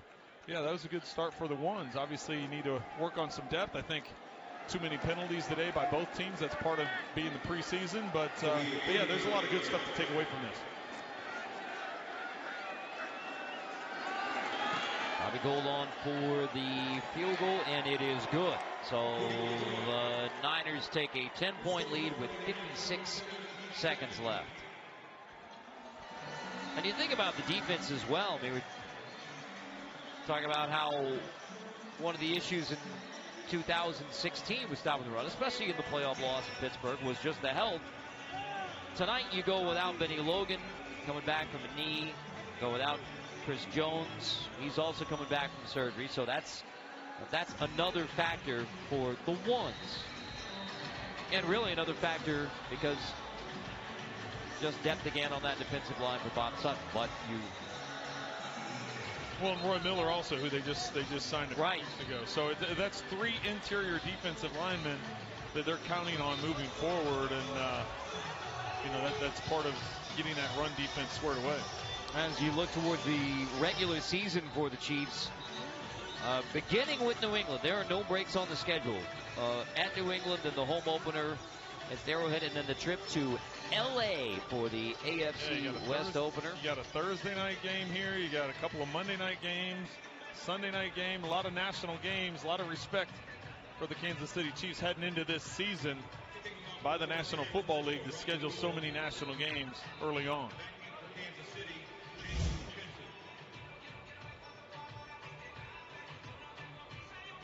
yeah, that was a good start for the ones. Obviously, you need to work on some depth. I think too many penalties today by both teams. That's part of being the preseason. But yeah, there's a lot of good stuff to take away from this. Bobby Gold on for the field goal, and it is good. So the Niners take a 10-point lead with 56 seconds left. And you think about the defense as well. I mean, we're talking about how one of the issues in 2016 was stopping the run, especially in the playoff loss in Pittsburgh, was just the health. Tonight you go without Benny Logan coming back from a knee, go without Chris Jones. He's also coming back from surgery, so that's another factor for the ones. And really another factor because just depth again on that defensive line for Bob Sutton. But well, and Roy Miller also, who they just signed a few weeks ago. So that's 3 interior defensive linemen that they're counting on moving forward, and that's part of getting that run defense squared away. As you look towards the regular season for the Chiefs, Beginning with New England. There are no breaks on the schedule. At New England and the home opener at Arrowhead, and then the trip to L.A. for the AFC West opener. You got a Thursday night game here. You got a couple of Monday night games, Sunday night game, a lot of national games, a lot of respect for the Kansas City Chiefs heading into this season by the National Football League to schedule so many national games early on.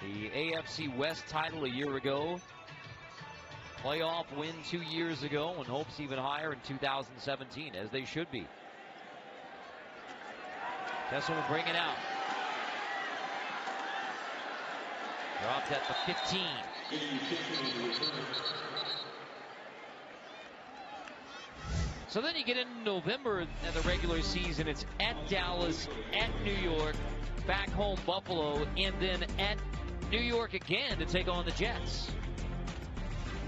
The AFC West title a year ago. Playoff win 2 years ago, and hopes even higher in 2017, as they should be. Kessel will bring it out. Dropped at the 15. So then you get into November and the regular season. It's at Dallas, at New York, back home Buffalo, and then at New York again to take on the Jets.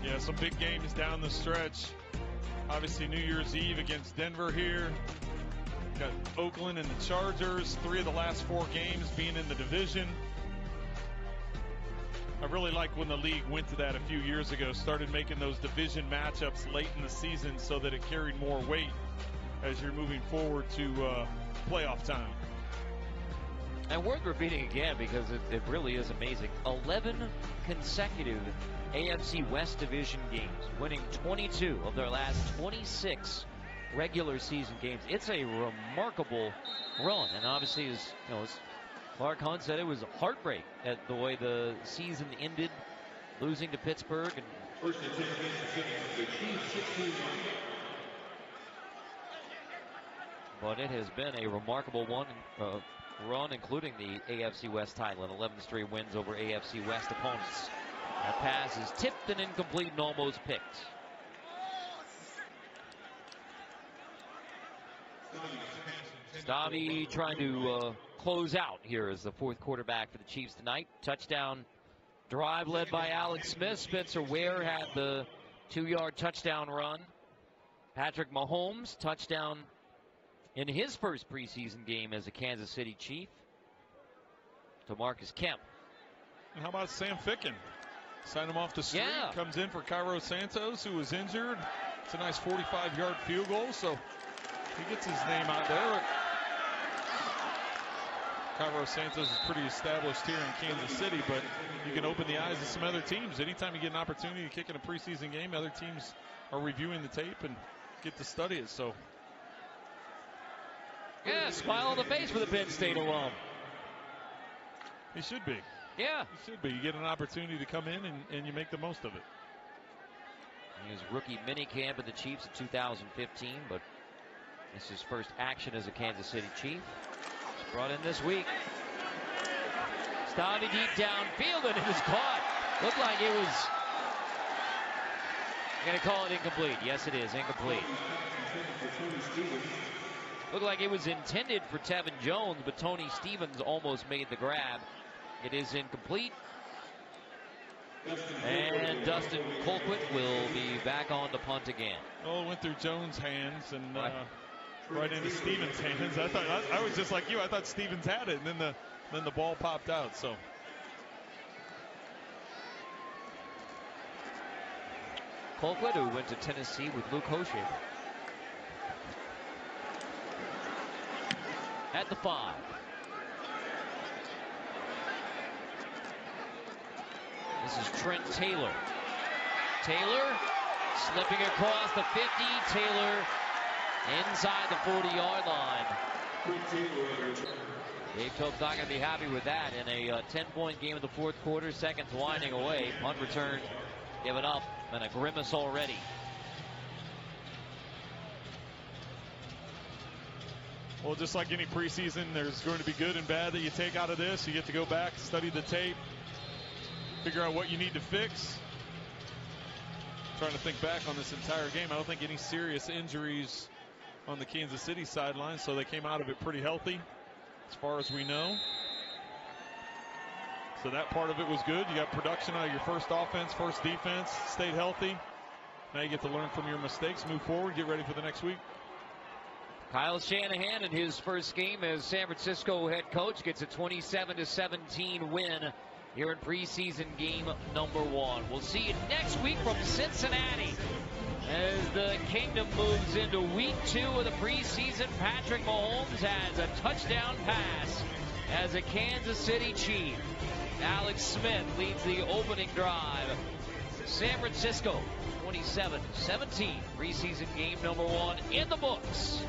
Yeah, some big games down the stretch. Obviously, New Year's Eve against Denver here. Got Oakland and the Chargers. 3 of the last 4 games being in the division. I really like when the league went to that a few years ago, started making those division matchups late in the season so that it carried more weight as you're moving forward to playoff time. And worth repeating again because it really is amazing. 11 consecutive AFC West Division games, winning 22 of their last 26 regular season games. It's a remarkable run, and obviously, as Clark Hunt said, it was a heartbreak at the way the season ended, losing to Pittsburgh. And but it has been a remarkable run, including the AFC West title and 11 straight wins over AFC West opponents. That pass is tipped and incomplete and almost picked. Stavi trying to close out here as the 4th quarterback for the Chiefs tonight. Touchdown drive led by Alex Smith. Spencer Ware had the 2-yard touchdown run. Patrick Mahomes, touchdown in his first preseason game as a Kansas City Chief. To Marcus Kemp. And how about Sam Ficken? Sign him off the street. Yeah. Comes in for Cairo Santos, who was injured. It's a nice 45-yard field goal, so he gets his name out there. Cairo Santos is pretty established here in Kansas City, but you can open the eyes of some other teams. Anytime you get an opportunity to kick in a preseason game, other teams are reviewing the tape and get to study it. So, yeah, smile on the face for the Penn State alum. He should be. Yeah. He should be. You get an opportunity to come in and you make the most of it. He was rookie minicamp of the Chiefs in 2015, but this is his first action as a Kansas City Chief. He's brought in this week. Stavi deep downfield, and it was caught. Looked like it was. I'm going to call it incomplete. Yes, it is incomplete. Looked like it was intended for Tevin Jones, but Tony Stevens almost made the grab. It is incomplete. And Dustin Colquitt will be back on the punt again. Well, it went through Jones' hands and right into Stevens' hands. I was just like you. I thought Stevens had it, and then the ball popped out. So. Colquitt, who went to Tennessee with Luke Hoshin. At the 5. This is Trent Taylor. Taylor slipping across the 50. Taylor inside the 40-yard line. Dave Tope's not going to be happy with that in a 10-point game in the 4th quarter. Seconds winding away. Punt return given up, and a grimace already. Well, just like any preseason, there's going to be good and bad that you take out of this. You get to go back, study the tape, figure out what you need to fix. Trying to think back on this entire game. I don't think any serious injuries on the Kansas City sideline, so they came out of it pretty healthy as far as we know. So that part of it was good. You got production out of your first offense, first defense, stayed healthy. Now you get to learn from your mistakes, move forward, get ready for the next week. Kyle Shanahan in his first game as San Francisco head coach gets a 27-17 win here in preseason game number 1. We'll see you next week from Cincinnati as the Kingdom moves into week 2 of the preseason. Patrick Mahomes has a touchdown pass as a Kansas City Chief. Alex Smith leads the opening drive. San Francisco 27-17, preseason game number 1 in the books.